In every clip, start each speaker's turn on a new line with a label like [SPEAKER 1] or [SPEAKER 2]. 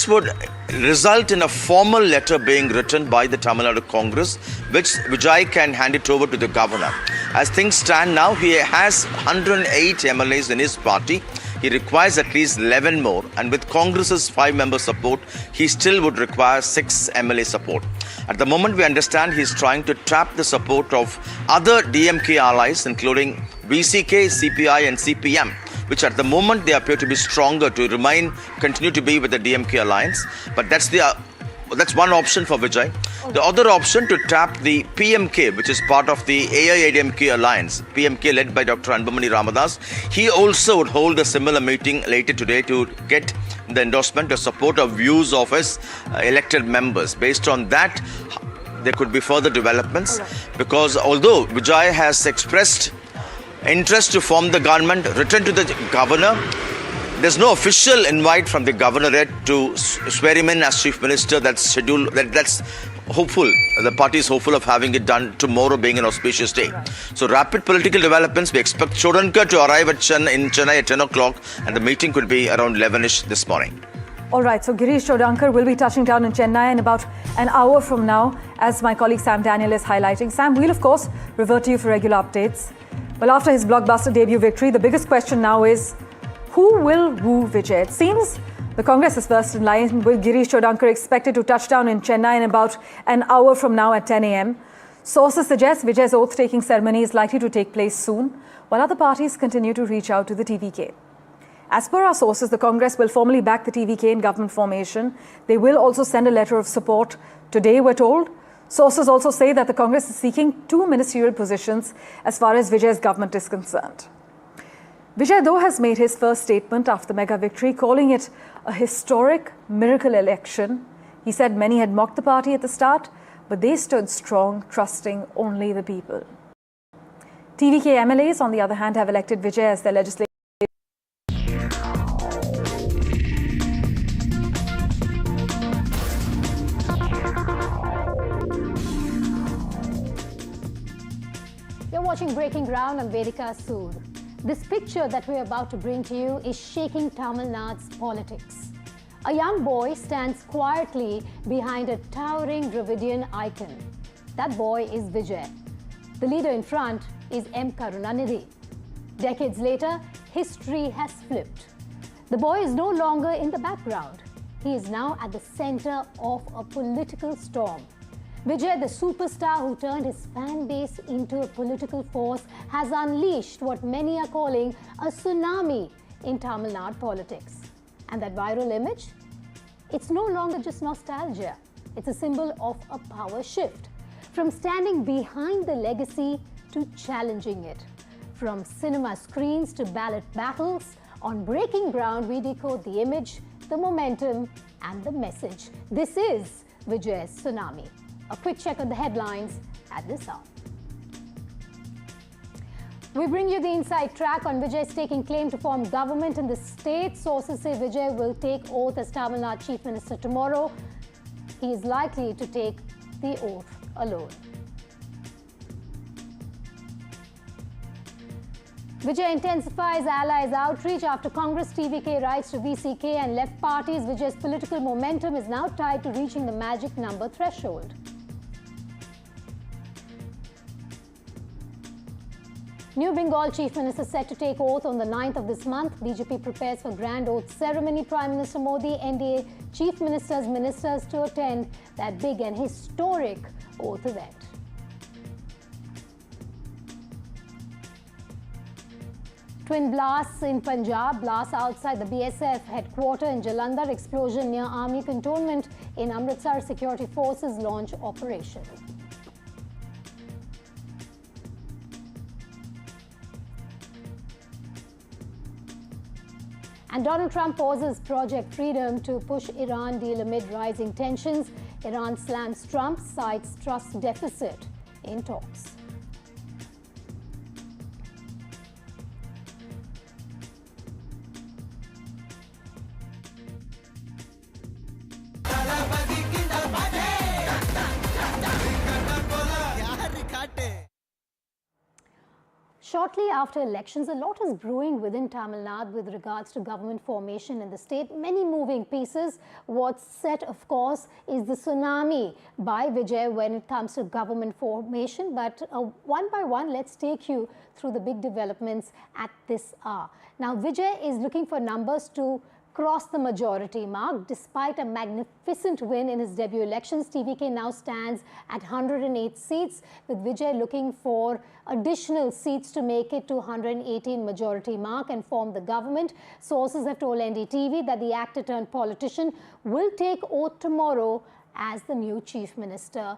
[SPEAKER 1] This would result in a formal letter being written by the Tamil Nadu Congress, which Vijay can hand it over to the governor. As things stand now, he has 108 MLAs in his party. He requires at least 11 more, and with Congress's 5-member support, he still would require 6 MLA support. At the moment, we understand he is trying to tap the support of other DMK allies, including VCK, CPI and CPM, which at the moment they appear to be stronger to continue to be with the DMK alliance. But that's one option for Vijay. The other option to tap the PMK, which is part of the AIADMK alliance, PMK led by Dr. Anbumani Ramadas. He also would hold a similar meeting later today to get the endorsement or support of views of his elected members. Based on that, there could be further developments, because although Vijay has expressed interest to form the government, written to the governor, there's no official invite from the governor yet to swear him in as chief minister. That's scheduled. That's hopeful. The party is hopeful of having it done tomorrow, being an auspicious day. Right. So rapid political developments. We expect Chodankar to arrive in Chennai at 10 o'clock, and the meeting could be around 11ish this morning.
[SPEAKER 2] All right, so Girish Chodankar will be touching down in Chennai in about an hour from now, as my colleague Sam Daniel is highlighting. Sam, we'll of course revert to you for regular updates. Well, after his blockbuster debut victory, the biggest question now is, who will woo Vijay? It seems the Congress is first in line, with Girish Chodankar expected to touch down in Chennai in about an hour from now at 10 a.m. Sources suggest Vijay's oath-taking ceremony is likely to take place soon, while other parties continue to reach out to the TVK. As per our sources, the Congress will formally back the TVK in government formation. They will also send a letter of support today, we're told. Sources also say that the Congress is seeking 2 ministerial positions as far as Vijay's government is concerned. Vijay, though, has made his first statement after the mega victory, calling it a historic miracle election. He said many had mocked the party at the start, but they stood strong, trusting only the people. TVK MLAs, on the other hand, have elected Vijay as their legislator.
[SPEAKER 3] You're watching Breaking Ground. I'm Vedika Sood. This picture that we're about to bring to you is shaking Tamil Nadu's politics. A young boy stands quietly behind a towering Dravidian icon. That boy is Vijay. The leader in front is M. Karunanidhi. Decades later, history has flipped. The boy is no longer in the background. He is now at the center of a political storm. Vijay, the superstar who turned his fan base into a political force, has unleashed what many are calling a tsunami in Tamil Nadu politics. And that viral image? It's no longer just nostalgia. It's a symbol of a power shift. From standing behind the legacy to challenging it. From cinema screens to ballot battles, on Breaking Ground we decode the image, the momentum and the message. This is Vijay's tsunami. A quick check of the headlines at this hour. We bring you the inside track on Vijay's taking claim to form government in the state. Sources say Vijay will take oath as Tamil Nadu Chief Minister tomorrow. He is likely to take the oath alone. Vijay intensifies allies' outreach after Congress TVK writes to VCK and left parties. Vijay's political momentum is now tied to reaching the magic number threshold. New Bengal Chief Minister set to take oath on the 9th of this month. BJP prepares for grand oath ceremony. Prime Minister Modi, NDA Chief Ministers to attend that big and historic oath event. Twin blasts in Punjab, blasts outside the BSF headquarters in Jalandhar, explosion near army cantonment in Amritsar. Security forces launch operation. And Donald Trump pauses Project Freedom to push Iran deal amid rising tensions. Iran slams Trump, cites trust deficit in talks. shortly after elections, a lot is brewing within Tamil Nadu with regards to government formation in the state. Many moving pieces. What's set, of course, is the tsunami by Vijay when it comes to government formation. But one by one, let's take you through the big developments at this hour. Now, Vijay is looking for numbers to cross the majority mark. Despite a magnificent win in his debut elections, TVK now stands at 108 seats, with Vijay looking for additional seats to make it to 118 majority mark and form the government. Sources have told NDTV that the actor turned politician will take oath tomorrow as the new chief minister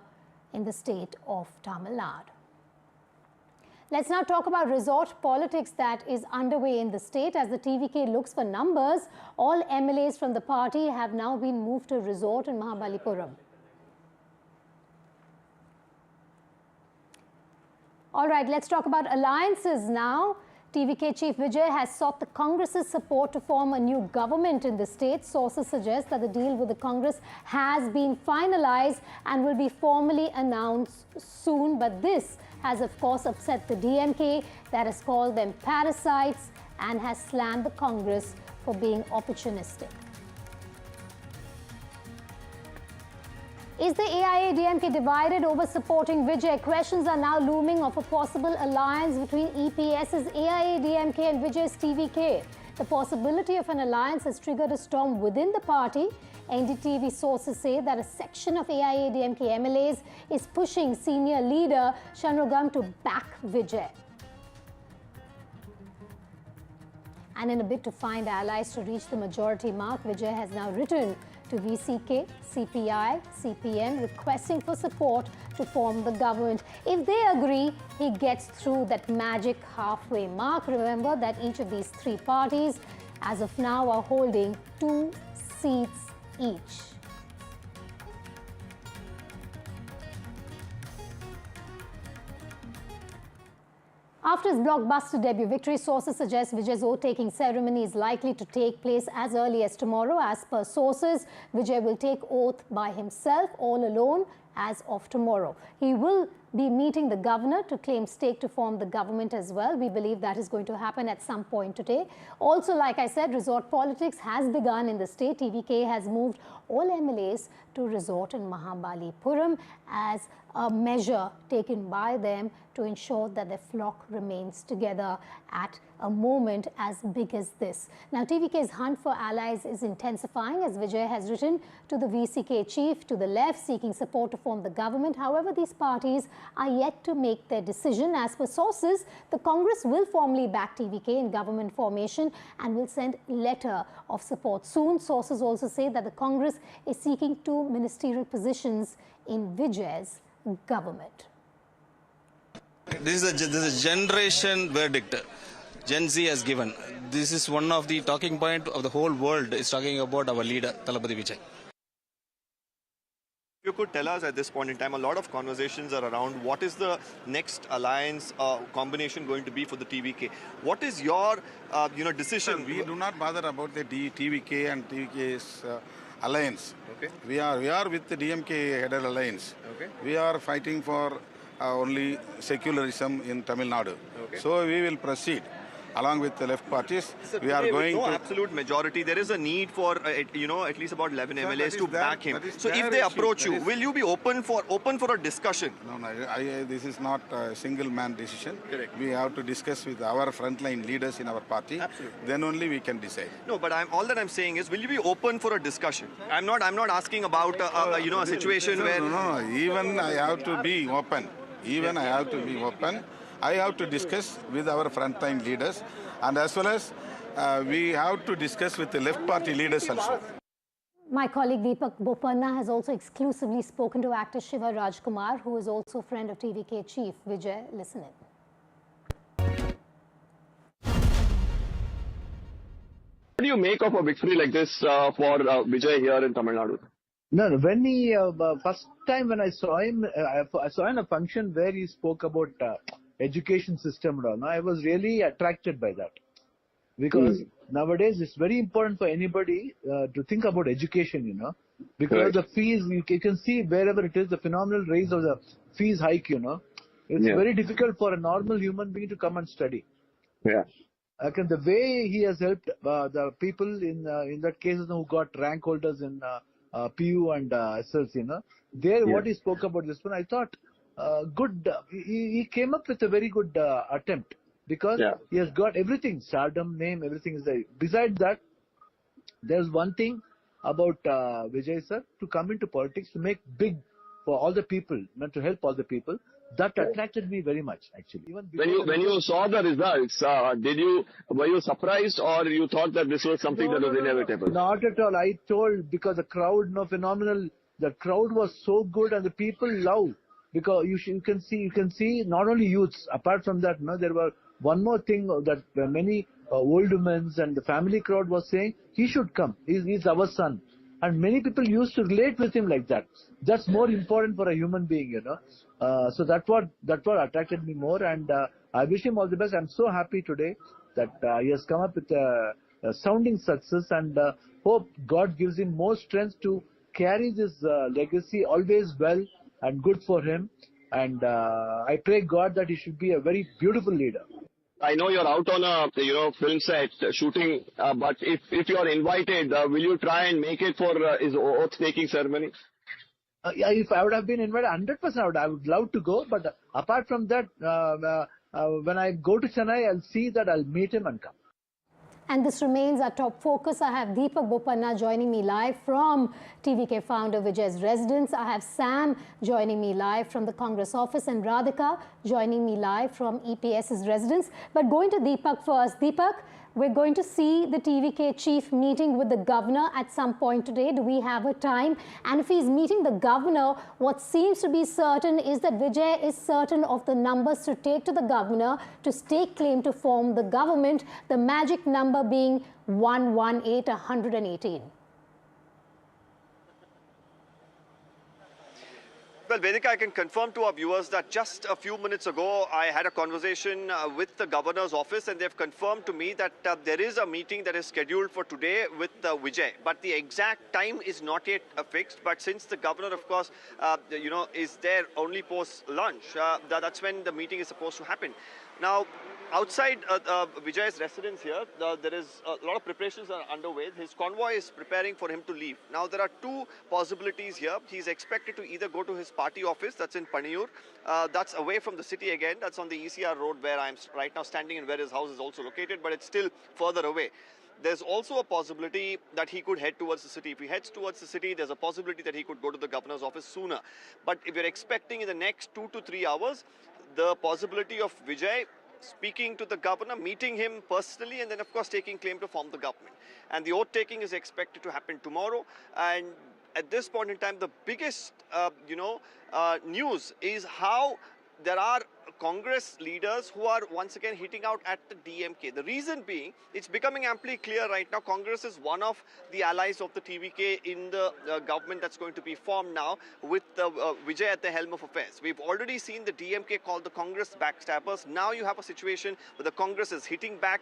[SPEAKER 3] in the state of Tamil Nadu. Let's now talk about resort politics that is underway in the state. As the TVK looks for numbers, all MLAs from the party have now been moved to a resort in Mahabalipuram. All right, let's talk about alliances now. TVK Chief Vijay has sought the Congress's support to form a new government in the state. Sources suggest that the deal with the Congress has been finalized and will be formally announced soon. But this has, of course, upset the DMK, that has called them parasites and has slammed the Congress for being opportunistic. Is the AIADMK divided over supporting Vijay? Questions are now looming of a possible alliance between EPS's AIADMK and Vijay's TVK. The possibility of an alliance has triggered a storm within the party. NDTV sources say that a section of AIADMK MLAs is pushing senior leader Kazhagam to back Vijay. And in a bid to find allies to reach the majority mark, Vijay has now written to VCK, CPI, CPM requesting for support to form the government. If they agree, he gets through that magic halfway mark. Remember that each of these three parties as of now are holding 2 seats each. After his blockbuster debut victory, sources suggest Vijay's oath-taking ceremony is likely to take place as early as tomorrow. As per sources, Vijay will take oath by himself, all alone, as of tomorrow. He will be meeting the governor to claim stake to form the government as well. We believe that is going to happen at some point today. Also, like I said, resort politics has begun in the state. TVK has moved all MLAs to resort in Mahabalipuram as a measure taken by them to ensure that their flock remains together at a moment as big as this. Now, TVK's hunt for allies is intensifying as Vijay has written to the VCK chief to the left seeking support to form the government. However, these parties are yet to make their decision. As per sources, the Congress will formally back TVK in government formation and will send letter of support soon. Sources also say that the Congress is seeking 2 ministerial positions in Vijay's government.
[SPEAKER 4] This is a generation verdict Gen Z has given. This is one of the talking point of the whole world is talking about our leader, Thalapathy Vijay.
[SPEAKER 5] If you could tell us at this point in time, a lot of conversations are around what is the next alliance combination going to be for the TVK. What is your decision?
[SPEAKER 6] Sir, we do not bother about the TVK and TVK's alliance.
[SPEAKER 5] Okay.
[SPEAKER 6] We are with the DMK headed alliance.
[SPEAKER 5] Okay.
[SPEAKER 6] We are fighting for only secularism in Tamil Nadu.
[SPEAKER 5] Okay.
[SPEAKER 6] So we will proceed along with the left parties.
[SPEAKER 5] Sir,
[SPEAKER 6] we are going
[SPEAKER 5] with no
[SPEAKER 6] to
[SPEAKER 5] absolute majority. There is a need for at least about 11
[SPEAKER 6] Sir,
[SPEAKER 5] MLAs to back him. So if
[SPEAKER 6] their
[SPEAKER 5] they
[SPEAKER 6] issue.
[SPEAKER 5] approach you,
[SPEAKER 6] That is-
[SPEAKER 5] will you be open for a discussion?
[SPEAKER 6] No, this is not a single man decision.
[SPEAKER 5] Correct.
[SPEAKER 6] We have to discuss with our frontline leaders in our party.
[SPEAKER 5] Absolutely.
[SPEAKER 6] Then only we can decide.
[SPEAKER 5] No, but all that I'm saying is, will you be open for a discussion? I'm not asking about a situation where.
[SPEAKER 6] No. Even I have to be open. I have to be open. I have to discuss with our frontline leaders, and as well as we have to discuss with the left party leaders also.
[SPEAKER 3] My colleague Deepak Bopanna has also exclusively spoken to actor Shiva Rajkumar, who is also a friend of TVK chief Vijay. Listen in.
[SPEAKER 7] What do you make of a victory like this for Vijay here in Tamil Nadu?
[SPEAKER 8] No, when he first time when I saw him, I saw in a function where he spoke about education system and all. I was really attracted by that because nowadays it's very important for anybody to think about education, because
[SPEAKER 7] Correct.
[SPEAKER 8] the fees you can see wherever it is the phenomenal rise of the fees hike, It's very difficult for a normal human being to come and study.
[SPEAKER 7] Yeah.
[SPEAKER 8] The way he has helped the people in that case who got rank holders in PU and SLC, what he spoke about this one, I thought good. He came up with a very good attempt because he has got everything, stardom, name, everything is there. Besides that, there's one thing about Vijay sir, to come into politics, to make big for all the people, not to help all the people. That attracted me very much, actually. Even
[SPEAKER 7] when you saw the results, were you surprised, or you thought that this was something that was inevitable?
[SPEAKER 8] Not at all. I told, because the crowd, phenomenal. The crowd was so good, and the people love, because you can see not only youths. Apart from that, there were one more thing that many old women and the family crowd was saying, he should come. He's our son. And many people used to relate with him like that. That's more important for a human being, So that's what attracted me more, and I wish him all the best. I'm so happy today that he has come up with a sounding success, and hope God gives him more strength to carry this legacy always well and good for him. And I pray God that he should be a very beautiful leader.
[SPEAKER 7] I know you're out on a film set shooting, but if you're invited, will you try and make it for his oath-taking ceremony?
[SPEAKER 8] If I would have been invited, 100% I would love to go. But apart from that, when I go to Chennai, I'll see that I'll meet him and come.
[SPEAKER 3] And this remains our top focus. I have Deepak Bopanna joining me live from TVK founder Vijay's residence. I have Sam joining me live from the Congress office, and Radhika joining me live from EPS's residence. But going to Deepak first. Deepak, we're going to see the TVK chief meeting with the governor at some point today. Do we have a time? And if he's meeting the governor, what seems to be certain is that Vijay is certain of the numbers to take to the governor to stake claim to form the government, the magic number being 118.
[SPEAKER 5] Well, Vedika, I can confirm to our viewers that just a few minutes ago, I had a conversation with the governor's office, and they've confirmed to me that there is a meeting that is scheduled for today with Vijay. But the exact time is not yet fixed. But since the governor, of course, is there only post-lunch, that's when the meeting is supposed to happen. Now, outside Vijay's residence here, there is a lot of preparations are underway. His convoy is preparing for him to leave. Now, there are two possibilities here. He's expected to either go to his party office, that's in Paniyur, that's away from the city again, that's on the ECR road where I'm right now standing and where his house is also located, but it's still further away. There's also a possibility that he could head towards the city. If he heads towards the city, there's a possibility that he could go to the governor's office sooner. But if you're expecting in the next 2 to 3 hours, the possibility of Vijay speaking to the governor, meeting him personally, and then of course taking claim to form the government. And the oath taking is expected to happen tomorrow. And at this point in time, the biggest news is how there are Congress leaders who are once again hitting out at the DMK. The reason being, it's becoming amply clear right now, Congress is one of the allies of the TVK in the government that's going to be formed now with Vijay at the helm of affairs. We've already seen the DMK called the Congress backstabbers. Now you have a situation where the Congress is hitting back.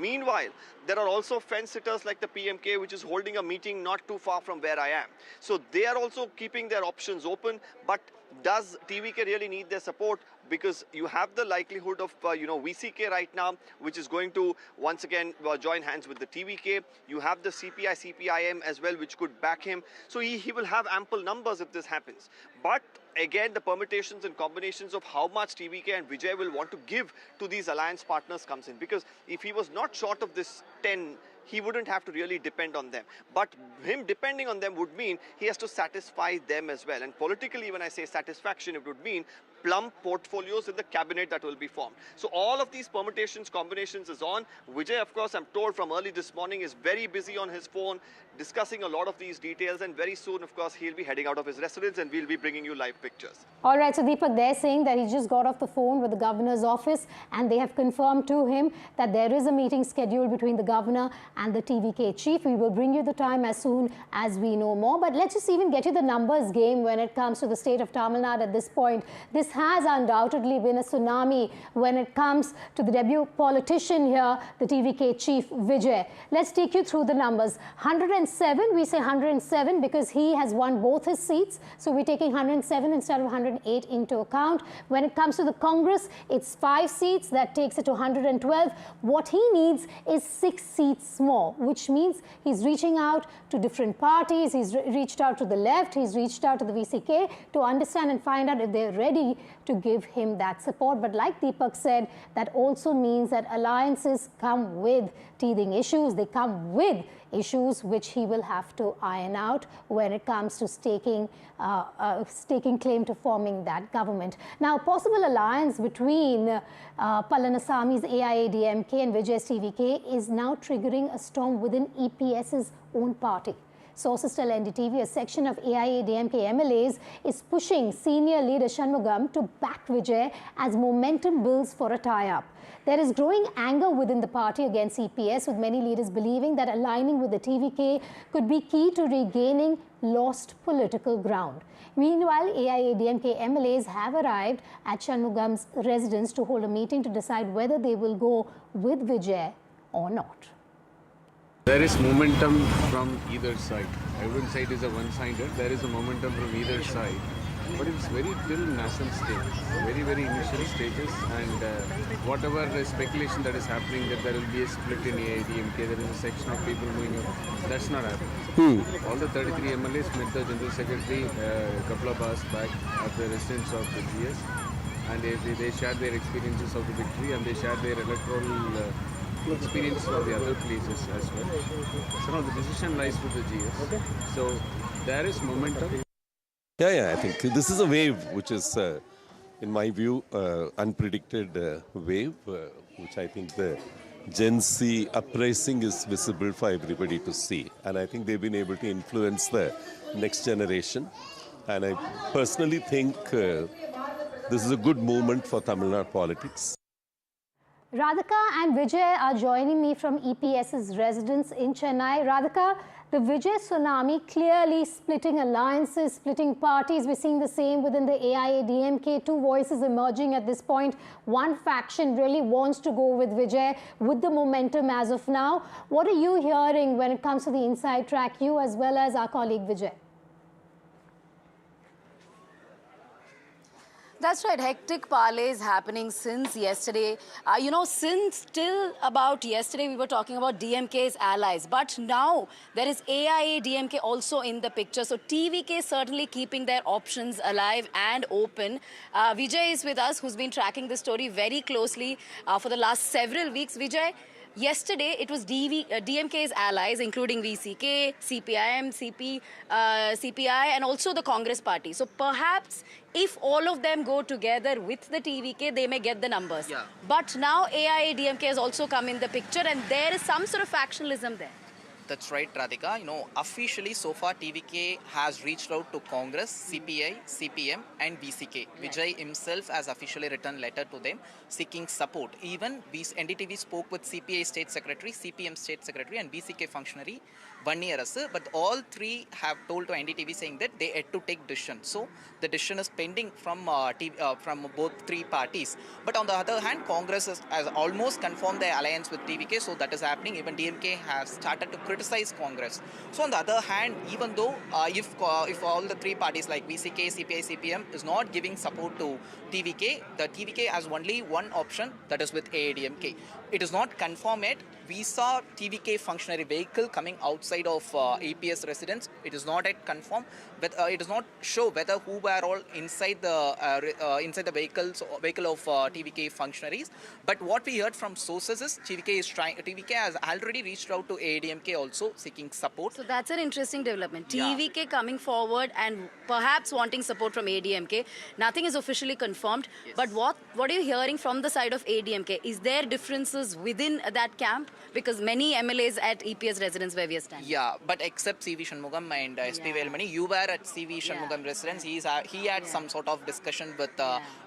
[SPEAKER 5] Meanwhile, there are also fence-sitters like the PMK, which is holding a meeting not too far from where I am. So they are also keeping their options open. But does TVK really need their support? Because you have the likelihood of, VCK right now, which is going to once again join hands with the TVK. You have the CPI, CPIM as well, which could back him. So he will have ample numbers if this happens. But again, the permutations and combinations of how much TVK and Vijay will want to give to these alliance partners comes in. Because if he was not short of this 10, he wouldn't have to really depend on them. But him depending on them would mean he has to satisfy them as well. And politically, when I say satisfaction, it would mean plump portfolios in the cabinet that will be formed. So all of these permutations, combinations is on. Vijay, of course, I'm told from early this morning, is very busy on his phone, discussing a lot of these details. And very soon, of course, he'll be heading out of his residence and we'll be bringing you live pictures.
[SPEAKER 3] All right, so Deepak, they're saying that he just got off the phone with the governor's office and they have confirmed to him that there is a meeting scheduled between the governor and the TVK chief. We will bring you the time as soon as we know more. But let's just even get you the numbers game when it comes to the state of Tamil Nadu at this point. This has undoubtedly been a tsunami when it comes to the debut politician here, the TVK chief Vijay. Let's take you through the numbers. 107, we say 107 because he has won both his seats. So we're taking 107 instead of 108 into account. When it comes to the Congress, it's 5 seats. That takes it to 112. What he needs is 6 seats more, which means he's reaching out to different parties. He's reached out to the left. He's reached out to the VCK to understand and find out if they're ready to give him that support. But like Deepak said, that also means that alliances come with teething issues. They come with issues which he will have to iron out when it comes to staking claim to forming that government. Now, possible alliance between Palanisami's AIADMK and Vijay's TVK is now triggering a storm within EPS's own party. Sources tell NDTV a section of AIADMK MLAs is pushing senior leader Shanmugam to back Vijay as momentum builds for a tie-up. There is growing anger within the party against EPS, with many leaders believing that aligning with the TVK could be key to regaining lost political ground. Meanwhile, AIADMK MLAs have arrived at Shanmugam's residence to hold a meeting to decide whether they will go with Vijay or not.
[SPEAKER 9] There is momentum from either side. I wouldn't say it is a one-sided. There is a momentum from either side. But it's very till nascent stage, very initial stages, and whatever speculation that is happening that there will be a split in AIADMK, there is a section of people moving up, that's not happening. All the 33 MLAs met the General Secretary a couple of hours back at the residence of the GS, and they shared their experiences of the victory, and they shared their electoral experience of the other places as well. So now the decision lies with the GS. So there is momentum.
[SPEAKER 10] Yeah, I think this is a wave which is, in my view, unpredicted wave, which I think the Gen Z uprising is visible for everybody to see. And I think they've been able to influence the next generation. And I personally think this is a good movement for Tamil Nadu politics.
[SPEAKER 3] Radhika and Vijay are joining me from EPS's residence in Chennai. Radhika, the Vijay tsunami clearly splitting alliances, splitting parties. We're seeing the same within the AIADMK. 2 voices emerging at this point. One faction really wants to go with Vijay with the momentum as of now. What are you hearing when it comes to the inside track, you as well as our colleague Vijay?
[SPEAKER 11] That's right. Hectic parlays happening since yesterday. Since till about yesterday, we were talking about DMK's allies. But now there is AIADMK also in the picture. So TVK certainly keeping their options alive and open. Vijay is with us, who's been tracking this story very closely for the last several weeks. Vijay, yesterday, it was DMK's allies, including VCK, CPIM, CPI, and also the Congress party. So perhaps if all of them go together with the TVK, they may get the numbers. Yeah. But now AIADMK has also come in the picture, and there is some sort of factionalism there.
[SPEAKER 12] That's right, Radhika. Officially so far TVK has reached out to Congress, CPI, CPM and VCK. Vijay himself has officially written letter to them seeking support. Even NDTV spoke with CPI State Secretary, CPM State Secretary and VCK functionary 1 year ago. But all 3 have told to NDTV saying that they had to take decision. So the decision is pending from both 3 parties. But on the other hand, Congress has almost confirmed their alliance with TVK. So that is happening. Even DMK has started to criticize Congress. So on the other hand, even though if all the 3 parties like VCK, CPI, CPM is not giving support to TVK, the TVK has only one option, that is with AIADMK. It is not confirmed yet. We saw TVK functionary vehicle coming outside of APS residence. It is not yet confirmed, but it does not show whether who were all inside the vehicle of TVK functionaries. But what we heard from sources is TVK has already reached out to AIADMK also seeking support.
[SPEAKER 11] So that's an interesting development. TVK coming forward and perhaps wanting support from AIADMK. Nothing is officially confirmed. Yes. But what are you hearing from the side of AIADMK? Is there differences within that camp? Because many MLAs at EPS residence where we are standing.
[SPEAKER 12] Yeah, but except CV Shanmugam and SP Velmani, you were at CV Shanmugam residence. He had some sort of discussion with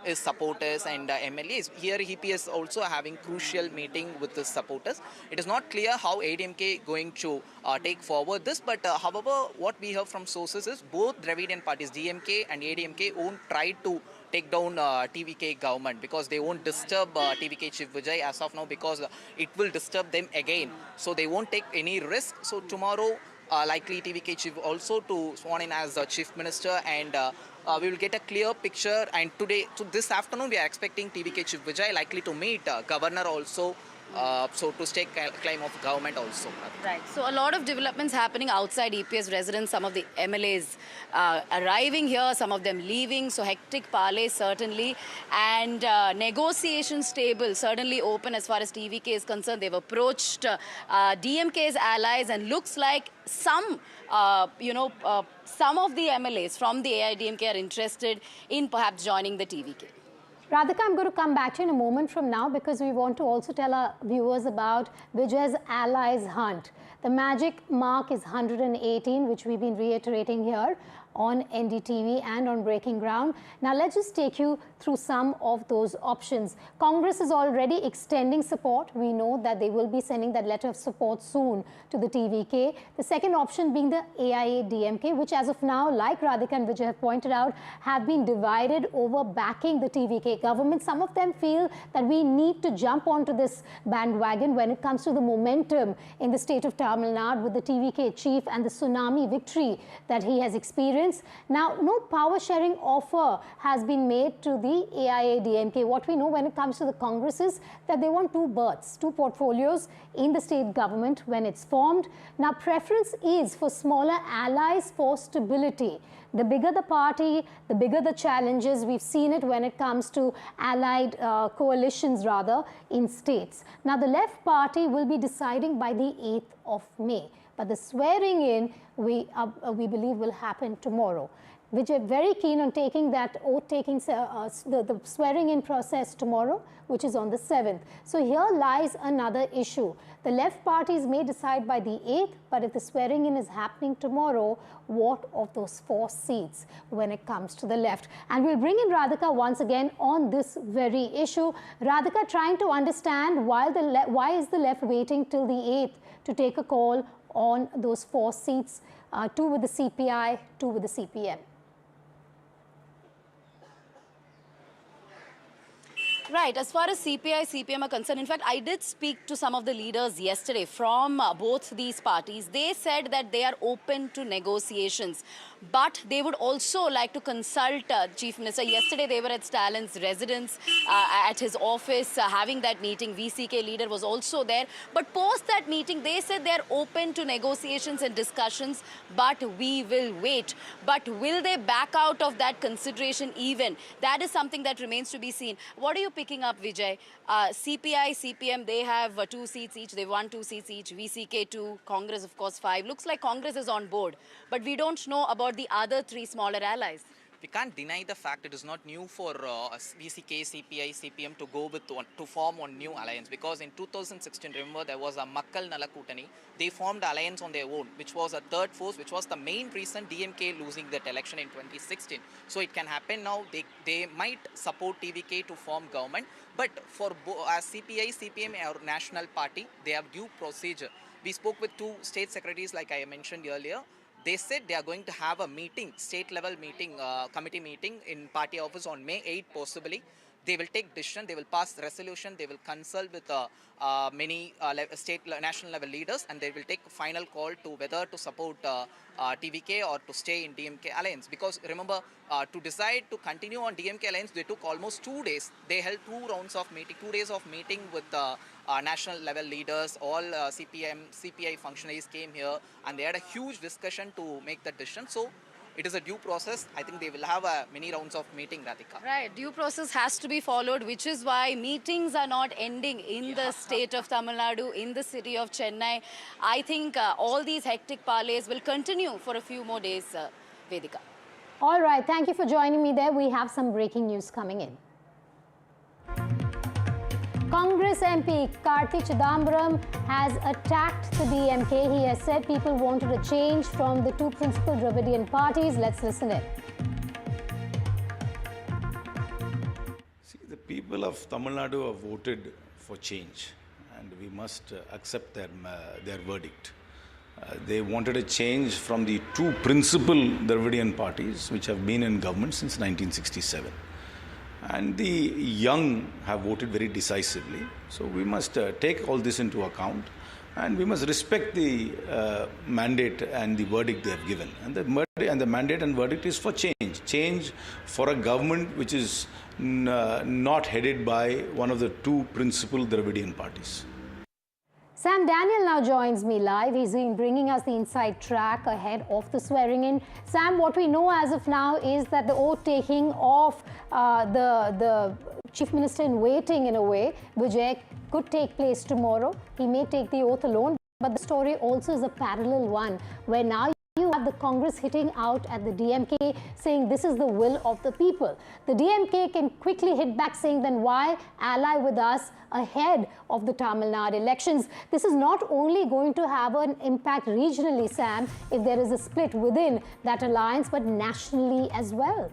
[SPEAKER 12] his supporters and MLAs. Here EPS also having crucial meeting with his supporters. It is not clear how AIADMK going to take forward this, but however, what we heard from sources is both Dravidian parties, DMK and AIADMK, won't try to take down TVK government, because they won't disturb TVK Chief Vijay as of now, because it will disturb them again. So they won't take any risk. So tomorrow, likely TVK Chief also to sworn in as Chief Minister, and we will get a clear picture. And today, so this afternoon, we are expecting TVK Chief Vijay likely to meet Governor also. So to stake claim of government also.
[SPEAKER 11] Right. So a lot of developments happening outside EPS residence. Some of the MLAs arriving here, some of them leaving. So hectic parley certainly. And negotiations table certainly open as far as TVK is concerned. They've approached DMK's allies, and looks like some, some of the MLAs from the AIADMK are interested in perhaps joining the TVK.
[SPEAKER 3] Radhika, I'm going to come back to you in a moment from now, because we want to also tell our viewers about Vijay's allies hunt. The magic mark is 118, which we've been reiterating here on NDTV and on Breaking Ground. Now let's just take you through some of those options. Congress is already extending support. We know that they will be sending that letter of support soon to the TVK. The second option being the AIADMK, which as of now, like Radhika and Vijay have pointed out, have been divided over backing the TVK government. Some of them feel that we need to jump onto this bandwagon when it comes to the momentum in the state of Tamil Nadu with the TVK chief and the tsunami victory that he has experienced. Now, no power sharing offer has been made to the AIADMK. What we know when it comes to the Congress is that they want two berths, two portfolios in the state government when it's formed. Now, preference is for smaller allies for stability. The bigger the party, the bigger the challenges. We've seen it when it comes to allied coalitions, rather, in states. Now, the left party will be deciding by the 8th of May. But the swearing in, we believe, will happen tomorrow. Vijay very keen on taking that oath-taking, the swearing-in process tomorrow, which is on the 7th. So here lies another issue. The left parties may decide by the 8th, but if the swearing-in is happening tomorrow, what of those 4 seats when it comes to the left? And we'll bring in Radhika once again on this very issue. Radhika, trying to understand why is the left waiting till the 8th to take a call on those 4 seats, 2 with the CPI, 2 with the CPM.
[SPEAKER 11] Right. As far as CPI, CPM are concerned, in fact, I did speak to some of the leaders yesterday from both these parties. They said that they are open to negotiations, but they would also like to consult Chief Minister. Yesterday, they were at Stalin's residence, at his office, having that meeting. VCK leader was also there. But post that meeting, they said they are open to negotiations and discussions, but we will wait. But will they back out of that consideration even? That is something that remains to be seen. What are you picking up, Vijay? CPI, CPM, they have 2 seats each. They won 2 seats each. VCK 2, Congress, of course, 5. Looks like Congress is on board. But we don't know about the other 3 smaller allies.
[SPEAKER 12] We can't deny the fact it is not new for VCK, CPI, CPM to go with to form one new alliance, because in 2016, remember, there was a Makkal Nala Kutani. They formed alliance on their own, which was a third force, which was the main reason DMK losing that election in 2016. So it can happen now. They might support TVK to form government, but for CPI, CPM or National Party, they have due procedure. We spoke with 2 state secretaries, like I mentioned earlier. They said they are going to have a meeting, state-level meeting, committee meeting in party office on May 8 possibly. They will take decision, they will pass resolution, they will consult with many state, national level leaders, and they will take a final call to whether to support TVK or to stay in DMK alliance. Because remember, to decide to continue on DMK alliance, they took almost 2 days. They held 2 rounds of meeting, 2 days of meeting with national level leaders. All CPI functionaries came here, and they had a huge discussion to make that decision. So it is a due process. I think they will have many rounds of meeting, Radhika.
[SPEAKER 11] Right. Due process has to be followed, which is why meetings are not ending in the state of Tamil Nadu, in the city of Chennai. I think all these hectic parleys will continue for a few more days, Vedika.
[SPEAKER 3] All right. Thank you for joining me there. We have some breaking news coming in. Congress MP Karthi Chidambaram has attacked the DMK. He has said people wanted a change from the 2 principal Dravidian parties. Let's listen in.
[SPEAKER 13] See, the people of Tamil Nadu have voted for change, and we must accept their verdict. They wanted a change from the 2 principal Dravidian parties which have been in government since 1967. and the young have voted very decisively. So we must take all this into account, and we must respect the mandate and the verdict they have given. And the mandate and verdict is for change. Change for a government which is not headed by one of the two principal Dravidian parties.
[SPEAKER 3] Sam Daniel now joins me live. He's been bringing us the inside track ahead of the swearing in. Sam, what we know as of now is that the oath taking of the Chief Minister in waiting, in a way, Vijay, could take place tomorrow. He may take the oath alone, but the story also is a parallel one, where now you have the Congress hitting out at the DMK, saying this is the will of the people. The DMK can quickly hit back, saying then why ally with us ahead of the Tamil Nadu elections? This is not only going to have an impact regionally, Sam, if there is a split within that alliance, but nationally as well.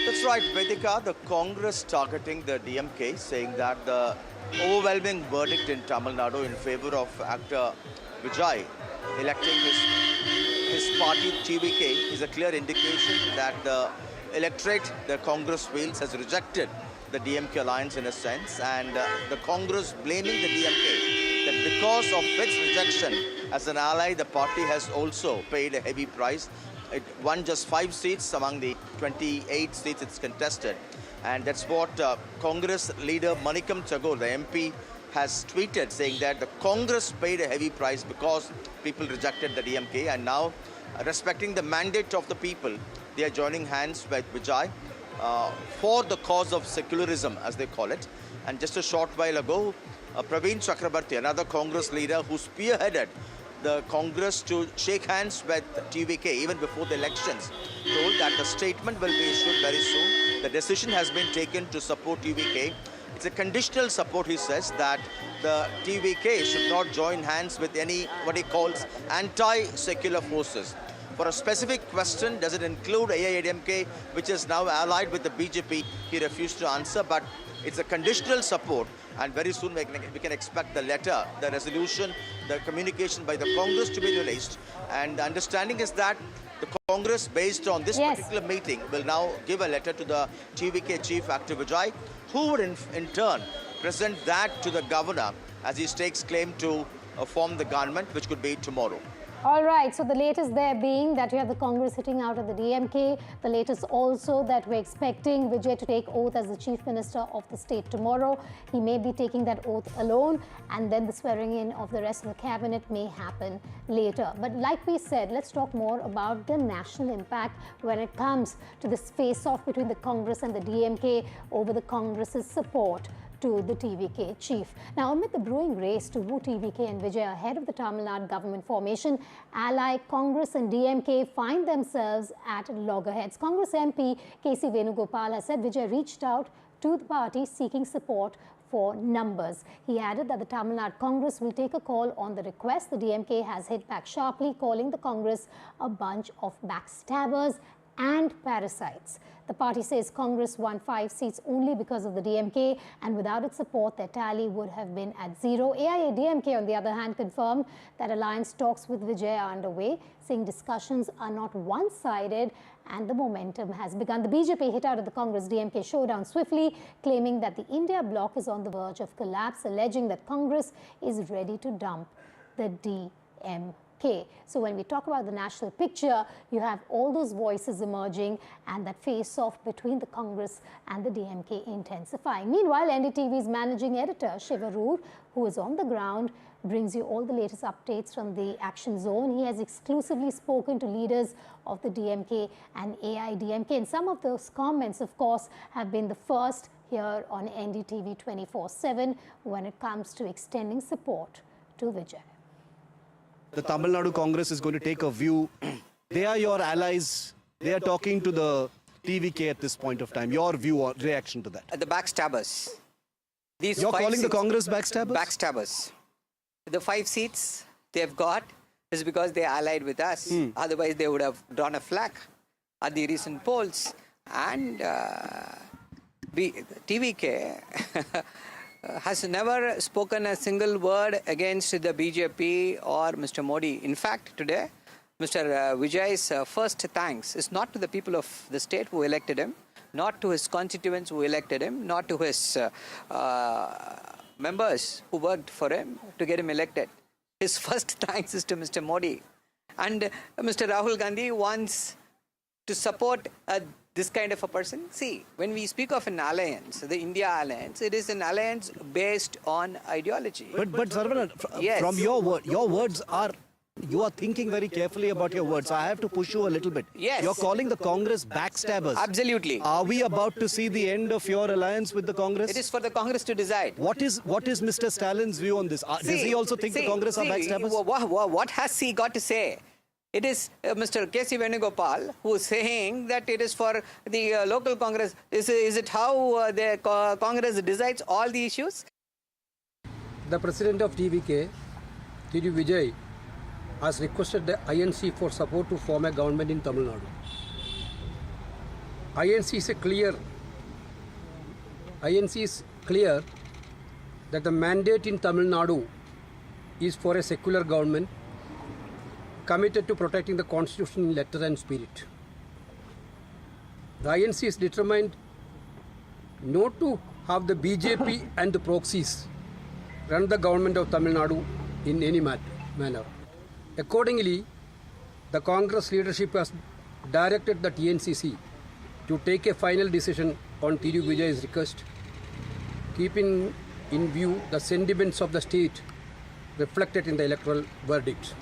[SPEAKER 1] That's right, Vedika. The Congress targeting the DMK, saying that the overwhelming verdict in Tamil Nadu in favor of actor Vijay electing his party TVK is a clear indication that the electorate, the Congress wheels, has rejected the DMK alliance in a sense, and the Congress blaming the DMK that because of its rejection as an ally, the party has also paid a heavy price. It won just 5 seats among the 28 seats it's contested. And that's what Congress leader Manikam Tagore, the MP, has tweeted, saying that the Congress paid a heavy price because people rejected the DMK, and now, respecting the mandate of the people, they are joining hands with Vijay for the cause of secularism, as they call it. And just a short while ago, Praveen Chakrabarti, another Congress leader who spearheaded the Congress to shake hands with TVK even before the elections, told that the statement will be issued very soon. The decision has been taken to support TVK. It's a conditional support, he says, that the TVK should not join hands with any, what he calls, anti-secular forces. For a specific question, does it include AIADMK, which is now allied with the BJP, he refused to answer, but it's a conditional support, and very soon we can expect the letter, the resolution, the communication by the Congress to be released. And the understanding is that the Congress, based on this particular meeting, will now give a letter to the TVK chief, actor Vijay, who would in turn present that to the governor as he stakes claim to form the government, which could be tomorrow.
[SPEAKER 3] All right, so the latest there being that you have the Congress hitting out at the DMK. The latest also that we're expecting Vijay to take oath as the Chief Minister of the state tomorrow. He may be taking that oath alone, and then the swearing in of the rest of the cabinet may happen later. But like we said, let's talk more about the national impact when it comes to this face-off between the Congress and the DMK over the Congress's support to the TVK chief. Now, amid the brewing race to woo TVK and Vijay ahead of the Tamil Nadu government formation, ally Congress and DMK find themselves at loggerheads. Congress MP KC Venugopal has said Vijay reached out to the party seeking support for numbers. He added that the Tamil Nadu Congress will take a call on the request. The DMK has hit back sharply, calling the Congress a bunch of backstabbers and parasites. The party says Congress won 5 seats only because of the DMK, and without its support, their tally would have been at 0. AIADMK, on the other hand, confirmed that alliance talks with Vijay are underway, saying discussions are not one-sided and the momentum has begun. The BJP hit out at the Congress-DMK showdown swiftly, claiming that the India bloc is on the verge of collapse, alleging that Congress is ready to dump the DMK. So when we talk about the national picture, you have all those voices emerging and that face-off between the Congress and the DMK intensifying. Meanwhile, NDTV's managing editor, Shiva Roor, who is on the ground, brings you all the latest updates from the action zone. He has exclusively spoken to leaders of the DMK and AIADMK. And some of those comments, of course, have been the first here on NDTV 24x7 when it comes to extending support to Vijay.
[SPEAKER 14] The Tamil Nadu Congress is going to take a view. They are your allies. They are talking to the TVK at this point of time. Your view or reaction to that?
[SPEAKER 15] The backstabbers.
[SPEAKER 14] You're calling the Congress backstabbers?
[SPEAKER 15] Backstabbers. The 5 seats they've got is because they allied with us. Otherwise, they would have drawn a flag at the recent polls. And TVK has never spoken a single word against the BJP or Mr. Modi. In fact, today, Mr. Vijay's first thanks is not to the people of the state who elected him, not to his constituents who elected him, not to his members who worked for him to get him elected. His first thanks is to Mr. Modi. And Mr. Rahul Gandhi wants to support this kind of a person. See, when we speak of an alliance, the India alliance, it is an alliance based on ideology.
[SPEAKER 14] But Sarvana,
[SPEAKER 15] Yes.
[SPEAKER 14] from your words are, you are thinking very carefully about your words. I have to push you a little bit.
[SPEAKER 15] Yes.
[SPEAKER 14] You're calling the Congress backstabbers.
[SPEAKER 15] Absolutely.
[SPEAKER 14] Are we about to see the end of your alliance with the Congress?
[SPEAKER 15] It is for the Congress to decide.
[SPEAKER 14] What is Mr. Stalin's view on this? Does he also think the Congress are backstabbers?
[SPEAKER 15] What has he got to say? It is Mr. K.C. Venugopal who is saying that it is for the local Congress. Is it how the Congress decides all the issues?
[SPEAKER 16] The president of TVK, Vijay, has requested the INC for support to form a government in Tamil Nadu. INC is clear that the mandate in Tamil Nadu is for a secular government committed to protecting the constitution in letter and spirit. The INC is determined not to have the BJP and the proxies run the government of Tamil Nadu in any manner. Accordingly, the Congress leadership has directed the TNCC to take a final decision on TD Vijay's request, keeping in view the sentiments of the state reflected in the electoral verdict.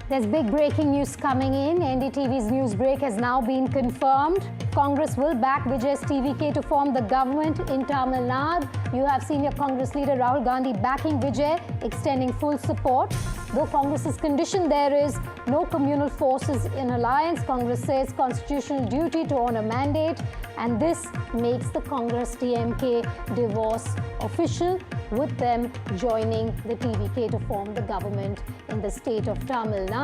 [SPEAKER 3] There's big breaking news coming in. NDTV's news break has now been confirmed. Congress will back Vijay's TVK to form the government in Tamil Nadu. You have senior Congress leader Rahul Gandhi backing Vijay, extending full support. Though Congress's condition there is no communal forces in alliance, Congress says constitutional duty to honor mandate, and this makes the Congress-DMK divorce official, with them joining the TVK to form the government in the state of Tamil Nadu.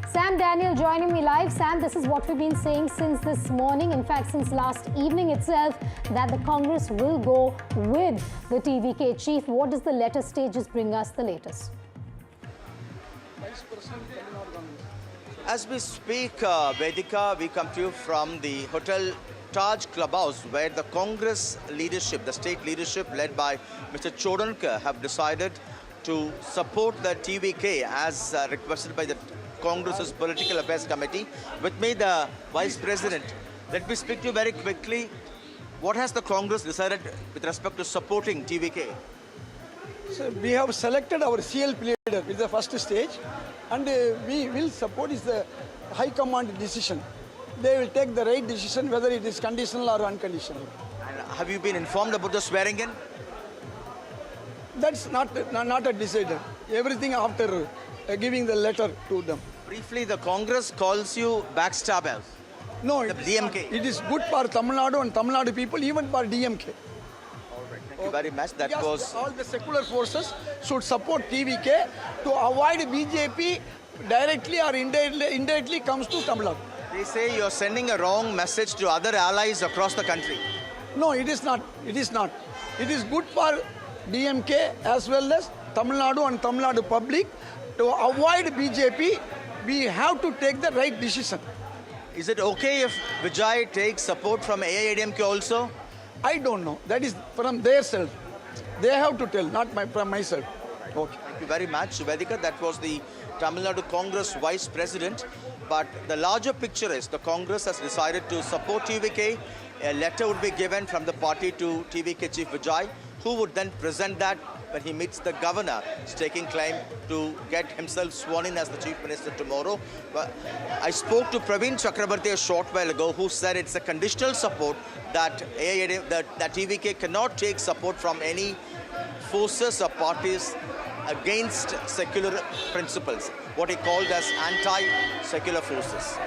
[SPEAKER 3] Sam Daniel joining me live. Sam, this is what we've been saying since this morning, in fact since last evening itself, that the Congress will go with the TVK chief. What does the letter stages bring us the latest?
[SPEAKER 1] As we speak, Vedika, we come to you from the Hotel Taj Clubhouse, where the Congress leadership, the state leadership led by Mr. Chodankar, have decided to support the TVK as requested by the Congress's Political Affairs Committee. With me, the Vice President. Let me speak to you very quickly. What has the Congress decided with respect to supporting TVK?
[SPEAKER 17] So we have selected our CLP leader with the first stage, and we will support is the High Command decision. They will take the right decision whether it is conditional or unconditional.
[SPEAKER 1] And have you been informed about the swearing in?
[SPEAKER 17] That's not decided. Everything after giving the letter to them.
[SPEAKER 1] Briefly, the Congress calls you backstabbers.
[SPEAKER 17] No,
[SPEAKER 1] the DMK.
[SPEAKER 17] It is good for Tamil Nadu and Tamil Nadu people, even for DMK.
[SPEAKER 1] Thank you very much. That was
[SPEAKER 17] all the secular forces should support TVK to avoid BJP directly or indirectly comes to Tamil Nadu.
[SPEAKER 1] They say you're sending a wrong message to other allies across the country.
[SPEAKER 17] No, it is not. It is not. It is good for DMK as well as Tamil Nadu and Tamil Nadu public. To avoid BJP, we have to take the right decision.
[SPEAKER 1] Is it okay if Vijay takes support from AIADMK also?
[SPEAKER 17] I don't know. That is from their self. They have to tell, not from myself. Okay.
[SPEAKER 1] Thank you very much, Vedika. That was the Tamil Nadu Congress Vice President. But the larger picture is the Congress has decided to support TVK. A letter would be given from the party to TVK Chief Vijay, who would then present that when he meets the governor, taking claim to get himself sworn in as the Chief Minister tomorrow. But I spoke to Praveen Chakrabarti a short while ago, who said it's a conditional support that TVK cannot take support from any forces or parties against secular principles, what he called as anti-secular forces.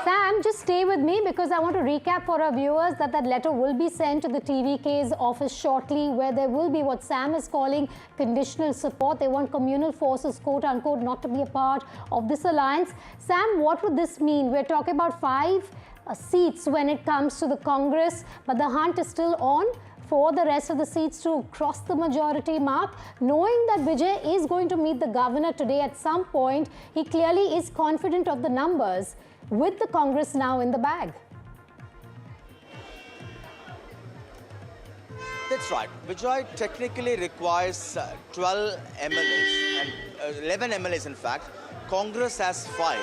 [SPEAKER 3] Sam, just stay with me because I want to recap for our viewers that that letter will be sent to the TVK's office shortly, where there will be what Sam is calling conditional support. They want communal forces, quote unquote, not to be a part of this alliance. Sam, what would this mean? We're talking about 5 seats when it comes to the Congress, but the hunt is still on for the rest of the seats to cross the majority mark? Knowing that Vijay is going to meet the governor today at some point, he clearly is confident of the numbers with the Congress now in the bag.
[SPEAKER 1] That's right. Vijay technically requires 12 MLAs and 11 MLAs in fact. Congress has 5.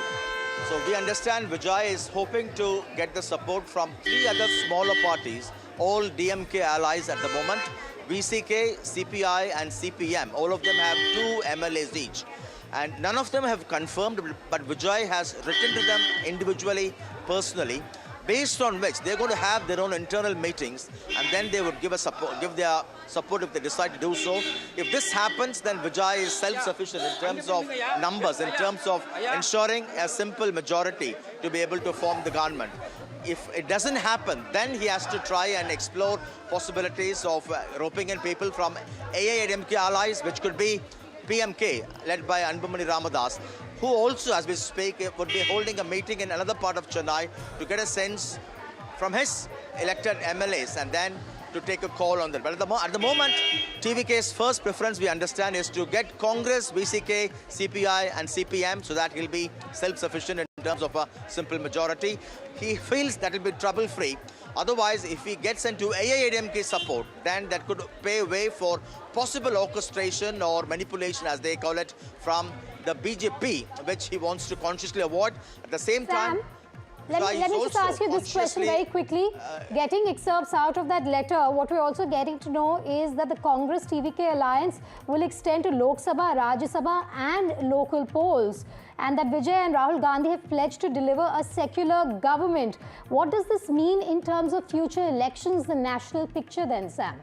[SPEAKER 1] So we understand Vijay is hoping to get the support from 3 other smaller parties, all DMK allies at the moment. VCK, CPI and CPM. All of them have 2 MLAs each. And none of them have confirmed, but Vijay has written to them individually, personally, based on which they're going to have their own internal meetings, and then they would give their support if they decide to do so. If this happens, then Vijay is self-sufficient in terms of numbers, in terms of ensuring a simple majority to be able to form the government. If it doesn't happen, then he has to try and explore possibilities of roping in people from AIADMK allies, which could be PMK, led by Anbumani Ramadas, who also, as we speak, would be holding a meeting in another part of Chennai to get a sense from his elected MLAs and then to take a call on that. But at the moment, TVK's first preference, we understand, is to get Congress, VCK, CPI and CPM so that he'll be self-sufficient in terms of a simple majority. He feels that will be trouble-free. Otherwise, if he gets into AIADMK support, then that could pave way for possible orchestration or manipulation, as they call it, from the BJP, which he wants to consciously avoid. At the same time,
[SPEAKER 3] let me just ask you this question very quickly. Getting excerpts out of that letter, what we're also getting to know is that the Congress-TVK alliance will extend to Lok Sabha, Rajya Sabha and local polls, and that Vijay and Rahul Gandhi have pledged to deliver a secular government. What does this mean in terms of future elections, the national picture then, Sam?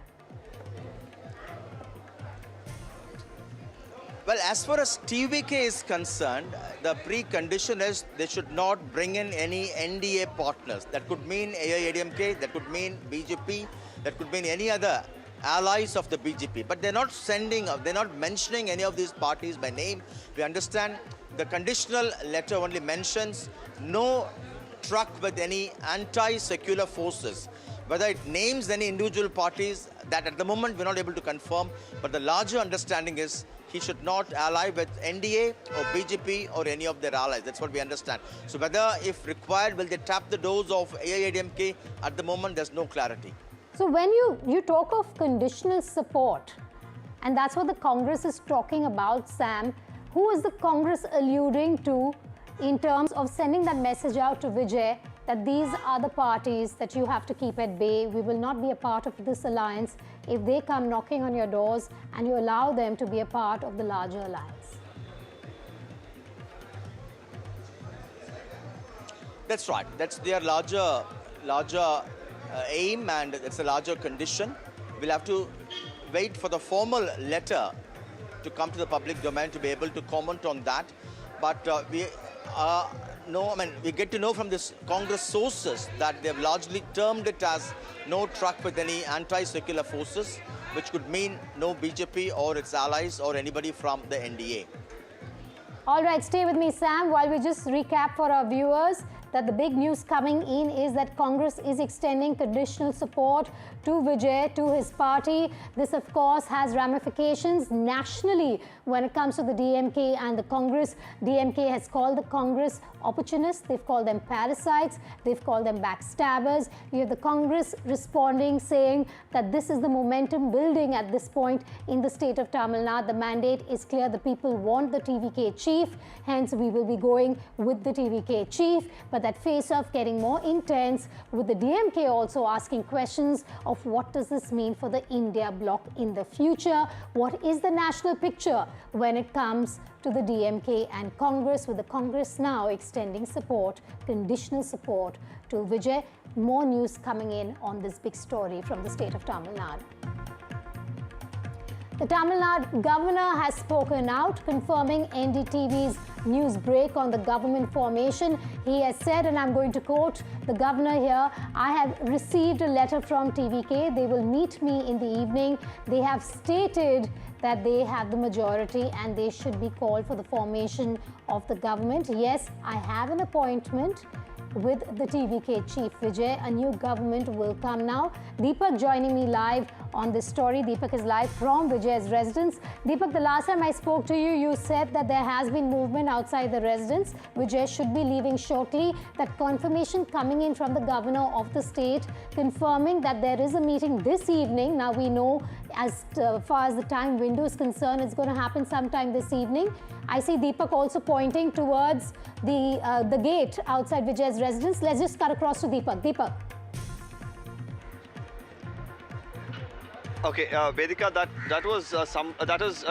[SPEAKER 1] Well, as far as TVK is concerned, the precondition is they should not bring in any NDA partners. That could mean AIADMK, that could mean BJP, that could mean any other allies of the BJP. But they're not mentioning any of these parties by name. We understand the conditional letter only mentions no truck with any anti-secular forces. Whether it names any individual parties, that at the moment we're not able to confirm. But the larger understanding is he should not ally with NDA or BJP or any of their allies. That's what we understand. So whether, if required, will they tap the doors of AIADMK? At the moment, there's no clarity.
[SPEAKER 3] So when you talk of conditional support, and that's what the Congress is talking about, Sam, who is the Congress alluding to in terms of sending that message out to Vijay that these are the parties that you have to keep at bay? We will not be a part of this alliance if they come knocking on your doors and you allow them to be a part of the larger alliance.
[SPEAKER 1] That's right. That's their larger aim, and it's a larger condition. We'll have to wait for the formal letter to come to the public domain to be able to comment on that. But we get to know from this Congress sources that they've largely termed it as no truck with any anti-secular forces, which could mean no BJP or its allies or anybody from the NDA.
[SPEAKER 3] All right, stay with me, Sam, while we just recap for our viewers that the big news coming in is that Congress is extending conditional support to Vijay, to his party. This, of course, has ramifications nationally when it comes to the DMK and the Congress. DMK has called the Congress opportunists. They've called them parasites. They've called them backstabbers. You have the Congress responding, saying that this is the momentum building at this point in the state of Tamil Nadu. The mandate is clear. The people want the TVK chief. Hence, we will be going with the TVK chief. But that face-off getting more intense, with the DMK also asking questions of what does this mean for the India bloc in the future? What is the national picture when it comes to the DMK and Congress, with the Congress now extending support, conditional support to Vijay? More news coming in on this big story from the state of Tamil Nadu. The Tamil Nadu governor has spoken out, confirming NDTV's news break on the government formation. He has said, and I'm going to quote the governor here, "I have received a letter from TVK. They will meet me in the evening. They have stated that they have the majority and they should be called for the formation of the government. Yes, I have an appointment with the TVK chief Vijay. A new government will come now. Deepak joining me live on this story. Deepak is live from Vijay's residence. Deepak, the last time I spoke to you, you said that there has been movement outside the residence. Vijay should be leaving shortly. That confirmation coming in from the governor of the state confirming that there is a meeting this evening. Now we know as far as the time window is concerned, it's going to happen sometime this evening. I see Deepak also pointing towards the gate outside Vijay's residence. Let's just cut across to Deepak. Deepak.
[SPEAKER 5] Okay, Vedika, that was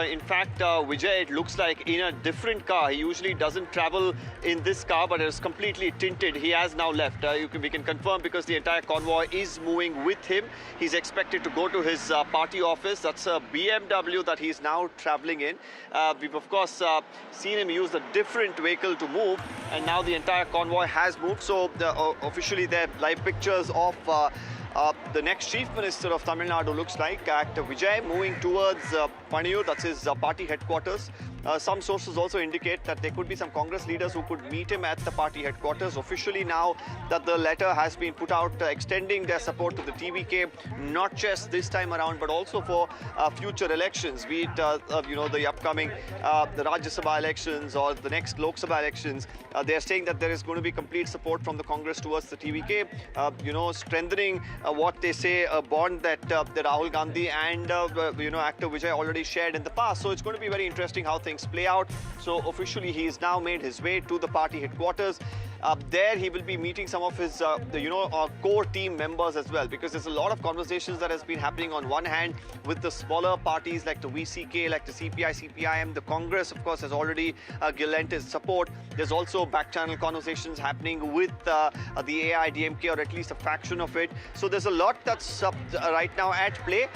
[SPEAKER 5] in fact Vijay. It looks like in a different car. He usually doesn't travel in this car, but it's completely tinted. He has now left. We can confirm because the entire convoy is moving with him. He's expected to go to his party office. That's a BMW that he's now traveling in. We've of course seen him use a different vehicle to move, and now the entire convoy has moved. So officially, there are live pictures of. The next Chief Minister of Tamil Nadu looks like Actor Vijay moving towards Paniyur, that's his party headquarters. Some sources also indicate that there could be some Congress leaders who could meet him at the party headquarters. Officially now that the letter has been put out extending their support to the TVK, not just this time around, but also for future elections, be it the upcoming the Rajya Sabha elections or the next Lok Sabha elections. They are saying that there is going to be complete support from the Congress towards the TVK, strengthening what they say a bond that Rahul Gandhi and Actor Vijay already shared in the past. So it's going to be very interesting how things play out. So officially he has now made his way to the party headquarters. There he will be meeting some of his core team members as well, because there's a lot of conversations that has been happening on one hand with the smaller parties like the VCK, like the CPI, CPIM. The Congress of course has already lent its support. There's also back channel conversations happening with the AIADMK, or at least a faction of it. So there's a lot that's right now at play.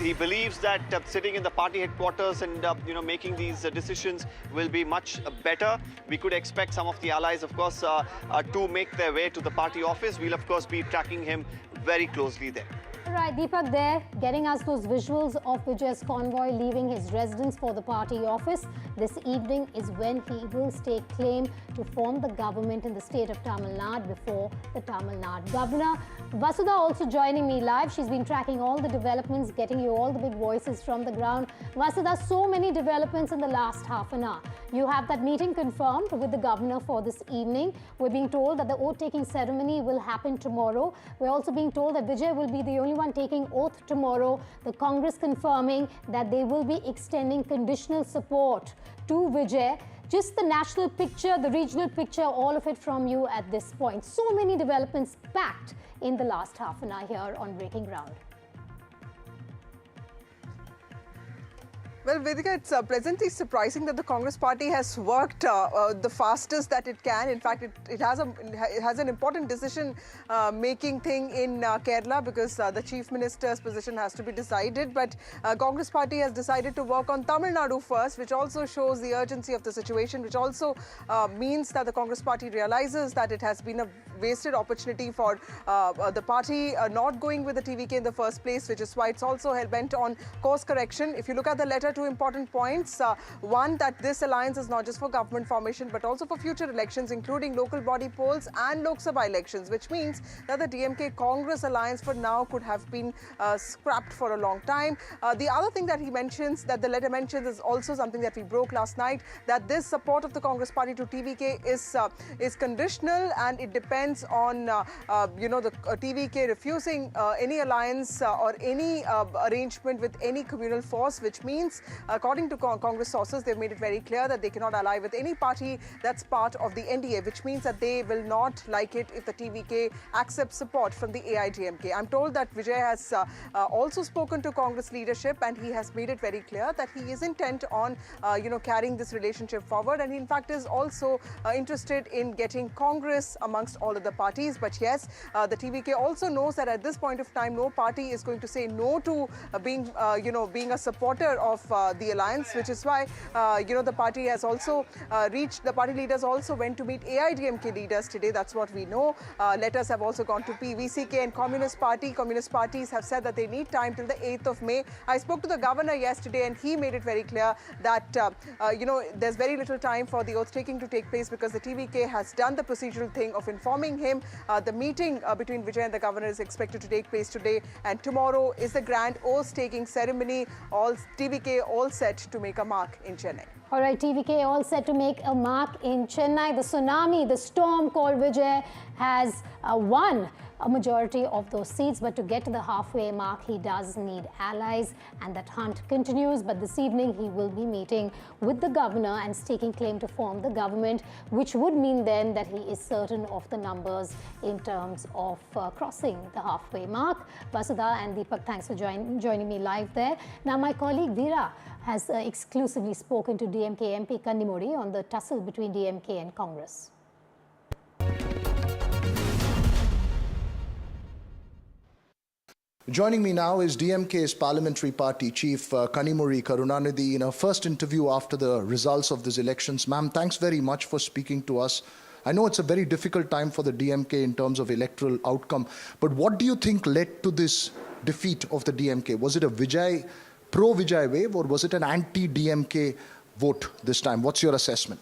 [SPEAKER 5] He believes that sitting in the party headquarters and making these decisions will be much better. We could expect some of the allies of course to make their way to the party office. We'll of course be tracking him very closely there.
[SPEAKER 3] All right, Deepak there getting us those visuals of Vijay's convoy leaving his residence for the party office. This evening is when he will stake claim to form the government in the state of Tamil Nadu before the Tamil Nadu governor. Vasudha also joining me live. She's been tracking all the developments, getting you all the big voices from the ground. Vasudha, so many developments in the last half an hour. You have that meeting confirmed with the governor for this evening. We're being told that the oath-taking ceremony will happen tomorrow. We're also being told that Vijay will be the only one taking oath tomorrow. The Congress confirming that they will be extending conditional support to Vijay. Just the national picture, the regional picture, all of it from you at this point. So many developments packed in the last half an hour here on Breaking Ground.
[SPEAKER 18] Well, Vedika, it's pleasantly surprising that the Congress party has worked the fastest that it can. In fact, it has an important decision-making thing in Kerala, because the Chief Minister's position has to be decided. But Congress party has decided to work on Tamil Nadu first, which also shows the urgency of the situation, which also means that the Congress party realizes that it has been a wasted opportunity for the party not going with the TVK in the first place, which is why it's also hell-bent on course correction. If you look at the letter, two important points. One, that this alliance is not just for government formation, but also for future elections, including local body polls and Lok Sabha elections, which means that the DMK-Congress alliance for now could have been scrapped for a long time. The other thing that he mentions, that the letter mentions, is also something that we broke last night, that this support of the Congress party to TVK is conditional, and it depends on the TVK refusing any alliance or any arrangement with any communal force, which means, according to Congress sources, they've made it very clear that they cannot ally with any party that's part of the NDA, which means that they will not like it if the TVK accepts support from the AIADMK. I'm told that Vijay has also spoken to Congress leadership, and he has made it very clear that he is intent on carrying this relationship forward, and he in fact is also interested in getting Congress amongst all of the parties. But yes, the TVK also knows that at this point of time, no party is going to say no to being a supporter of the alliance, which is why the party has also the party leaders also went to meet AIADMK leaders today. That's what we know. Letters have also gone to PVCK and Communist Party. Communist parties have said that they need time till the 8th of May. I spoke to the governor yesterday, and he made it very clear that there's very little time for the oath taking to take place, because the TVK has done the procedural thing of informing welcoming him. The meeting between Vijay and the governor is expected to take place today, and tomorrow is the grand oath-taking ceremony. All TVK all set to make a mark in Chennai.
[SPEAKER 3] All right, TVK all set to make a mark in Chennai. The tsunami, the storm called Vijay, has won a majority of those seats, but to get to the halfway mark, he does need allies, and that hunt continues. But this evening, he will be meeting with the governor and staking claim to form the government, which would mean then that he is certain of the numbers in terms of crossing the halfway mark. Vasudha and Deepak, thanks for joining me live there. Now, my colleague Veera has exclusively spoken to DMK MP Kannimudi on the tussle between DMK and Congress.
[SPEAKER 19] Joining me now is DMK's Parliamentary Party Chief Kannimudi Karunanidhi in her first interview after the results of these elections. Ma'am, thanks very much for speaking to us. I know it's a very difficult time for the DMK in terms of electoral outcome, but what do you think led to this defeat of the DMK? Was it a pro-Vijay wave, or was it an anti-DMK vote this time? What's your assessment?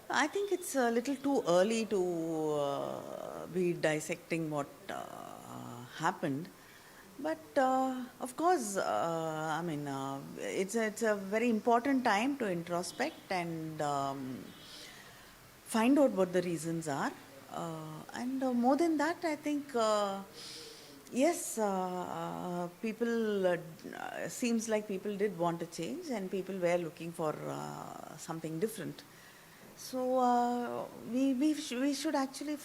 [SPEAKER 20] I think it's a little too early to be dissecting what happened. But of course, it's a very important time to introspect and find out what the reasons are. And more than that, I think, yes, people, seems like people did want a change and people were looking for something different. So we should actually,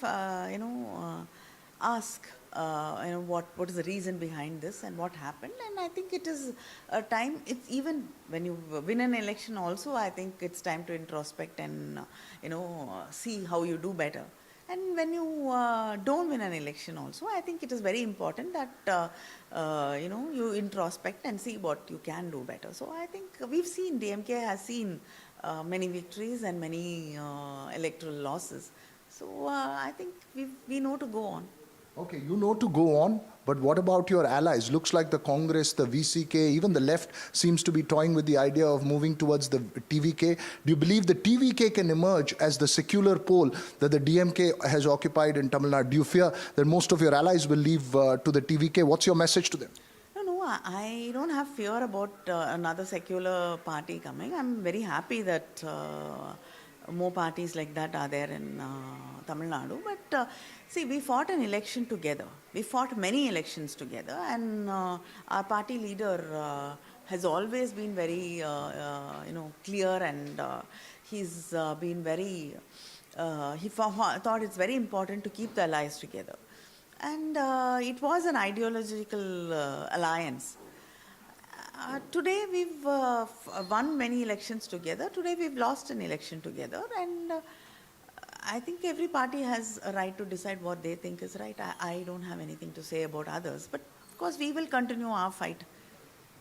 [SPEAKER 20] ask, what is the reason behind this and what happened. And I think it is a time, it's even when you win an election also, I think it's time to introspect and, see how you do better. And when you don't win an election also, I think it is very important that, you introspect and see what you can do better. So I think we've seen, DMK has seen many victories and many electoral losses. So I think we know to go on.
[SPEAKER 19] Okay, you know to go on, but what about your allies? Looks like the Congress, the VCK, even the left seems to be toying with the idea of moving towards the TVK. Do you believe the TVK can emerge as the secular pole that the DMK has occupied in Tamil Nadu? Do you fear that most of your allies will leave to the TVK? What's your message to them?
[SPEAKER 20] No, I don't have fear about another secular party coming. I'm very happy that more parties like that are there in Tamil Nadu. But see, we fought an election together. We fought many elections together, and our party leader has always been very, clear, and he's been very. He thought it's very important to keep the allies together, and it was an ideological alliance. Today we've won many elections together. Today we've lost an election together, and I think every party has a right to decide what they think is right. I don't have anything to say about others, but of course we will continue our fight.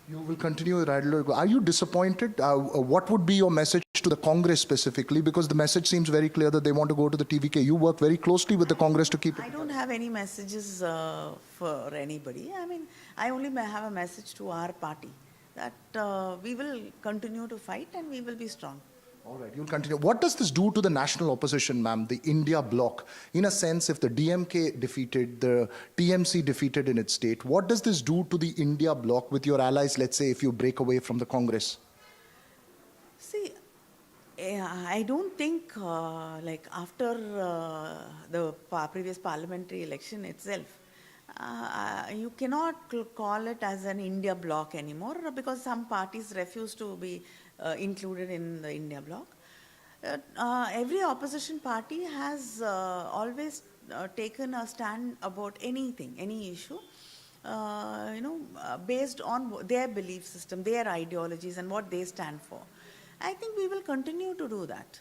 [SPEAKER 19] You will continue with ideology. Are you disappointed? What would be your message to the Congress specifically? Because the message seems very clear that they want to go to the TVK. You work very closely with the Congress to keep it.
[SPEAKER 20] I don't have any messages for anybody. I mean, I only have a message to our party that we will continue to fight and we will be strong.
[SPEAKER 19] All right, you'll continue. What does this do to the national opposition, ma'am, the India bloc? In a sense, if the DMK defeated, the TMC defeated in its state, what does this do to the India bloc with your allies, let's say, if you break away from the Congress?
[SPEAKER 20] See, I don't think, like after the previous parliamentary election itself, you cannot call it as an India bloc anymore, because some parties refuse to be included in the India bloc. Every opposition party has always taken a stand about anything, any issue, based on their belief system, their ideologies and what they stand for. I think we will continue to do that.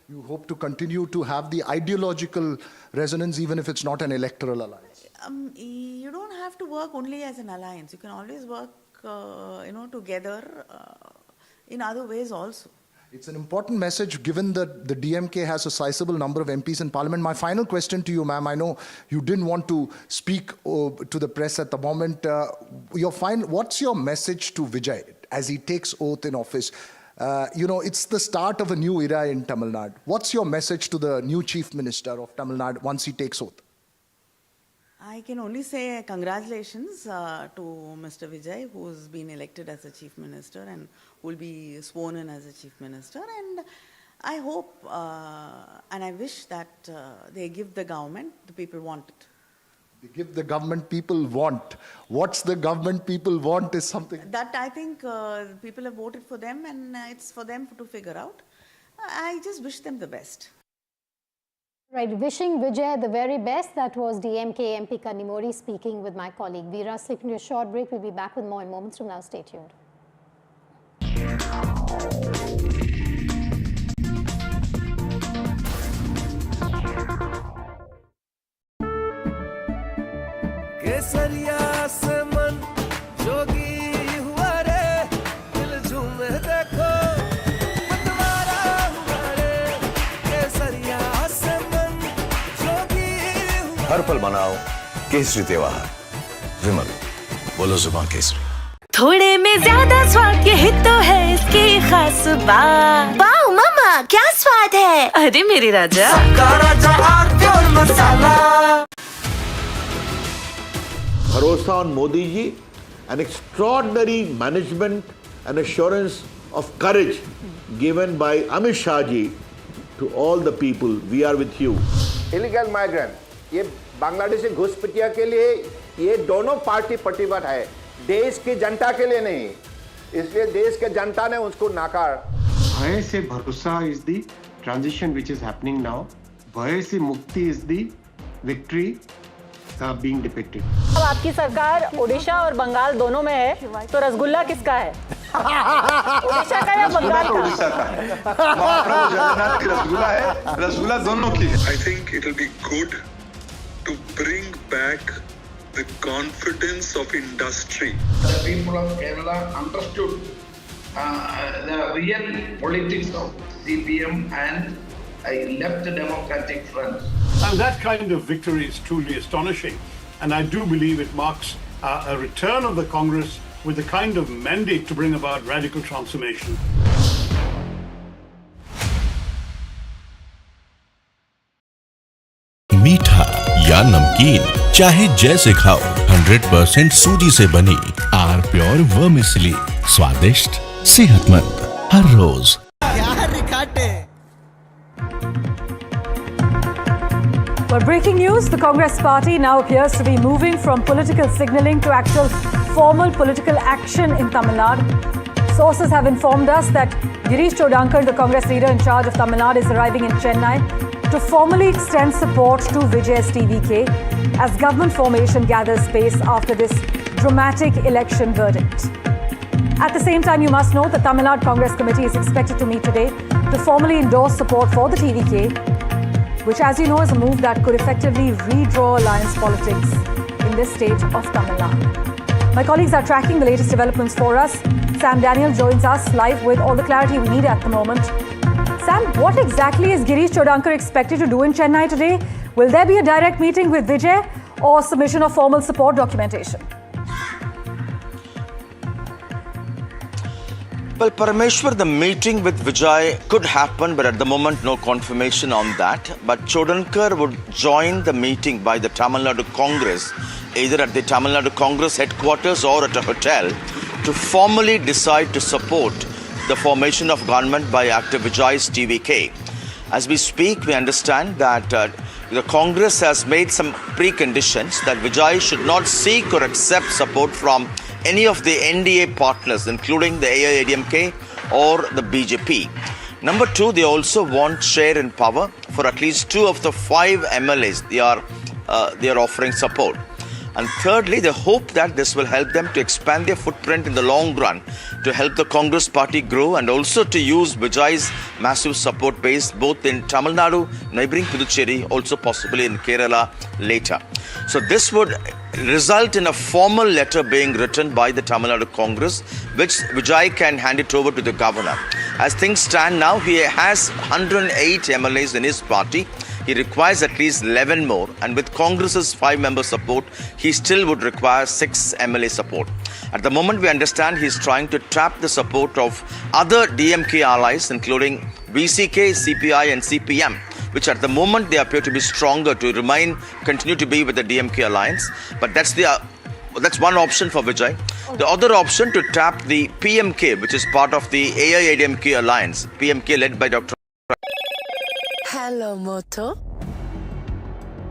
[SPEAKER 19] You hope to continue to have the ideological resonance even if it's not an electoral alliance?
[SPEAKER 20] You don't have to work only as an alliance. You can always work, together in other ways also.
[SPEAKER 19] It's an important message given that the DMK has a sizable number of MPs in Parliament. My final question to you, ma'am, I know you didn't want to speak to the press at the moment. What's your message to Vijay as he takes oath in office? It's the start of a new era in Tamil Nadu. What's your message to the new Chief Minister of Tamil Nadu once he takes oath?
[SPEAKER 20] I can only say congratulations to Mr. Vijay, who's been elected as a Chief Minister and will be sworn in as a Chief Minister. And I hope and I wish that they give the government the people want it.
[SPEAKER 19] They give the government people want. What's the government people want is something.
[SPEAKER 20] That I think people have voted for them, and it's for them to figure out. I just wish them the best.
[SPEAKER 3] Right, wishing Vijay the very best. That was DMK MP Kanimori speaking with my colleague Veera. Slipping to a short break. We'll be back with more in moments from now. Stay tuned.
[SPEAKER 21] केसरिया से मन जोगी हुआ रे दिल झूमे देखो मतवारा हुआ रे केसरिया से मन जोगी हुआ
[SPEAKER 22] हर पल मनाओ केसरी त्योहार विमल बोलो जुबान केसरी
[SPEAKER 23] थोड़े में ज्यादा स्वाद यही तो है इसकी खास बात। वाओ मामा क्या स्वाद है। अरे मेरे राजा
[SPEAKER 21] राजा आरती और मसाला
[SPEAKER 24] Bharosa on Modi ji, an extraordinary management and assurance of courage given by Amit Shah ji to all the people. We are with you.
[SPEAKER 25] Illegal migrant, ये बांग्लादेशी घुसपैठिया के लिए ये दोनों पार्टी प्रतिबद्ध है, देश की जनता के लिए नहीं, इसलिए देश के जनता ने उसको नाकार।
[SPEAKER 26] भय से भरोसा is the transition which is happening now. भय से मुक्ति is the victory being depicted.
[SPEAKER 27] अब आपकी सरकार ओडिशा और बंगाल दोनों में है, तो रसगुल्ला किसका है? ओडिशा का या बंगाल का?
[SPEAKER 28] ओडिशा का है। महाप्रभु जगन्नाथ की रसगुल्ला है, रसगुल्ला दोनों की है।
[SPEAKER 29] I think it will be good to bring back the confidence of industry.
[SPEAKER 30] The people of Kerala understood the real politics of CPM and left democratic front.
[SPEAKER 31] And that kind of victory is truly astonishing. And I do believe it marks a return of the Congress with the kind of mandate to bring about radical transformation.
[SPEAKER 32] मीठा या नमकीन चाहे जैसे खाओ 100% सूजी से बनी are pure vermicelli स्वादिष्ट सेहतमंद हर रोज।
[SPEAKER 2] Well, breaking news, the Congress party now appears to be moving from political signalling to actual formal political action in Tamil Nadu. Sources have informed us that Girish Chodankar, the Congress leader in charge of Tamil Nadu, is arriving in Chennai to formally extend support to Vijay's TVK as government formation gathers pace after this dramatic election verdict. At the same time, you must know the Tamil Nadu Congress Committee is expected to meet today to formally endorse support for the TVK, which, as you know, is a move that could effectively redraw alliance politics in this stage of Tamil Nadu. My colleagues are tracking the latest developments for us. Sam Daniel joins us live with all the clarity we need at the moment. Sam, what exactly is Girish Chodankar expected to do in Chennai today? Will there be a direct meeting with Vijay or submission of formal support documentation?
[SPEAKER 1] Well, Parameshwar, the meeting with Vijay could happen, but at the moment, no confirmation on that. But Chodankar would join the meeting by the Tamil Nadu Congress, either at the Tamil Nadu Congress headquarters or at a hotel, to formally decide to support the formation of government by actor Vijay's TVK. As we speak, we understand that the Congress has made some preconditions that Vijay should not seek or accept support from any of the NDA partners, including the AIADMK or the BJP. Number two, they also want share in power for at least 2 of the 5 MLAs they are offering support. And thirdly, they hope that this will help them to expand their footprint in the long run to help the Congress party grow and also to use Vijay's massive support base both in Tamil Nadu, neighbouring Puducherry, also possibly in Kerala later. So this would result in a formal letter being written by the Tamil Nadu Congress, which Vijay can hand it over to the governor. As things stand now, he has 108 MLAs in his party. he requires at least 11 more, and with Congress's 5-member support, he still would require 6 MLA support. At the moment, we understand he is trying to trap the support of other DMK allies, including VCK, CPI and CPM, which at the moment they appear to be stronger to continue to be with the DMK alliance. But that's one option for Vijay. The other option to tap the PMK, which is part of the AIADMK alliance, PMK led by Dr.
[SPEAKER 23] Hello, Moto.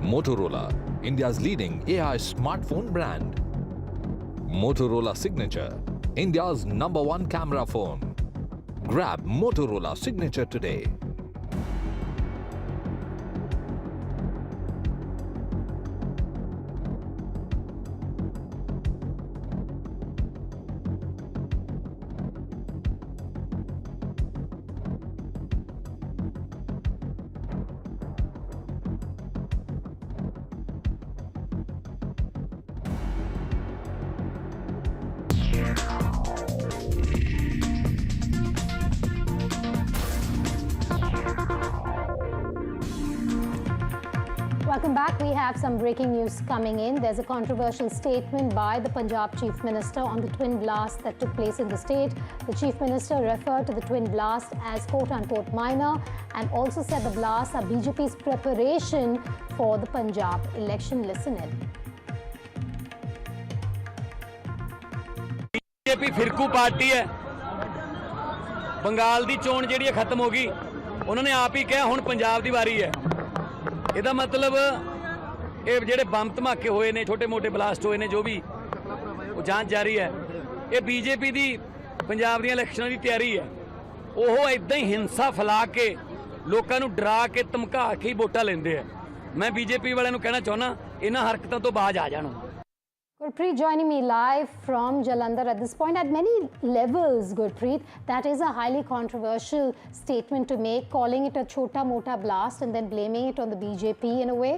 [SPEAKER 4] Motorola, India's leading AI smartphone brand. Motorola Signature, India's #1 camera phone. Grab Motorola Signature today.
[SPEAKER 3] Welcome back. We have some breaking news coming in. There's a controversial statement by the Punjab Chief Minister on the twin blast that took place in the state. The Chief Minister referred to the twin blast as quote-unquote minor and also said the blasts are BJP's preparation for the Punjab election. Listen in.
[SPEAKER 6] BJP फिरकू party है बंगाल दी चोण ਜਿਹੜੀ ਖਤਮ ਹੋ ਗਈ ਉਹਨਾਂ ਨੇ ਆਪ ਹੀ ਕਿਹਾ ਹੁਣ ਪੰਜਾਬ ਦੀ ਵਾਰੀ ਹੈ ਇਹਦਾ ਮਤਲਬ ਇਹ ਜਿਹੜੇ ਬੰਬ ਧਮਾਕੇ ਹੋਏ ਨੇ ਛੋਟੇ-ਮੋਟੇ ਬਲਾਸਟ ਹੋਏ ਨੇ ਜੋ ਵੀ ਉਹ ਜਾਂਚ ਜਾਰੀ ਹੈ ਇਹ ਬੀਜੇਪੀ ਦੀ ਪੰਜਾਬ ਦੀਆਂ ਇਲੈਕਸ਼ਨਾਂ ਦੀ ਤਿਆਰੀ ਹੈ ਉਹ ਇਦਾਂ ਹੀ ਹਿੰਸਾ ਫੈਲਾ ਕੇ ਲੋਕਾਂ ਨੂੰ ਡਰਾ ਕੇ ਧਮਕਾ ਕੇ ਹੀ ਵੋਟਾਂ ਲੈਂਦੇ ਆ ਮੈਂ ਬੀਜੇਪੀ ਵਾਲਿਆਂ ਨੂੰ ਕਹਿਣਾ ਚਾਹੁੰਦਾ ਇਹਨਾਂ ਹਰਕਤਾਂ ਤੋਂ ਬਾਜ਼ ਆ ਜਾਣ
[SPEAKER 3] Gurpreet joining me live from Jalandhar at this point. At many levels, Gurpreet, that is a highly controversial statement to make, calling it a chota-mota blast and then blaming it on the BJP in a way.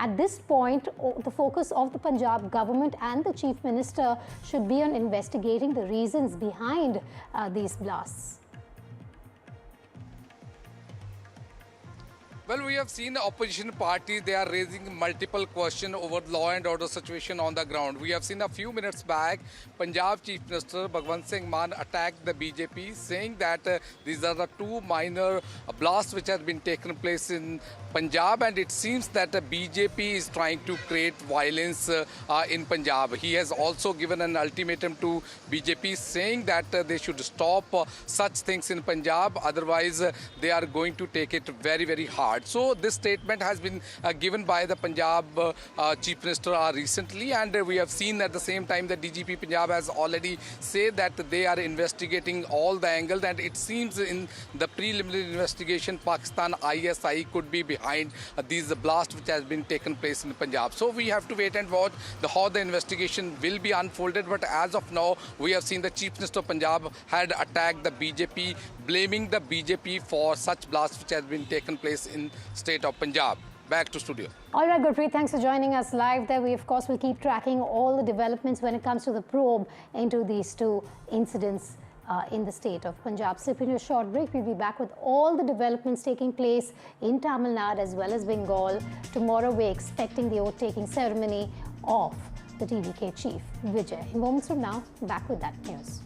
[SPEAKER 3] At this point, the focus of the Punjab government and the Chief Minister should be on investigating the reasons behind these blasts.
[SPEAKER 7] Well, we have seen the opposition parties, they are raising multiple questions over law and order situation on the ground. We have seen a few minutes back, Punjab Chief Minister Bhagwant Singh Mann attacked the BJP, saying that these are the 2 minor blasts which have been taken place in Punjab, and it seems that the BJP is trying to create violence in Punjab. He has also given an ultimatum to BJP, saying that they should stop such things in Punjab, otherwise they are going to take it very, very hard. So this statement has been given by the Punjab Chief Minister recently, and we have seen at the same time that DGP Punjab has already said that they are investigating all the angles, and it seems in the preliminary investigation Pakistan ISI could be behind these blasts which has been taken place in Punjab. So we have to wait and watch how the investigation will be unfolded, but as of now we have seen the Chief Minister of Punjab had attacked the BJP, blaming the BJP for such blasts which has been taken place in state of Punjab. Back to studio.
[SPEAKER 3] All right, Gurpreet, thanks for joining us live there. We, of course, will keep tracking all the developments when it comes to the probe into these 2 incidents in the state of Punjab. Sipping a short break, we'll be back with all the developments taking place in Tamil Nadu as well as Bengal. Tomorrow, we're expecting the oath-taking ceremony of the TVK chief, Vijay. In moments from now, back with that news.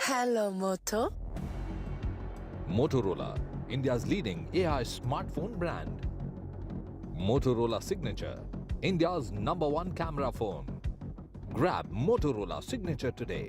[SPEAKER 23] Hello, Moto.
[SPEAKER 4] Motorola, India's leading AI smartphone brand. Motorola Signature, India's #1 camera phone. Grab Motorola Signature today.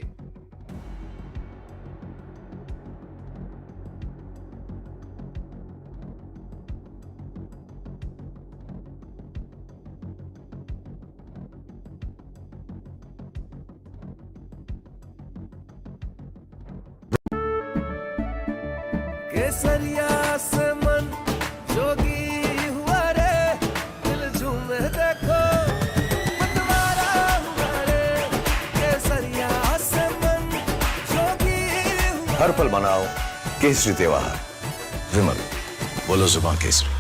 [SPEAKER 21] केसरिया से मन जोगी हुआ रे दिल झूमे देखो मतवारा हुआ रे केसरिया से मन जोगी हुआ
[SPEAKER 22] हर पल मनाओ केसरी त्योहार विमल बोलो जुबान केसरी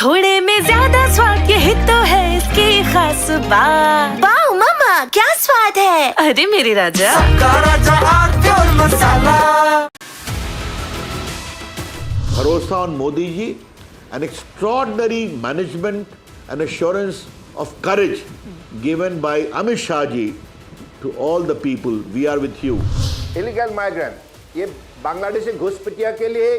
[SPEAKER 23] थोड़े में ज्यादा स्वाद यही तो है इसकी खास बात। वाओ मम्मा क्या स्वाद है। अरे मेरे राजा।
[SPEAKER 24] Bharosa on Modi ji, an extraordinary management and assurance of courage given by Amit Shah ji to all the people. We are with you.
[SPEAKER 25] Illegal migrant ये बांग्लादेशी घुसपैठिया के लिए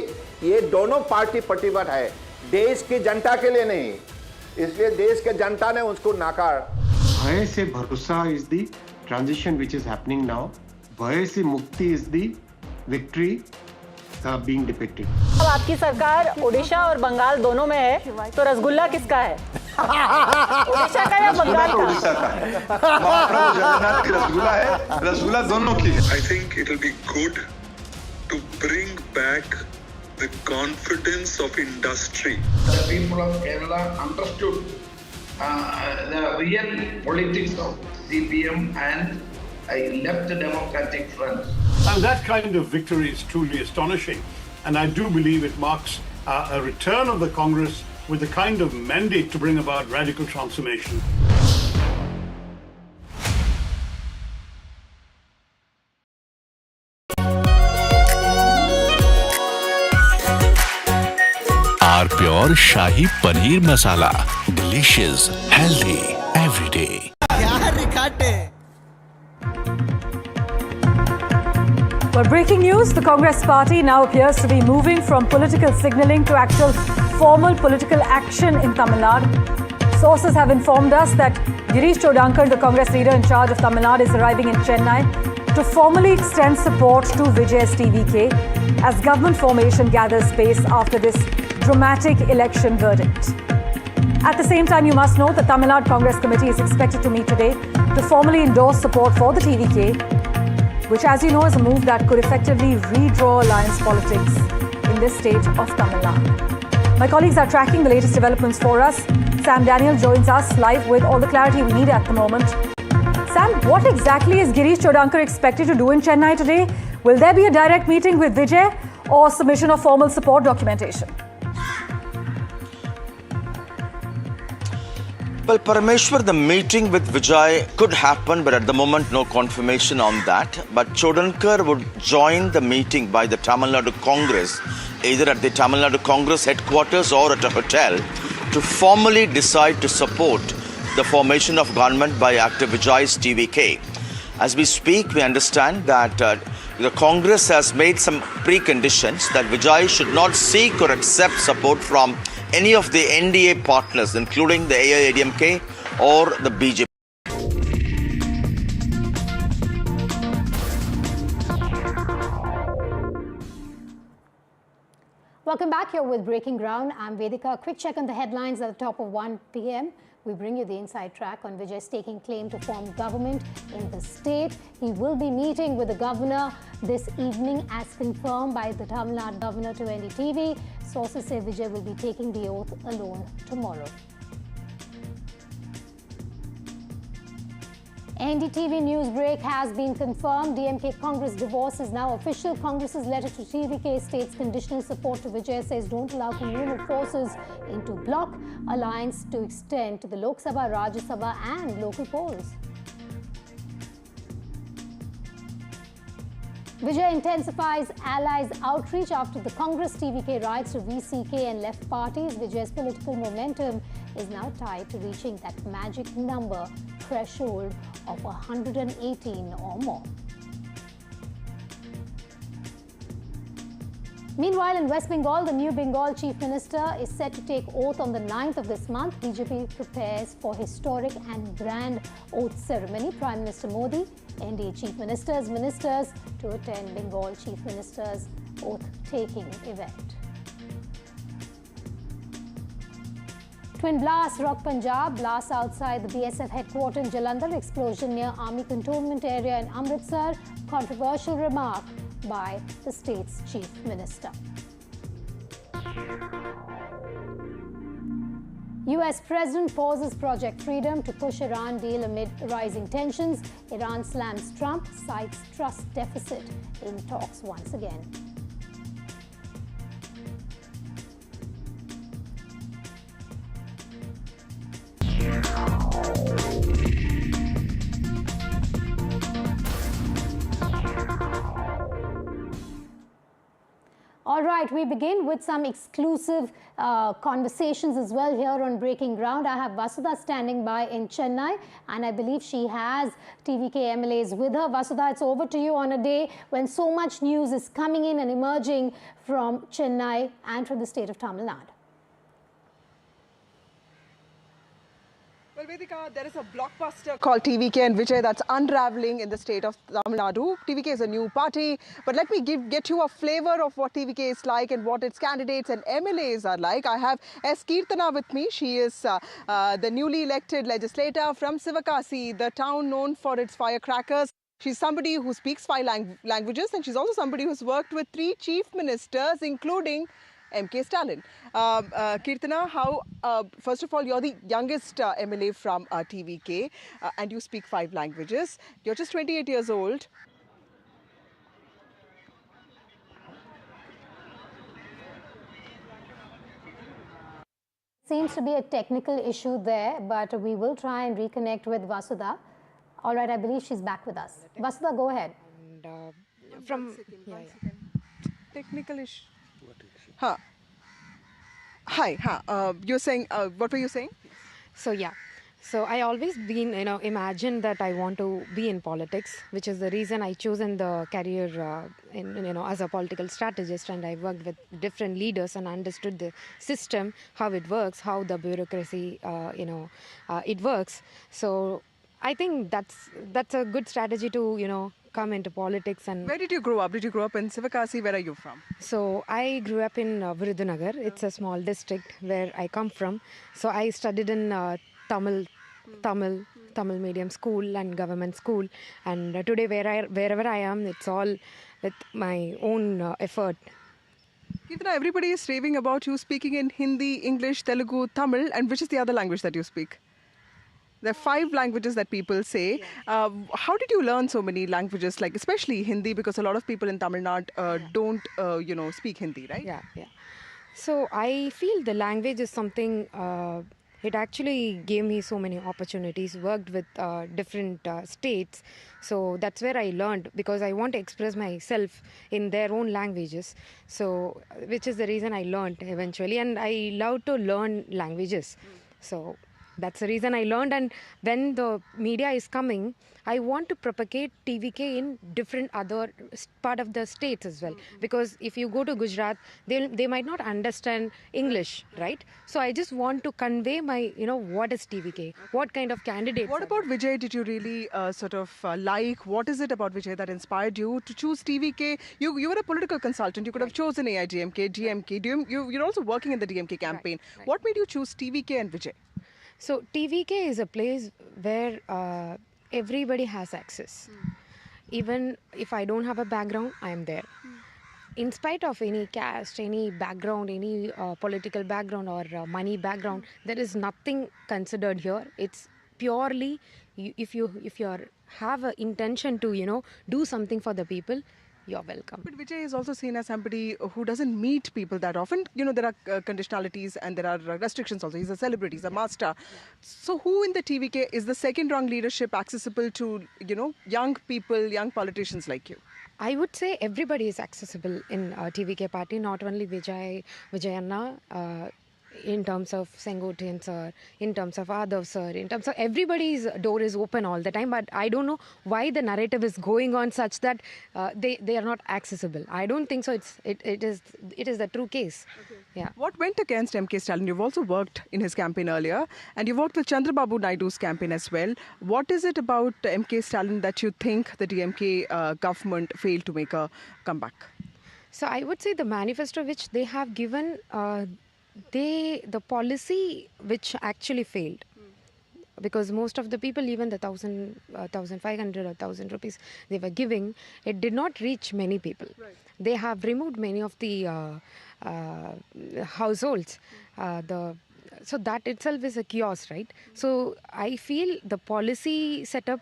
[SPEAKER 25] ये दोनों पार्टी प्रतिबद्ध है, देश की जनता के लिए नहीं, इसलिए देश के जनता ने उसको नाकार।
[SPEAKER 26] भय से भरोसा is the transition which is happening now. भय से मुक्ति is the victory being depicted.
[SPEAKER 27] अब आपकी सरकार उड़ीसा और बंगाल दोनों में है, तो रसगुल्ला किसका है? उड़ीसा का या बंगाल का?
[SPEAKER 28] उड़ीसा का है। महाप्रभु जगन्नाथ की रसगुल्ला है, रसगुल्ला दोनों की है।
[SPEAKER 29] I think it will be good to bring back the confidence of industry.
[SPEAKER 30] The people of Kerala understood the real politics of CPM and left democratic front.
[SPEAKER 31] And that kind of victory is truly astonishing. And I do believe it marks a return of the Congress with the kind of mandate to bring about radical transformation.
[SPEAKER 32] Our pure Shahi paneer masala, delicious, healthy every day.
[SPEAKER 2] Well, breaking news, the Congress party now appears to be moving from political signalling to actual formal political action in Tamil Nadu. Sources have informed us that Girish Chodankar, the Congress leader in charge of Tamil Nadu, is arriving in Chennai to formally extend support to Vijay's TVK as government formation gathers pace after this dramatic election verdict. At the same time, you must know the Tamil Nadu Congress Committee is expected to meet today to formally endorse support for the TVK, which, as you know, is a move that could effectively redraw alliance politics in this state of Tamil Nadu. My colleagues are tracking the latest developments for us. Sam Daniel joins us live with all the clarity we need at the moment. Sam, what exactly is Girish Chodankar expected to do in Chennai today? Will there be a direct meeting with Vijay or submission of formal support documentation?
[SPEAKER 1] Well, Parameshwar, the meeting with Vijay could happen, but at the moment, no confirmation on that. But Chodankar would join the meeting by the Tamil Nadu Congress, either at the Tamil Nadu Congress headquarters or at a hotel, to formally decide to support the formation of government by actor Vijay's TVK. As we speak, we understand that the Congress has made some preconditions that Vijay should not seek or accept support from any of the NDA partners, including the AIADMK or the BJP.
[SPEAKER 3] Welcome back. Here with Breaking Ground. I'm Vedika. A quick check on the headlines at the top of 1 p.m. We bring you the inside track on Vijay's taking claim to form government in the state. He will be meeting with the governor this evening as confirmed by the Tamil Nadu governor to NDTV. Sources say Vijay will be taking the oath alone tomorrow. NDTV news break has been confirmed. DMK-Congress divorce is now official. Congress's letter to TVK states conditional support to Vijay says don't allow communal forces into bloc alliance to extend to the Lok Sabha, Rajya Sabha and local polls. Vijay intensifies allies' outreach after the Congress TVK riots to VCK and left parties. Vijay's political momentum is now tied to reaching that magic number threshold of 118 or more. Meanwhile, in West Bengal, the new Bengal Chief Minister is set to take oath on the 9th of this month. BJP prepares for historic and grand oath ceremony. Prime Minister Modi, NDA Chief Ministers to attend Bengal Chief Minister's oath-taking event. Twin blasts rock Punjab. Blasts outside the BSF headquarters in Jalandhar. Explosion near Army Cantonment area in Amritsar. Controversial remark by the state's Chief Minister. US President pauses Project Freedom to push Iran deal amid rising tensions. Iran slams Trump, cites trust deficit in talks once again. All right, we begin with some exclusive conversations as well here on Breaking Ground. I have Vasudha standing by in Chennai, and I believe she has TVK MLAs with her. Vasudha, it's over to you on a day when so much news is coming in and emerging from Chennai and from the state of Tamil Nadu.
[SPEAKER 5] Well, Vedika, there is a blockbuster called TVK and Vijay that's unraveling in the state of Tamil Nadu. TVK is a new party, but let me get you a flavor of what TVK is like and what its candidates and MLAs are like. I have S. Kirtana with me. She is the newly elected legislator from Sivakasi, the town known for its firecrackers. She's somebody who speaks 5 languages, and she's also somebody who's worked with 3 chief ministers, including MK Stalin. Kirtana, first of all, you're the youngest MLA from TVK, and you speak 5 languages. You're just 28 years old.
[SPEAKER 3] Seems to be a technical issue there, but we will try and reconnect with Vasudha. All right, I believe she's back with us. Vasudha, go ahead.
[SPEAKER 5] And, technical issue. Huh. Hi. You're saying, what were you saying?
[SPEAKER 8] So I always been, imagined that I want to be in politics, which is the reason I chosen the career as a political strategist, and I worked with different leaders and understood the system, how it works, how the bureaucracy, it works. So I think that's a good strategy to, come into politics. And
[SPEAKER 5] where did you grow up? Did you grow up in Sivakasi? Where are you from?
[SPEAKER 8] So I grew up in Virudunagar. It's a small district where I come from. So I studied in Tamil medium school and government school. And today wherever I am, it's all with my own effort.
[SPEAKER 5] Kirtana, everybody is raving about you speaking in Hindi, English, Telugu, Tamil, and which is the other language that you speak? There are 5 languages that people say. Yeah. How did you learn so many languages, like especially Hindi, because a lot of people in Tamil Nadu don't, speak Hindi, right?
[SPEAKER 8] Yeah. So I feel the language is something, it actually gave me so many opportunities, worked with different states. So that's where I learned, because I want to express myself in their own languages. So, which is the reason I learned eventually. And I love to learn languages. So that's the reason I learned. And when the media is coming, I want to propagate TVK in different other part of the states as well. Because if you go to Gujarat, they might not understand English, right? So I just want to convey my, what is TVK? What kind of candidates?
[SPEAKER 5] What about Vijay did you really like? What is it about Vijay that inspired you to choose TVK? You were a political consultant. You could have chosen AIADMK, DMK. You're also working in the DMK campaign. Right. What made you choose TVK and Vijay?
[SPEAKER 8] So TVK is a place where everybody has access. Even if I don't have a background, I am there. In spite of any caste, any background, any political background or money background, there is nothing considered here. It's purely if you have an intention to do something for the people, you're welcome.
[SPEAKER 5] But Vijay is also seen as somebody who doesn't meet people that often. There are conditionalities and there are restrictions also. He's a celebrity, he's a master. So who in the TVK is the second rung leadership accessible to, young people, young politicians like you?
[SPEAKER 8] I would say everybody is accessible in TVK party, not only Vijay Anna, in terms of Sengotian sir, in terms of Adav sir, in terms of everybody's door is open all the time. But I don't know why the narrative is going on such that they are not accessible. I don't think so. It is the true case. Okay. Yeah.
[SPEAKER 5] What went against MK Stalin? You've also worked in his campaign earlier, and you worked with Chandrababu Naidu's campaign as well. What is it about MK Stalin that you think the DMK government failed to make a comeback?
[SPEAKER 8] So I would say the manifesto which they have given. The policy which actually failed, because most of the people, even the 1,500 or 1,000 rupees they were giving, it did not reach many people. Right. They have removed many of the households. So that itself is a chaos, right? So I feel the policy setup,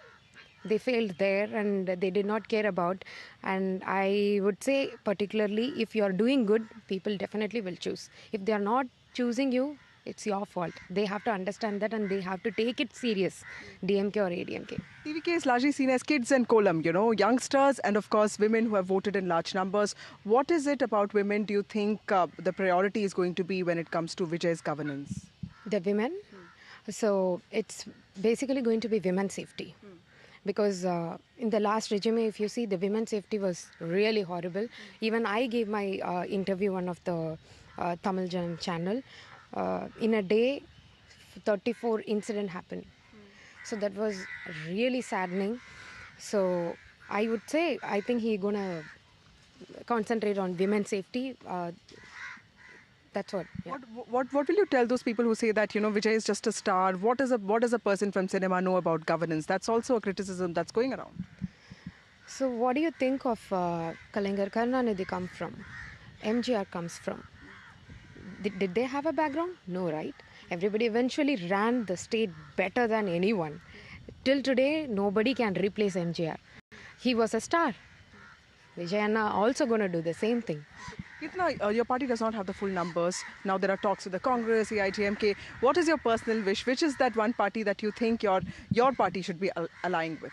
[SPEAKER 8] they failed there and they did not care about. And I would say particularly if you are doing good, people definitely will choose. If they are not choosing you, It's your fault. They have to understand that and they have to take it serious, DMK or ADMK.
[SPEAKER 5] TVK is largely seen as kids and column, youngsters and of course women who have voted in large numbers. What is it about women do you think the priority is going to be when it comes to Vijay's governance?
[SPEAKER 8] The women? So it's basically going to be women's safety. Because in the last regime, if you see, the women's safety was really horrible. Even I gave my interview one of the Tamil channel. In a day, 34 incidents happened. So that was really saddening. So I would say, I think he's going to concentrate on women's safety. That's what. Yeah.
[SPEAKER 5] What will you tell those people who say that Vijay is just a star? What does a person from cinema know about governance? That's also a criticism that's going around.
[SPEAKER 8] So what do you think of Kalingar? Karnanidhi come from? MGR comes from? Did they have a background? No, right? Everybody eventually ran the state better than anyone. Till today, nobody can replace MGR. He was a star. Vijay Anna also going to do the same thing.
[SPEAKER 5] Kirtana, your party does not have the full numbers. Now there are talks with the Congress, AIADMK. What is your personal wish? Which is that one party that you think your party should be aligned with?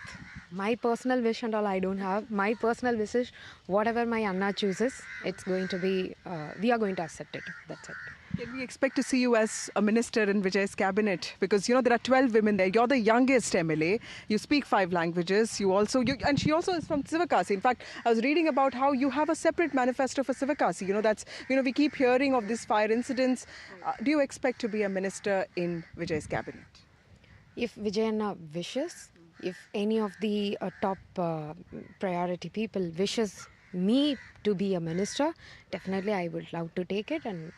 [SPEAKER 8] My personal wish and all I don't have. My personal wish is whatever my Anna chooses, it's going to be, we are going to accept it. That's it.
[SPEAKER 5] Can we expect to see you as a minister in Vijay's cabinet? Because there are 12 women there. You're the youngest MLA. You speak 5 languages. And she also is from Sivakasi. In fact, I was reading about how you have a separate manifesto for Sivakasi. We keep hearing of these fire incidents. Do you expect to be a minister in Vijay's cabinet?
[SPEAKER 8] If Vijay wishes, if any of the top priority people wishes me to be a minister, definitely I would love to take it and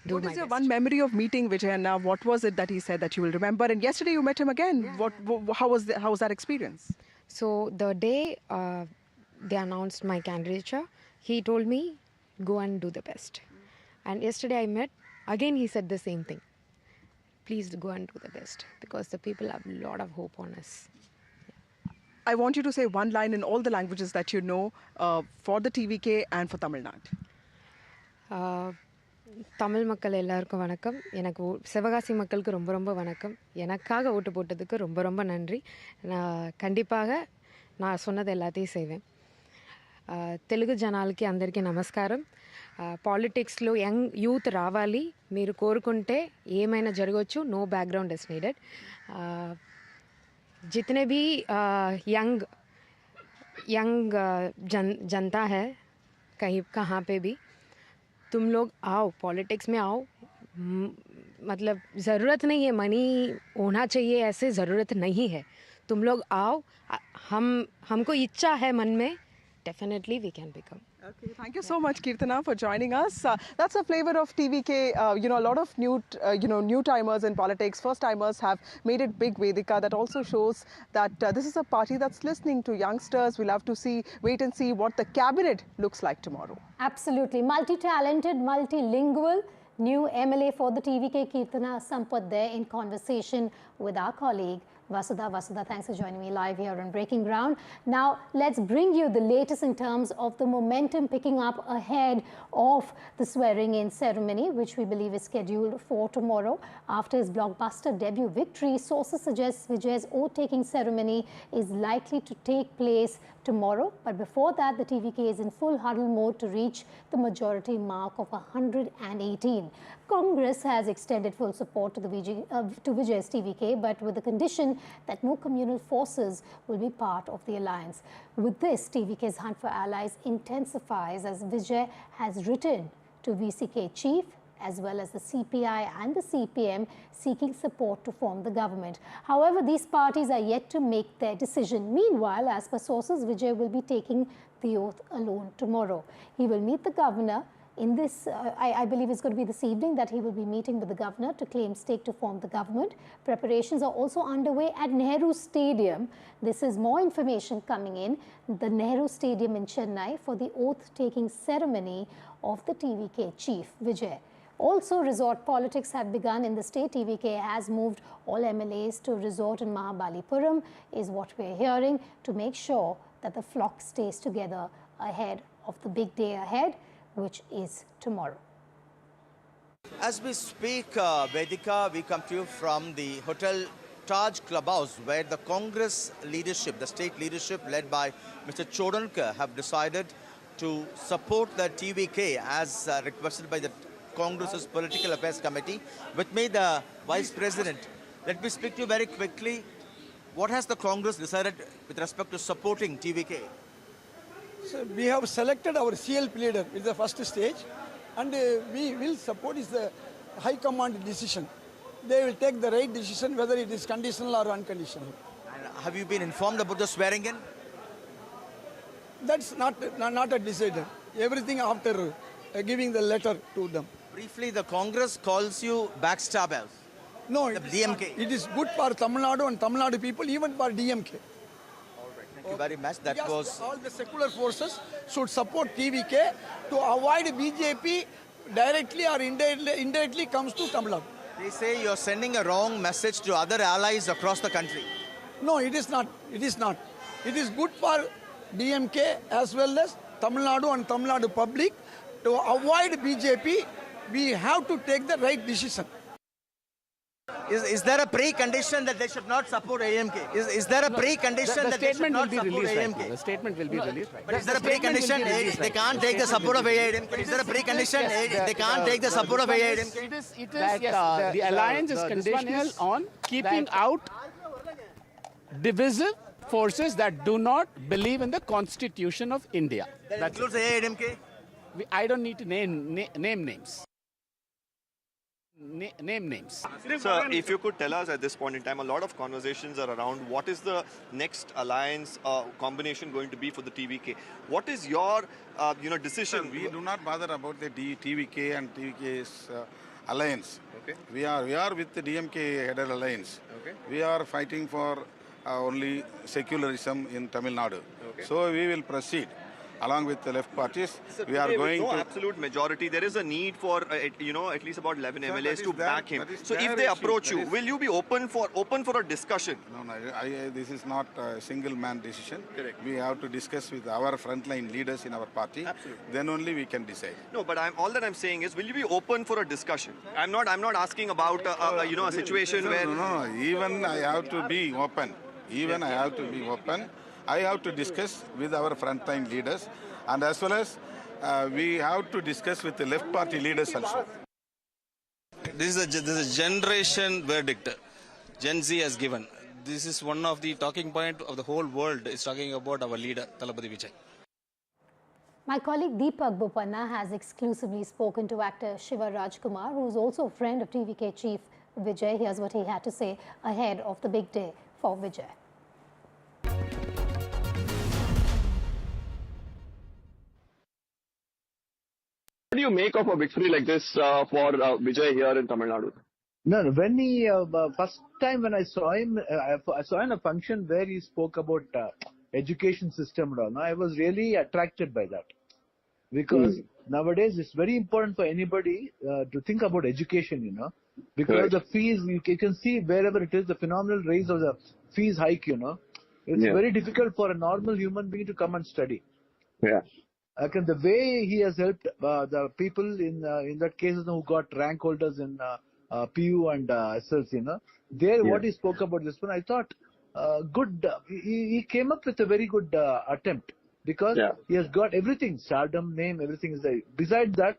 [SPEAKER 8] do my best.
[SPEAKER 5] What is your one memory of meeting Vijay Anna? What was it that he said that you will remember? And yesterday you met him again. Yeah. How was that experience?
[SPEAKER 8] So the day they announced my candidature, he told me, go and do the best. And yesterday I met, again he said the same thing. Please go and do the best because the people have a lot of hope on us.
[SPEAKER 5] I want you to say one line in all the languages that you know for the TVK and for Tamil Nadu.
[SPEAKER 8] Tamil மக்கள் எல்லாருக்கும் வணக்கம். எனக்கு சிவகாசி மக்களுக்கு ரொம்ப ரொம்ப வணக்கம். எனக்காக ஓட்டு போட்டதுக்கு ரொம்ப ரொம்ப நன்றி. நான் கண்டிப்பாக நான் சொன்னது எல்லாத்தையும் செய்வேன். తెలుగు జనాలకి అందరికీ నమస్కారం. పాలిటిక్స్లో యంగ్ యూత్ రావాలి. మీరు కోరుకుంటే ఏమైనా జరగవచ్చు. No background is needed. जितने भी यंग जनता है कहाँ पे भी तुम लोग आओ, पॉलिटिक्स में आओ. मतलब ज़रूरत नहीं है मनी होना चाहिए, ऐसे ज़रूरत नहीं है. तुम लोग आओ, हमको इच्छा है मन में, definitely we can become.
[SPEAKER 5] Okay, thank you so much, Kirtana, for joining us. That's a flavor of TVK. A lot of new timers in politics, first timers have made it big. Vedika, that also shows that this is a party that's listening to youngsters. We'll have to wait and see what the cabinet looks like tomorrow.
[SPEAKER 3] Absolutely, multi-talented, multilingual. New MLA for the TVK, Kirtana Sampath, there in conversation with our colleague Vasudha. Vasudha, thanks for joining me live here on Breaking Ground. Now, let's bring you the latest in terms of the momentum picking up ahead of the swearing-in ceremony, which we believe is scheduled for tomorrow. After his blockbuster debut victory, sources suggest Vijay's oath-taking ceremony is likely to take place tomorrow. But before that, the TVK is in full huddle mode to reach the majority mark of 118. Congress has extended full support to Vijay's TVK, but with the condition that no communal forces will be part of the alliance. With this, TVK's hunt for allies intensifies as Vijay has written to VCK chief as well as the CPI and the CPM seeking support to form the government. However, these parties are yet to make their decision. Meanwhile, as per sources, Vijay will be taking the oath alone tomorrow. He will meet the governor. In this, I believe it's going to be this evening that he will be meeting with the governor to claim stake to form the government. Preparations are also underway at Nehru Stadium. This is more information coming in. The Nehru Stadium in Chennai for the oath-taking ceremony of the TVK chief, Vijay. Also, resort politics have begun in the state. TVK has moved all MLAs to resort in Mahabalipuram, is what we're hearing, to make sure that the flock stays together ahead of the big day ahead, which is tomorrow.
[SPEAKER 1] As we speak, Vedika, we come to you from the Hotel Taj Clubhouse, where the Congress leadership, the state leadership led by Mr. Chodankar, have decided to support the TVK as requested by the Congress's Political Affairs Committee. With me, the Vice President. Let me speak to you very quickly. What has the Congress decided with respect to supporting TVK?
[SPEAKER 9] So we have selected our CLP leader with the first stage, and we will support is the High Command decision. They will take the right decision whether it is conditional or unconditional.
[SPEAKER 1] And have you been informed about the swearing in?
[SPEAKER 9] That's not a decision. Everything after giving the letter to them.
[SPEAKER 1] Briefly, the Congress calls you backstabbers.
[SPEAKER 9] No,
[SPEAKER 1] the DMK.
[SPEAKER 9] It is good for Tamil Nadu and Tamil Nadu people, even for DMK.
[SPEAKER 1] Thank you very much. That was
[SPEAKER 9] all the secular forces should support TVK to avoid BJP directly or indirectly comes to Tamil Nadu.
[SPEAKER 1] They say you're sending a wrong message to other allies across the country.
[SPEAKER 9] No, it is not. It is not. It is good for DMK as well as Tamil Nadu and Tamil Nadu public. To avoid BJP, we have to take the right decision.
[SPEAKER 1] Is there a precondition that they should not support AMK? Is there a precondition that they should not support AMK?
[SPEAKER 10] The statement will be released.
[SPEAKER 1] But is there a precondition they can't take the support of AIADMK? Is there a precondition they can't take the support of AIADMK?
[SPEAKER 10] It is yes, the alliance is conditional on keeping out divisive forces that do not believe in the Constitution of India.
[SPEAKER 1] That includes AIADMK?
[SPEAKER 10] I don't need to name names. Name names.
[SPEAKER 11] Sir, if you could tell us at this point in time, a lot of conversations are around what is the next alliance combination going to be for the TVK. What is your decision?
[SPEAKER 12] Sir, we do not bother about the TVK and TVK's alliance. Okay. We are with the DMK headed alliance. Okay. We are fighting for only secularism in Tamil Nadu. Okay. So we will proceed. Along with the left parties,
[SPEAKER 11] Sir,
[SPEAKER 12] we are going
[SPEAKER 11] with no
[SPEAKER 12] to...
[SPEAKER 11] absolute majority, there is a need for, at least about 11
[SPEAKER 12] Sir,
[SPEAKER 11] MLAs to back him. So if they
[SPEAKER 12] issue.
[SPEAKER 11] approach you, will you be open for a discussion?
[SPEAKER 12] No, this is not a single man decision. Correct. We have to discuss with our frontline leaders in our party. Absolutely. Then only we can decide.
[SPEAKER 11] No, but all that I'm saying is, will you be open for a discussion? I'm not asking about a situation where...
[SPEAKER 12] No. Even I have to be open. I have to be open. I have to discuss with our frontline leaders, and as well as we have to discuss with the left party leaders also.
[SPEAKER 13] This is a generation verdict Gen Z has given. This is one of the talking point of the whole world is talking about our leader, Thalapathy Vijay.
[SPEAKER 3] My colleague Deepak Bopanna has exclusively spoken to actor Shiva Rajkumar, who is also a friend of TVK chief Vijay. Here's what he had to say ahead of the big day for Vijay.
[SPEAKER 14] What do you make of a victory like this for Vijay here in Tamil Nadu?
[SPEAKER 15] No, when he first time when I saw him, I saw in a function where he spoke about education system and all. No, I was really attracted by that because nowadays it's very important for anybody to think about education, because the fees you can see wherever it is, the phenomenal rise of the fees hike, it's very difficult for a normal human being to come and study.
[SPEAKER 14] Yeah.
[SPEAKER 15] The way he has helped the people in that case who got rank holders in PU and SLC, what he spoke about this one, I thought good. He came up with a very good attempt because he has got everything, stardom, name, everything is there. Besides that,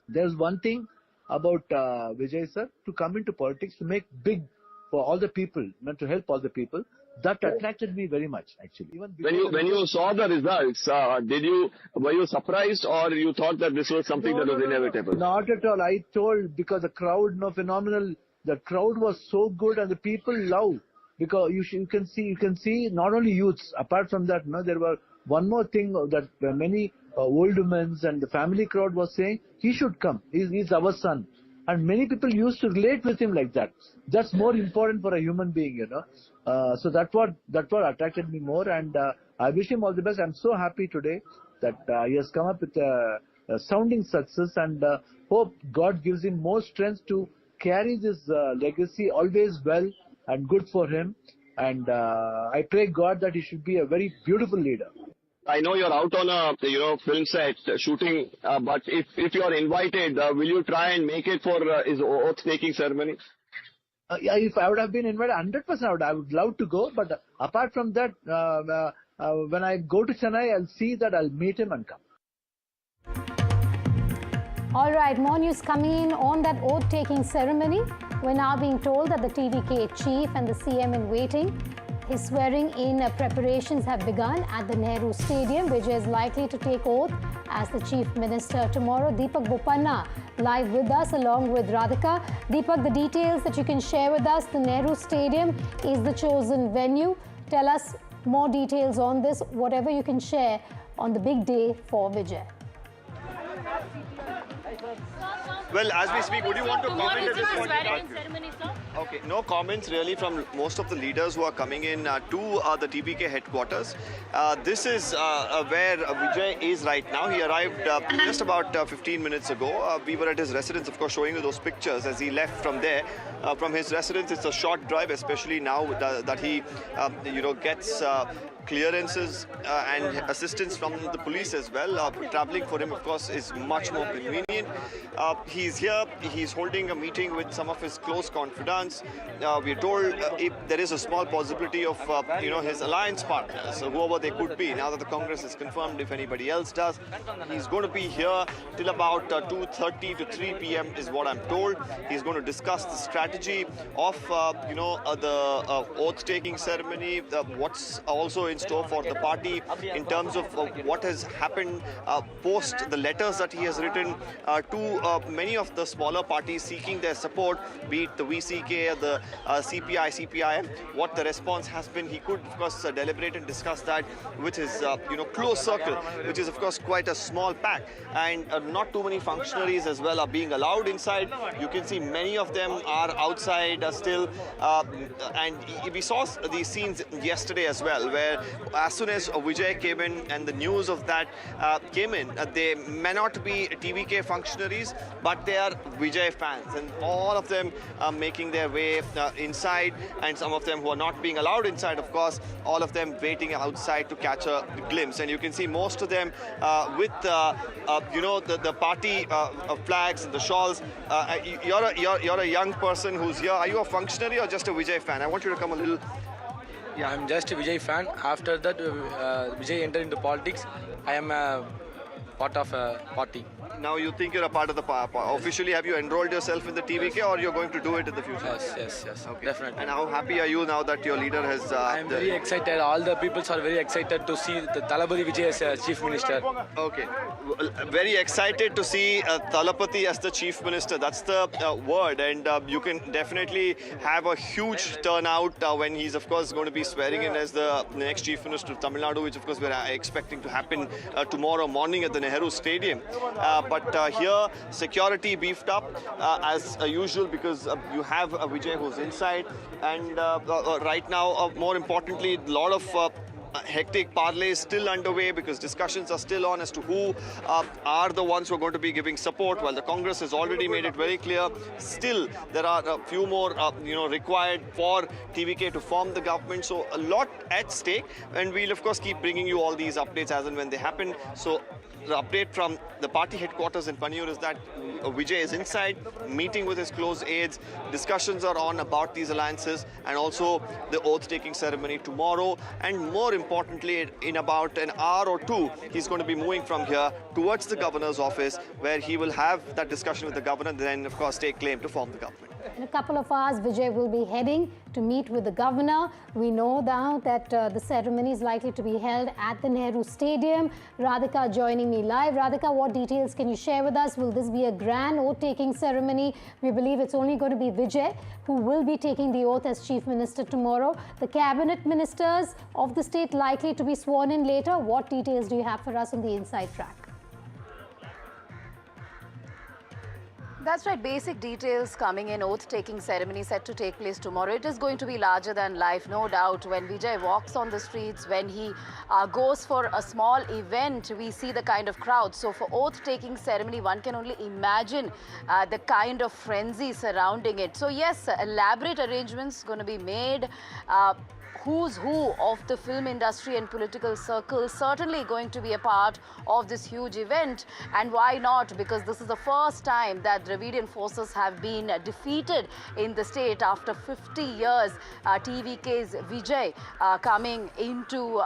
[SPEAKER 15] there's one thing about Vijay sir, to come into politics, to make big for all the people, to help all the people. That attracted me very much, actually. Even
[SPEAKER 14] when you saw the results, were you surprised, or you thought that this was something that was inevitable?
[SPEAKER 15] Not at all. I told, because the crowd, phenomenal. The crowd was so good, and the people love, because you can see not only youths. Apart from that, there were one more thing that many old women and the family crowd was saying, he should come. He's our son. And many people used to relate with him like that. That's more important for a human being, So that's what attracted me more, and I wish him all the best. I'm so happy today that he has come up with a sounding success, and hope God gives him more strength to carry this legacy always well and good for him. And I pray God that he should be a very beautiful leader.
[SPEAKER 14] I know you're out on a film set shooting, but if you're invited, will you try and make it for his oath-taking ceremony?
[SPEAKER 15] Yeah, if I would have been invited, 100% I would love to go. But apart from that, when I go to Chennai, I'll see that I'll meet him and come.
[SPEAKER 3] All right, more news coming in on that oath-taking ceremony. We're now being told that the TVK chief and the CM in waiting. His swearing-in preparations have begun at the Nehru Stadium. Vijay is likely to take oath as the Chief Minister tomorrow. Deepak Bopanna live with us along with Radhika. Deepak, the details that you can share with us. The Nehru Stadium is the chosen venue. Tell us more details on this, whatever you can share on the big day for Vijay.
[SPEAKER 11] Well, as we speak, would you want to comment at this point? Okay, no comments really from most of the leaders who are coming in to the TVK headquarters. This is where Vijay is right now. He arrived just about 15 minutes ago. We were at his residence, of course, showing you those pictures as he left from there. From his residence, it's a short drive, especially now that he, gets clearances and assistance from the police as well. Traveling for him, of course, is much more convenient. He's here. He's holding a meeting with some of his close confidants. We're told if there is a small possibility of, his alliance partners, whoever they could be. Now that the Congress is confirmed, if anybody else does, he's going to be here till about 2:30 to 3 p.m. is what I'm told. He's going to discuss the strategy of, the oath-taking ceremony, what's also in store for the party in terms of what has happened post the letters that he has written to many of the smaller parties seeking their support, be it the VCK, the CPI, CPIM, what the response has been. He could, of course, deliberate and discuss that with his, close circle, which is, of course, quite a small pack. And not too many functionaries as well are being allowed inside. You can see many of them are outside still. And we saw these scenes yesterday as well, where as soon as Vijay came in and the news of that came in, they may not be TVK functionaries, but they are Vijay fans, and all of them are making their way inside, and some of them who are not being allowed inside, of course, all of them waiting outside to catch a glimpse. And you can see most of them with the party flags and the shawls. You're a young person who's here. Are you a functionary or just a Vijay fan? I want you to come a little.
[SPEAKER 4] Yeah, I'm just a Vijay fan. After that, Vijay entered into politics. I am a part of a party.
[SPEAKER 11] Now you think you're a part of the party. Officially, have you enrolled yourself in the TVK, or you're going to do it in the future?
[SPEAKER 4] Yes,
[SPEAKER 11] okay.
[SPEAKER 4] Definitely.
[SPEAKER 11] And how happy are you now that your leader has...
[SPEAKER 4] I'm very excited. All the people are very excited to see the Talapati Vijay as Chief Minister.
[SPEAKER 11] Okay. Very excited to see Talapati as the Chief Minister. That's the word. And you can definitely have a huge turnout when he's, of course, going to be swearing in as the next Chief Minister of Tamil Nadu, which, of course, we're expecting to happen tomorrow morning at the Nehru Stadium. But here, security beefed up as usual, because you have Vijay who's inside. And right now, more importantly, a lot of hectic parlay is still underway, because discussions are still on as to who are the ones who are going to be giving support. While the Congress has already made it very clear, still there are a few more required for TVK to form the government. So a lot at stake, and we'll of course keep bringing you all these updates as and when they happen. So the update from the party headquarters in Paniyur is that Vijay is inside, meeting with his close aides. Discussions are on about these alliances and also the oath-taking ceremony tomorrow. And more importantly, in about an hour or two, he's going to be moving from here towards the governor's office, where he will have that discussion with the governor, and then, of course, take claim to form the government.
[SPEAKER 3] In a couple of hours, Vijay will be heading to meet with the governor. We know now that the ceremony is likely to be held at the Nehru Stadium. Radhika joining me live. Radhika, what details can you share with us? Will this be a grand oath-taking ceremony? We believe it's only going to be Vijay who will be taking the oath as Chief Minister tomorrow. The cabinet ministers of the state likely to be sworn in later. What details do you have for us on the inside track?
[SPEAKER 27] That's right. Basic details coming in. Oath-taking ceremony set to take place tomorrow. It is going to be larger than life, no doubt. When Vijay walks on the streets, when he goes for a small event, we see the kind of crowd. So for oath-taking ceremony, one can only imagine the kind of frenzy surrounding it. So yes, elaborate arrangements going to be made. who's who of the film industry and political circles certainly going to be a part of this huge event. And why not? Because this is the first time that Dravidian forces have been defeated in the state after 50 years. TVK's Vijay coming into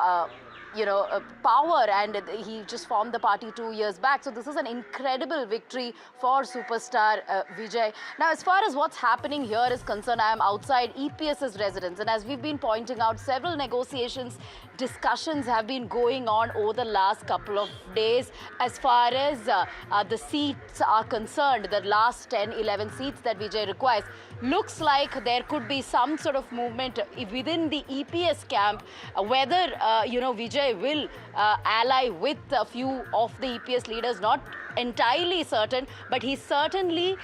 [SPEAKER 27] power, and he just formed the party 2 years back. So this is an incredible victory for superstar Vijay. Now, as far as what's happening here is concerned, I am outside EPS's residence, and as we've been pointing out, several negotiations, discussions have been going on over the last couple of days as far as the seats are concerned. The last 10-11 seats that Vijay requires. Looks like there could be some sort of movement within the EPS camp, whether Vijay will ally with a few of the EPS leaders, not entirely certain, but he's certainly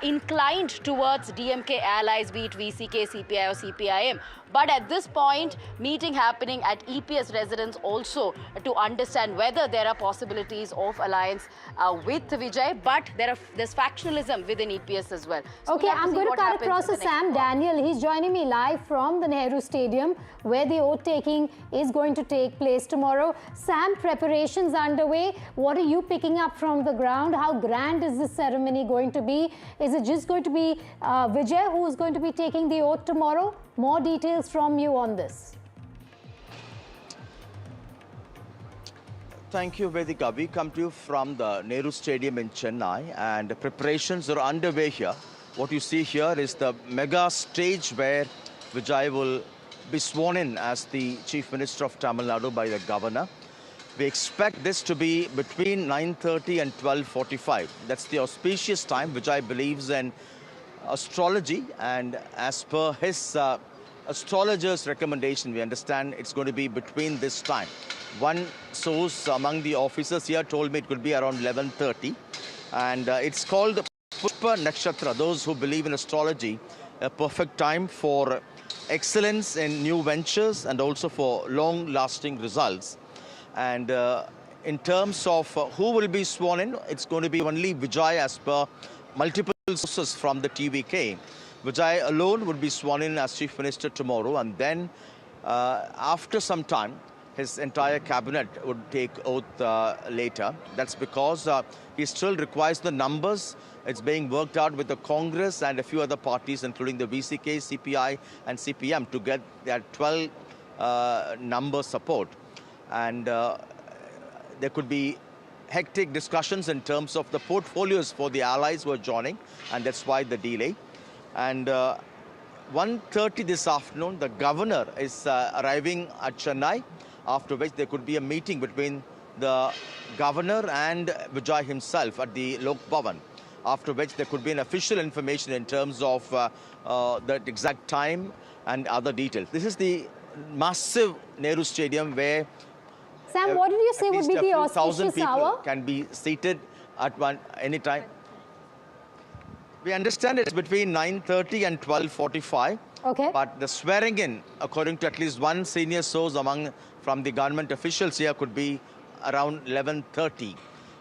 [SPEAKER 27] inclined towards DMK allies, be it VCK, CPI or CPIM. But at this point, meeting happening at EPS residence also to understand whether there are possibilities of alliance with Vijay, but there's factionalism within EPS as well. So
[SPEAKER 3] okay, I'm going to cut across to Sam Daniel. He's joining me live from the Nehru Stadium, where the oath taking is going to take place tomorrow. Sam, preparations underway. What are you picking up from the ground? How grand is this ceremony going to be? Is it just going to be Vijay who is going to be taking the oath tomorrow? More details from you on this.
[SPEAKER 1] Thank you, Vedika. We come to you from the Nehru Stadium in Chennai, and preparations are underway here. What you see here is the mega stage where Vijay will be sworn in as the Chief Minister of Tamil Nadu by the Governor. We expect this to be between 9:30 and 12:45. That's the auspicious time. Vijay believes in astrology, and as per his astrologer's recommendation, we understand it's going to be between this time. One source among the officers here told me it could be around 11:30, and it's called Pushpa Nakshatra. Those who believe in astrology, a perfect time for excellence in new ventures and also for long-lasting results. And in terms of who will be sworn in, it's going to be only Vijay as per multiple sources from the TVK. Vijay alone would be sworn in as Chief Minister tomorrow, and then after some time, his entire cabinet would take oath later. That's because he still requires the numbers. It's being worked out with the Congress and a few other parties, including the VCK, CPI and CPM, to get that 12 number support. And there could be hectic discussions in terms of the portfolios for the allies who are joining, and that's why the delay. And 1:30 this afternoon, the governor is arriving at Chennai, after which there could be a meeting between the governor and Vijay himself at the Lok Bhavan, after which there could be an official information in terms of the exact time and other details. This is the massive Nehru Stadium where
[SPEAKER 3] Sam, what did you say would be the auspicious hour?
[SPEAKER 1] Can be seated at any time. We understand it's between 9:30 and 12:45.
[SPEAKER 3] Okay.
[SPEAKER 1] But the swearing in, according to at least one senior source from the government officials here, could be around 11:30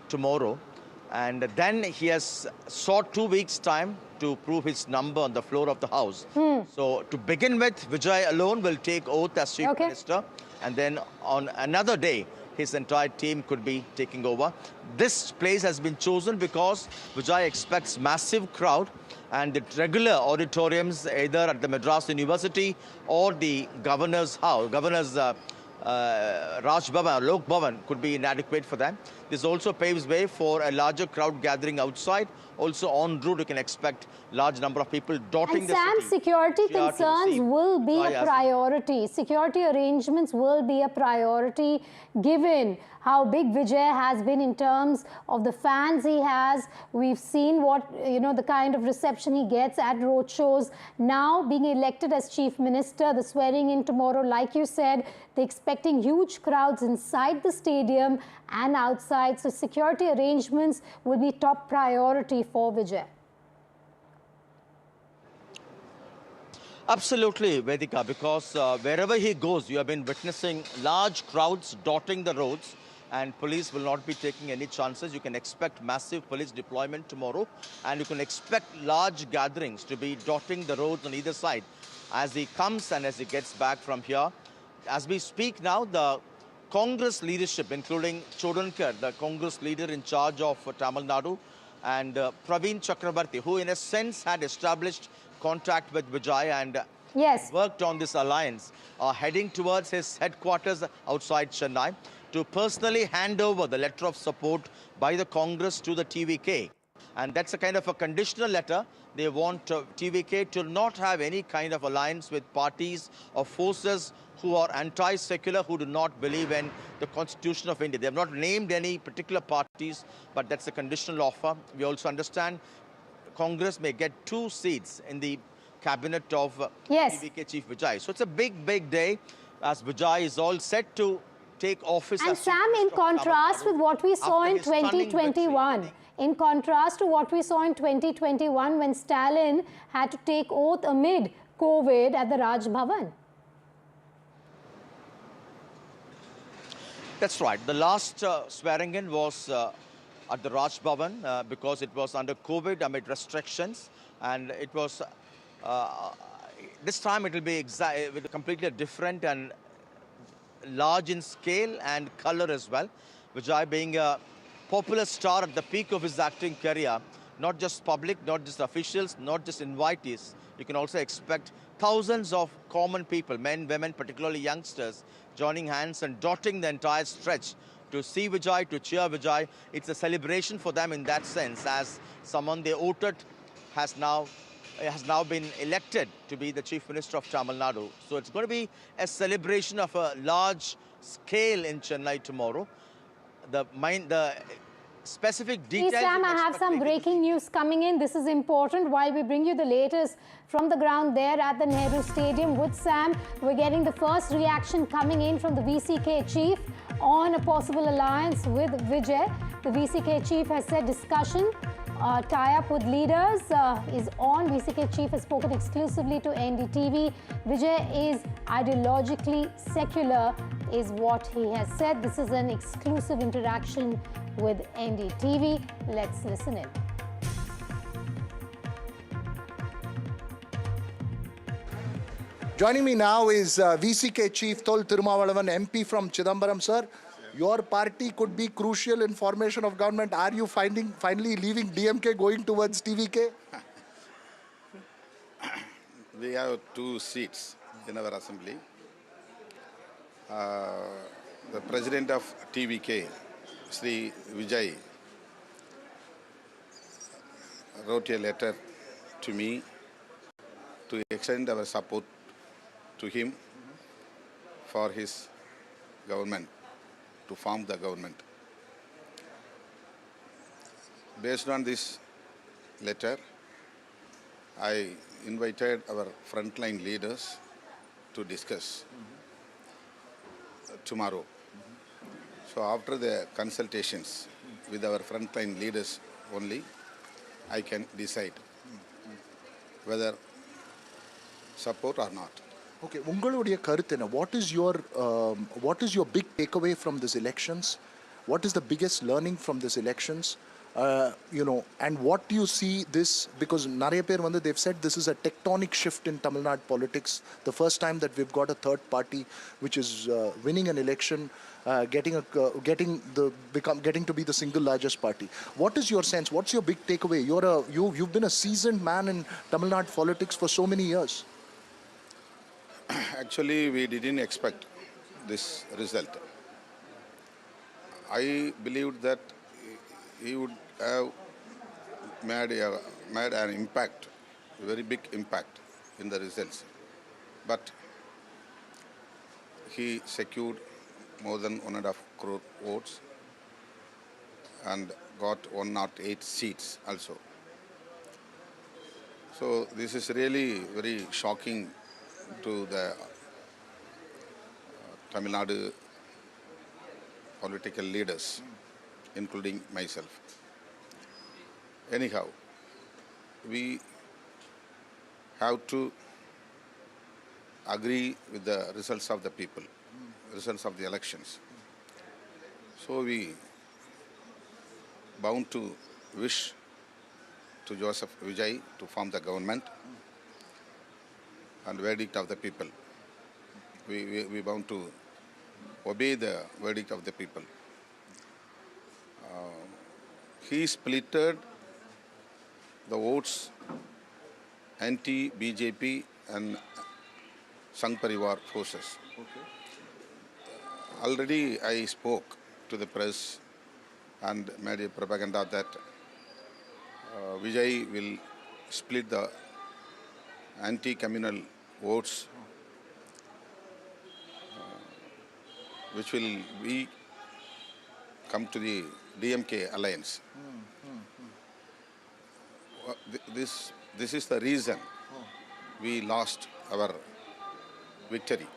[SPEAKER 1] tomorrow. And then he has sought 2 weeks' time to prove his number on the floor of the House. So to begin with, Vijay alone will take oath as Chief Minister. And then on another day, his entire team could be taking over. This place has been chosen because Vijay expects massive crowd, and the regular auditoriums either at the Madras University or the governor's house, Raj Bhavan, Lok Bhavan, could be inadequate for them. This also paves way for a larger crowd gathering outside. Also en route, you can expect large number of people dotting the city.
[SPEAKER 3] And Sam, security concerns will be a priority. Security arrangements will be a priority given how big Vijay has been in terms of the fans he has. We've seen what, the kind of reception he gets at roadshows. Now being elected as Chief Minister, the swearing in tomorrow, like you said, they're expecting huge crowds inside the stadium and outside. So security arrangements will be top priority for Vijay.
[SPEAKER 1] Absolutely, Vedika, because wherever he goes, you have been witnessing large crowds dotting the roads, and police will not be taking any chances. You can expect massive police deployment tomorrow, and you can expect large gatherings to be dotting the roads on either side. as he comes and as he gets back from here. As we speak now, the Congress leadership, including Chodankar, the Congress leader in charge of Tamil Nadu, and Praveen Chakrabarti, who in a sense had established contact with Vijay and worked on this alliance, are heading towards his headquarters outside Chennai to personally hand over the letter of support by the Congress to the TVK. And that's a kind of a conditional letter. They want TVK to not have any kind of alliance with parties or forces who are anti-secular, who do not believe in the Constitution of India. They have not named any particular parties, but that's a conditional offer. We also understand Congress may get 2 seats in the cabinet of TVK Chief Vijay. So it's a big, big day as Vijay is all set to take office.
[SPEAKER 3] And Sam, in contrast with what we saw in 2021, in contrast to what we saw in 2021 when Stalin had to take oath amid COVID at the Raj Bhavan.
[SPEAKER 1] That's right. The last swearing in was at the Raj Bhavan because it was under COVID amid restrictions, and it was this time it will be with completely different and large in scale and color as well. Vijay being a popular star at the peak of his acting career, not just public, not just officials, not just invitees. You can also expect thousands of common people, men, women, particularly youngsters, joining hands and dotting the entire stretch to see Vijay, to cheer Vijay. It's a celebration for them in that sense, as someone they voted has now been elected to be the Chief Minister of Tamil Nadu. So it's going to be a celebration of a large scale in Chennai tomorrow. The specific details...
[SPEAKER 3] Sam, I have some breaking news coming in. This is important. While we bring you the latest from the ground there at the Nehru Stadium with Sam, we're getting the first reaction coming in from the VCK chief on a possible alliance with Vijay. The VCK chief has said discussion tie-up with leaders is on. VCK chief has spoken exclusively to NDTV. Vijay is ideologically secular is what he has said. This is an exclusive interaction with NDTV. Let's listen in.
[SPEAKER 6] Joining me now is VCK Chief Tol Tirumavalavan, MP from Chidambaram, sir. Your party could be crucial in formation of government. Are you finally leaving DMK, going towards TVK?
[SPEAKER 12] We have 2 seats in our assembly. The president of TVK, Sri Vijay, wrote a letter to me to extend our support to him for his government, to form the government. Based on this letter, I invited our frontline leaders to discuss tomorrow. So after the consultations with our frontline leaders only, I can decide whether support or not.
[SPEAKER 6] Okay, உங்களுடைய கருத்து என்ன? What is your big takeaway from these elections? What is the biggest learning from these elections? And what do you see this, because நிறைய பேர் they've said this is a tectonic shift in Tamil Nadu politics. The first time that we've got a third party which is winning an election, getting to be the single largest party. What is your sense? What's your big takeaway? You've been a seasoned man in Tamil Nadu politics for so many years.
[SPEAKER 12] Actually, we didn't expect this result. I believed that he would have made an impact, a very big impact in the results. But he secured more than 1.5 crore votes and got 108 seats also. So this is really very shocking to the Tamil Nadu political leaders, including myself. Anyhow, we have to agree with the results of the people, results of the elections. So we bound to wish to Joseph Vijay to form the government. and verdict of the people. We bound to obey the verdict of the people. He splitted the votes anti-BJP and Sangh Parivar forces. Already I spoke to the press and made a propaganda that Vijay will split the anti-communal votes, which will come to the DMK alliance. This is the reason we lost our victory.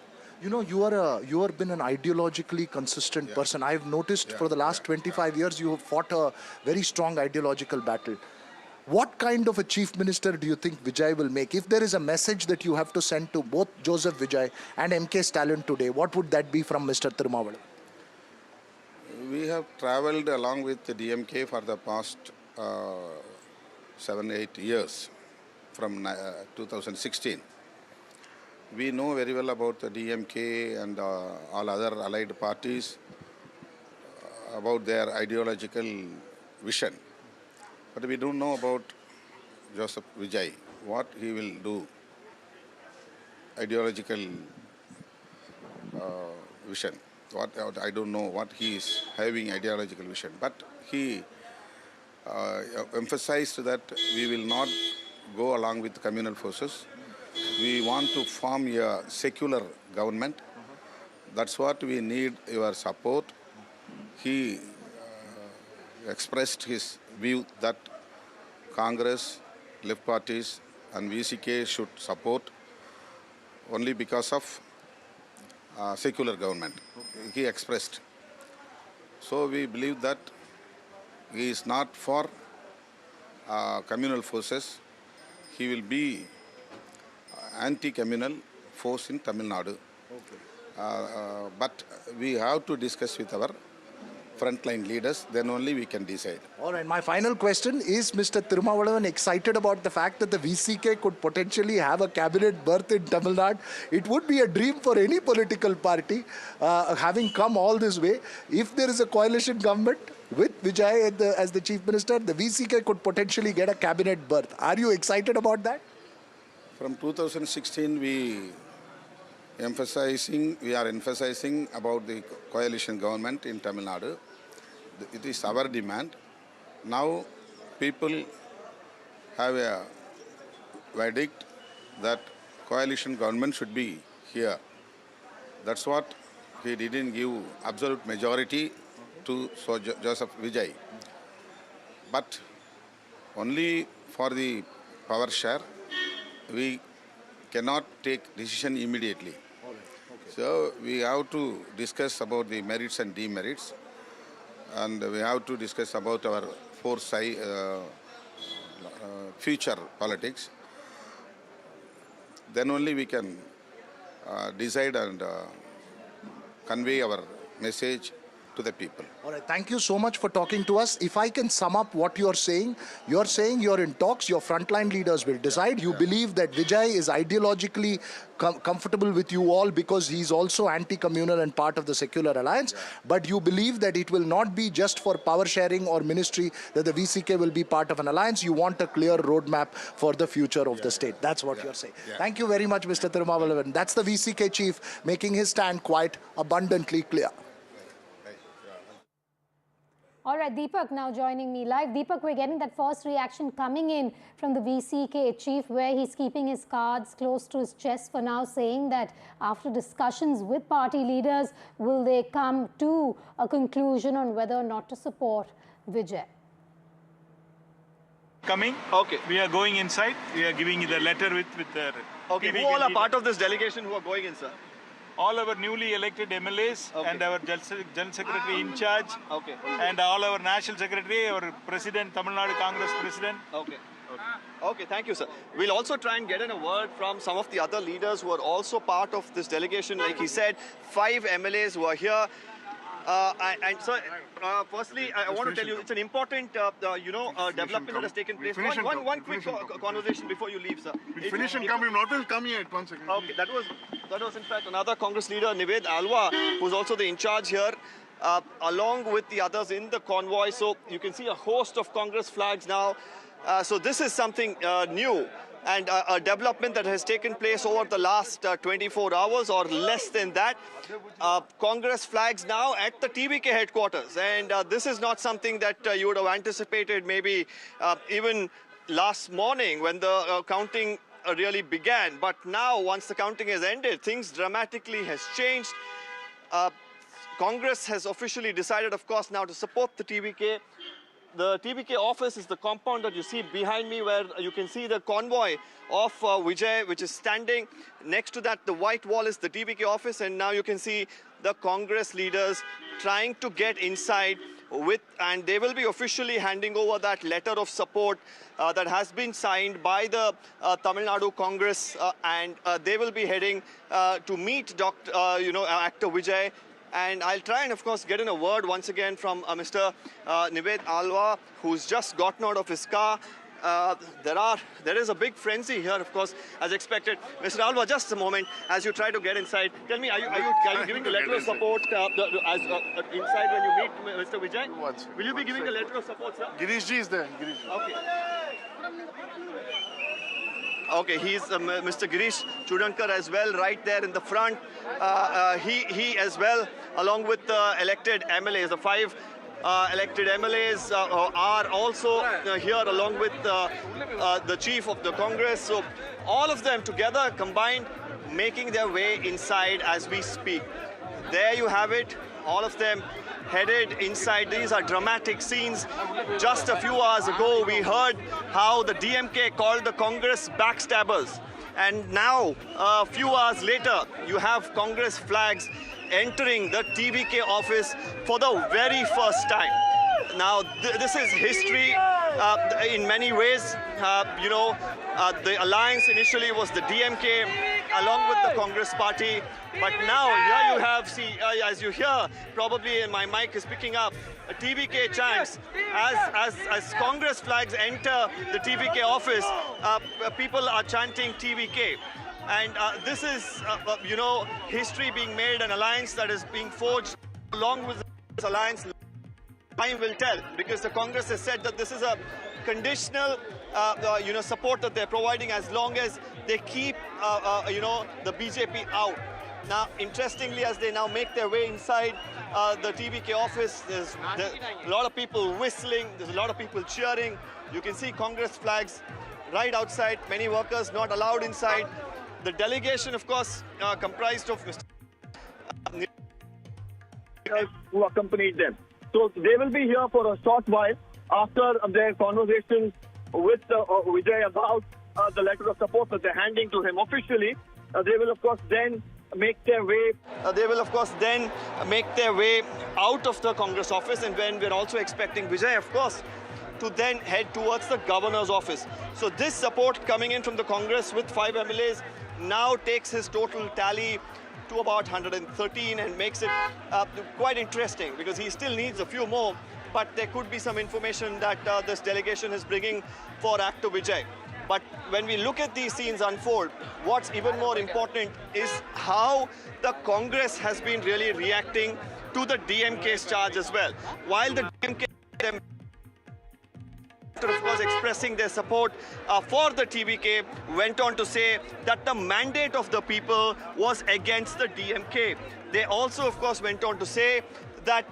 [SPEAKER 6] You know, you have been an ideologically consistent person. I've noticed for the last 25 years you have fought a very strong ideological battle. What kind of a chief minister do you think Vijay will make? If there is a message that you have to send to both Joseph Vijay and MK Stalin today, what would that be from Mr. Tirumavalam?
[SPEAKER 12] We have travelled along with the DMK for the past 7-8 years from 2016. We know very well about the DMK and all other allied parties, about their ideological vision. But we don't know about Joseph Vijay, what he will do, ideological vision. I don't know what he is having ideological vision. But he emphasized that we will not go along with communal forces. We want to form a secular government. That's what we need, your support. He expressed his view that Congress, left parties and VCK should support only because of secular government. He expressed. So we believe that he is not for communal forces. He will be anti-communal force in Tamil Nadu. But we have to discuss with our frontline leaders, then only we can decide.
[SPEAKER 6] All right, my final question is, Mr. Tirumavalam excited about the fact that the VCK could potentially have a cabinet berth in Tamil Nadu? It would be a dream for any political party, having come all this way. If there is a coalition government with Vijay as the chief minister, the VCK could potentially get a cabinet berth. Are you excited about that?
[SPEAKER 12] From 2016, we are emphasizing about the coalition government in Tamil Nadu. It is our demand. Now people have a verdict that coalition government should be here. That's what he didn't give absolute majority to Joseph Vijay. But only for the power share, we cannot take decision immediately. So we have to discuss about the merits and demerits, and we have to discuss about our foresight, future politics. Then only we can decide and convey our message to the people.
[SPEAKER 6] All right, thank you so much for talking to us. If I can sum up what you're saying you're in talks, your frontline leaders will decide. You believe that Vijay is ideologically comfortable with you all because he's also anti-communal and part of the secular alliance. But you believe that it will not be just for power sharing or ministry, that the VCK will be part of an alliance. You want a clear roadmap for the future of the state. That's what you're saying. Thank you very much, Mr. Tirumavalam. That's the VCK chief making his stand quite abundantly clear.
[SPEAKER 3] All right, Deepak now joining me live. Deepak, we're getting that first reaction coming in from the VCK chief, where he's keeping his cards close to his chest for now, saying that after discussions with party leaders, will they come to a conclusion on whether or not to support Vijay?
[SPEAKER 7] Coming. Okay. We are going inside. We are giving the letter with their...
[SPEAKER 11] Okay, who all are part of this delegation who are going in, sir?
[SPEAKER 7] All our newly elected MLAs and our General Secretary in charge, and all our National Secretary, our President, Tamil Nadu Congress President.
[SPEAKER 11] Okay, thank you, sir. We'll also try and get in a word from some of the other leaders who are also part of this delegation. Like he said, 5 MLAs who are here. And so, firstly, I want to tell you, it's an important, development that has taken place. One quick conversation before you leave, sir.
[SPEAKER 12] We'll finish and come. Not will come yet. 1 second.
[SPEAKER 11] Okay, that was in fact another Congress leader, Nived Alwa, who's also the in charge here, along with the others in the convoy. So you can see a host of Congress flags now. So this is something new. And a development that has taken place over the last 24 hours or less than that. Congress flags now at the TVK headquarters. And this is not something that you would have anticipated maybe even last morning when the counting really began. But now, once the counting has ended, things dramatically has changed. Congress has officially decided, of course, now to support the TVK. The TVK office is the compound that you see behind me, where you can see the convoy of Vijay, which is standing. Next to that, the white wall is the TVK office, and now you can see the Congress leaders trying to get inside and they will be officially handing over that letter of support that has been signed by the Tamil Nadu Congress, and they will be heading to meet actor Vijay. And I'll try and, of course, get in a word once again from Mr. Nived Alwa, who's just gotten out of his car. There is a big frenzy here, of course, as expected. Mr. Alwa, just a moment, as you try to get inside. Tell me, are you giving the letter of support inside when you meet Mr. Vijay? Will you be giving the letter of support, sir?
[SPEAKER 12] Girishji is there.
[SPEAKER 11] Okay. Okay, he's Mr. Girish Chudankar as well, right there in the front. He as well, along with the elected MLAs, the 5 elected MLAs are also here along with the chief of the Congress. So all of them together combined making their way inside as we speak. There you have it, all of them headed inside. These are dramatic scenes. Just a few hours ago, we heard how the DMK called the Congress backstabbers. And now, a few hours later, you have Congress flags entering the TVK office for the very first time. Now, this is history in many ways. The alliance initially was the DMK along with the Congress party. But now, here you have, as you hear, probably my mic is picking up, TVK chants. As Congress flags enter the TVK office, people are chanting TVK. And this is, history being made, an alliance that is being forged along with this alliance. Time will tell, because the Congress has said that this is a conditional, support that they're providing as long as they keep, the BJP out. Now, interestingly, as they now make their way inside the TVK office, there's a lot of people whistling, there's a lot of people cheering. You can see Congress flags right outside, many workers not allowed inside. The delegation, of course, comprised of Mr.
[SPEAKER 14] who accompanied them. So they will be here for a short while after their conversations with Vijay about the letter of support that they're handing to him officially. They will, of course, then make their way.
[SPEAKER 11] Out of the Congress office, and when we're also expecting Vijay, of course, to then head towards the governor's office. So this support coming in from the Congress with 5 MLAs now takes his total tally to about 113 and makes it quite interesting, because he still needs a few more, but there could be some information that this delegation is bringing for actor Vijay. But when we look at these scenes unfold, what's even more important is how the Congress has been really reacting to the DMK's charge as well. While the DMK, of course, expressing their support for the TVK, went on to say that the mandate of the people was against the DMK. They also, of course, went on to say that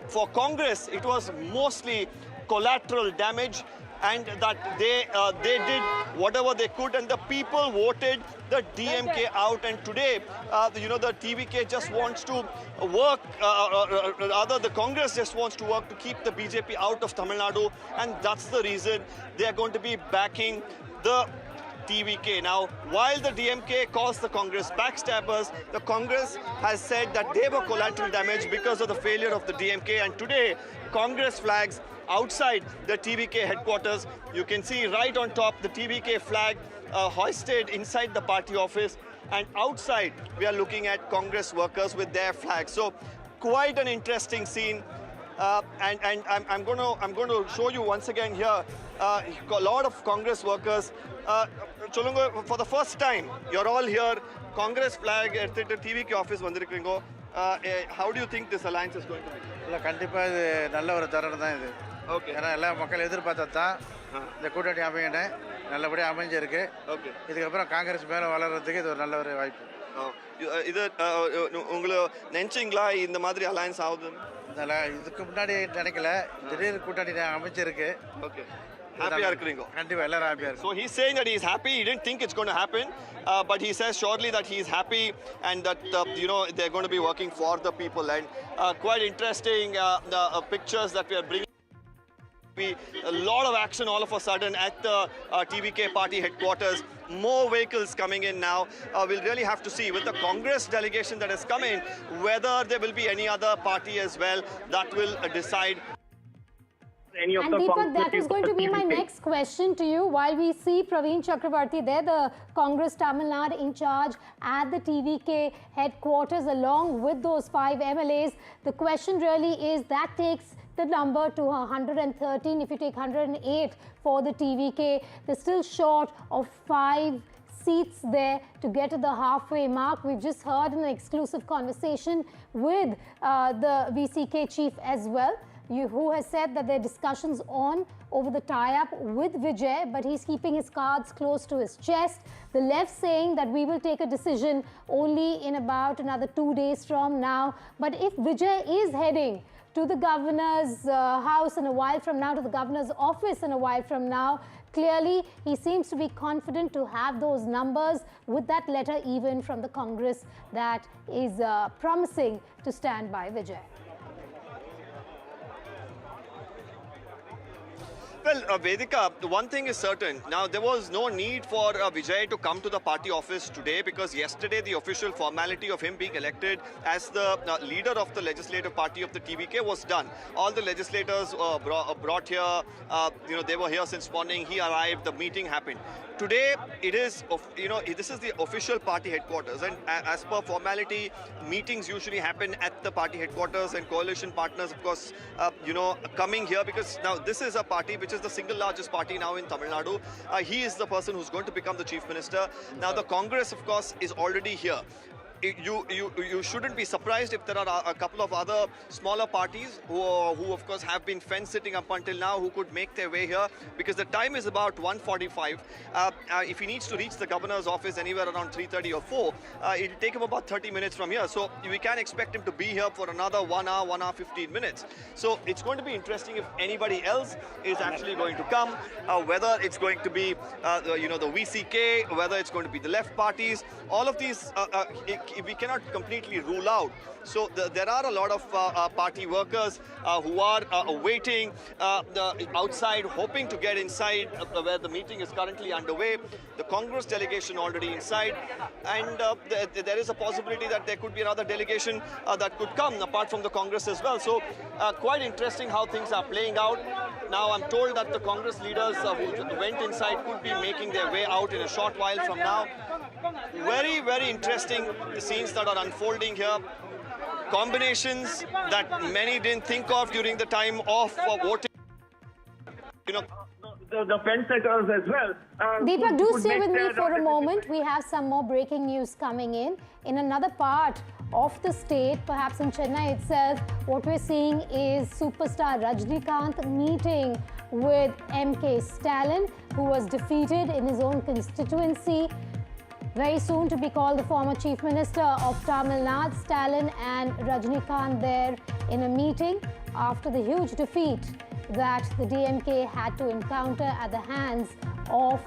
[SPEAKER 11] for Congress, it was mostly collateral damage, and that they did whatever they could, and the people voted the DMK out. And today, the TVK just wants to work, rather the Congress just wants to work to keep the BJP out of Tamil Nadu, and that's the reason they are going to be backing the TVK. Now, while the DMK calls the Congress backstabbers, the Congress has said that they were collateral damage because of the failure of the DMK, and today, Congress flags outside the TVK headquarters. You can see right on top the TVK flag hoisted inside the party office, and outside we are looking at Congress workers with their flags. So quite an interesting scene. And I'm going to show you once again here a lot of Congress workers. For the first time, you're all here. Congress flag at the TVK office. How do you think this alliance is going to be? Okay.
[SPEAKER 16] இந்த கூட்டணி அமையனே நல்லபடியாக அமைஞ்சிருக்கு. இதுக்கப்புறம் காங்கிரஸ் மேலே வளர்கிறதுக்கு இது ஒரு நல்ல ஒரு வாய்ப்பு.
[SPEAKER 11] இது உங்களை நினைச்சிங்களா இந்த மாதிரி அலையன்ஸ் ஆகுது?
[SPEAKER 16] இதுக்கு முன்னாடி நினைக்கல, திடீர் கூட்டணி அமைச்சிருக்கு.
[SPEAKER 11] ஓகே, ஹாப்பியா இருக்கீங்க?
[SPEAKER 16] கண்டிப்பா எல்லாரும் ஹாப்பியா இருக்கு.
[SPEAKER 11] So he's saying that he's happy. He didn't think it's going to happen, but he says surely that he's happy and that they're going to be working for the people. And quite interesting the pictures that we are bringing. A lot of action all of a sudden at the TVK party headquarters. More vehicles coming in now. We'll really have to see with the Congress delegation that has come in whether there will be any other party as well that will decide.
[SPEAKER 3] And Deepak, that is going to be my next question to you. While we see Praveen Chakravarti there, the Congress Tamil Nadu in charge at the TVK headquarters along with those 5 MLAs, the question really is that takes the number to 113. If you take 108 for the TVK, they're still short of 5 seats there to get to the halfway mark. We've just heard an exclusive conversation with the VCK chief as well, who has said that there are discussions on over the tie-up with Vijay, but he's keeping his cards close to his chest. The left saying that we will take a decision only in about another 2 days from now. But if Vijay is heading to the governor's house in a while from now, to the governor's office in a while from now, clearly he seems to be confident to have those numbers with that letter even from the Congress that is promising to stand by Vijay.
[SPEAKER 11] Well, Vedika, one thing is certain. Now, there was no need for Vijay to come to the party office today because yesterday the official formality of him being elected as the leader of the legislative party of the TVK was done. All the legislators brought here, they were here since morning. He arrived, the meeting happened. Today, it is, this is the official party headquarters, and as per formality, meetings usually happen at the party headquarters, and coalition partners, of course, coming here because now this is a party which is the single largest party now in Tamil Nadu. He is the person who's going to become the chief minister. Now, the Congress, of course, is already here. You shouldn't be surprised if there are a couple of other smaller parties who of course have been fence-sitting up until now who could make their way here because the time is about 1:45. If he needs to reach the governor's office anywhere around 3:30 or 4, it'll take him about 30 minutes from here. So we can expect him to be here for another 1 hour 15 minutes. So it's going to be interesting if anybody else is actually going to come, whether it's going to be the VCK, whether it's going to be the left parties. All of these we cannot completely rule out. So there are a lot of party workers who are waiting outside, hoping to get inside where the meeting is currently underway. The Congress delegation already inside, and there is a possibility that there could be another delegation that could come apart from the Congress as well. So quite interesting how things are playing out. Now I'm told that the Congress leaders who went inside could be making their way out in a short while from now. Very, very interesting the scenes that are unfolding here. Combinations that many didn't think of during the time of voting.
[SPEAKER 14] The fence setters as well.
[SPEAKER 3] Deepak, do stay with me for a moment. We have some more breaking news coming in. In another part of the state, perhaps in Chennai itself, what we're seeing is superstar Rajnikant meeting with MK Stalin, who was defeated in his own constituency. Very soon to be called the former Chief Minister of Tamil Nadu, Stalin and Rajnikant there in a meeting after the huge defeat that the DMK had to encounter at the hands of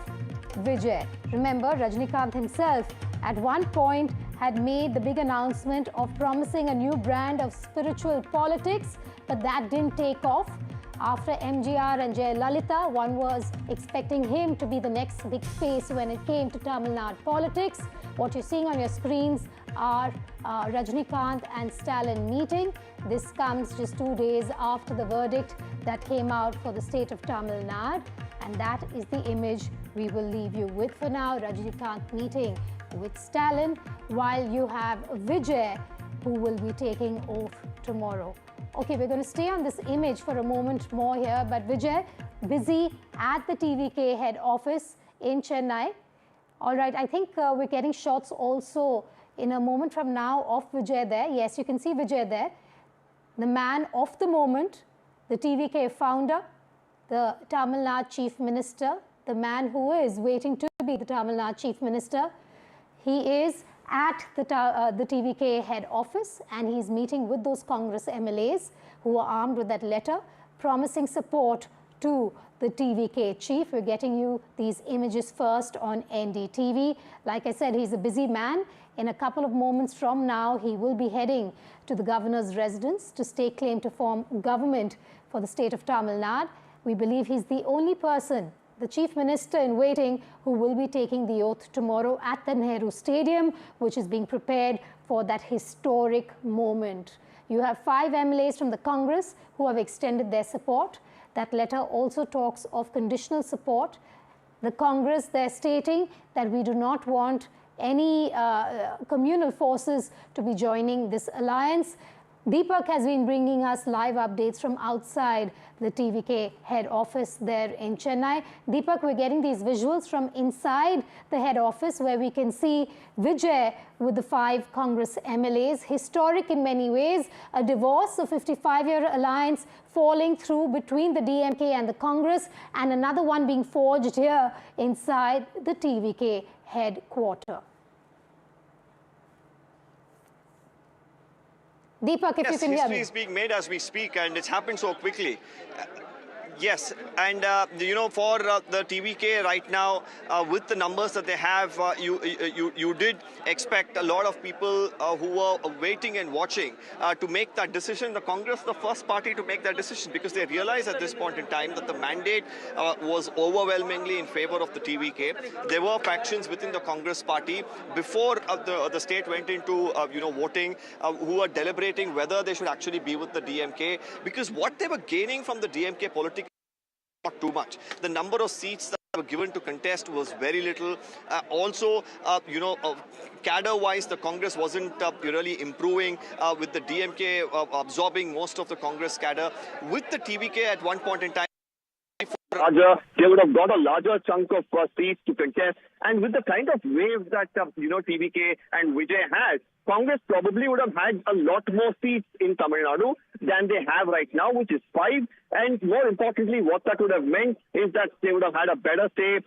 [SPEAKER 3] Vijay. Remember, Rajnikant himself at one point had made the big announcement of promising a new brand of spiritual politics, but that didn't take off. After MGR and Jayalalitha, one was expecting him to be the next big face when it came to Tamil Nadu politics. What you're seeing on your screens are Rajnikant and Stalin meeting. This comes just 2 days after the verdict that came out for the state of Tamil Nadu. And that is the image we will leave you with for now. Rajnikant meeting with Stalin, while you have Vijay who will be taking oath tomorrow. Okay, we're going to stay on this image for a moment more here, but Vijay, busy at the TVK head office in Chennai. All right, I think we're getting shots also in a moment from now of Vijay there. Yes, you can see Vijay there. The man of the moment, the TVK founder, the Tamil Nadu Chief Minister, the man who is waiting to be the Tamil Nadu Chief Minister. He is at the TVK head office and he's meeting with those Congress MLAs who are armed with that letter promising support to the TVK chief. We're getting you these images first on NDTV. Like I said, he's a busy man. In a couple of moments from now, he will be heading to the governor's residence to stake claim to form government for the state of Tamil Nadu. We believe he's the only person, the chief minister in waiting, who will be taking the oath tomorrow at the Nehru Stadium, which is being prepared for that historic moment. You have 5 MLAs from the Congress who have extended their support. That letter also talks of conditional support. The Congress, they're stating that we do not want any communal forces to be joining this alliance. Deepak has been bringing us live updates from outside the TVK head office there in Chennai. Deepak, we're getting these visuals from inside the head office where we can see Vijay with the 5 Congress MLAs. Historic in many ways, a divorce, a 55-year alliance falling through between the DMK and the Congress, and another one being forged here inside the TVK headquarters. Deepak, if you can hear me.
[SPEAKER 11] History is being made as we speak, and it's happened so quickly. Yes, and you know, for the TVK right now, with the numbers that they have, you did expect a lot of people who were waiting and watching to make that decision. The Congress, the first party to make that decision, because they realized at this point in time that the mandate was overwhelmingly in favor of the TVK. There were factions within the Congress party before the state went into you know, voting, who were deliberating whether they should actually be with the DMK, because what they were gaining from the DMK politics, not too much. The number of seats that were given to contest was very little. Also, you know, cadre-wise, the Congress wasn't really improving, with the DMK absorbing most of the Congress cadre. With the TVK at one point in time,
[SPEAKER 14] they would have got a larger chunk of seats to contest. And with the kind of wave that, you know, TVK and Vijay has, Congress probably would have had a lot more seats in Tamil Nadu than they have right now, which is 5. And more importantly, what that would have meant is that they would have had a better say,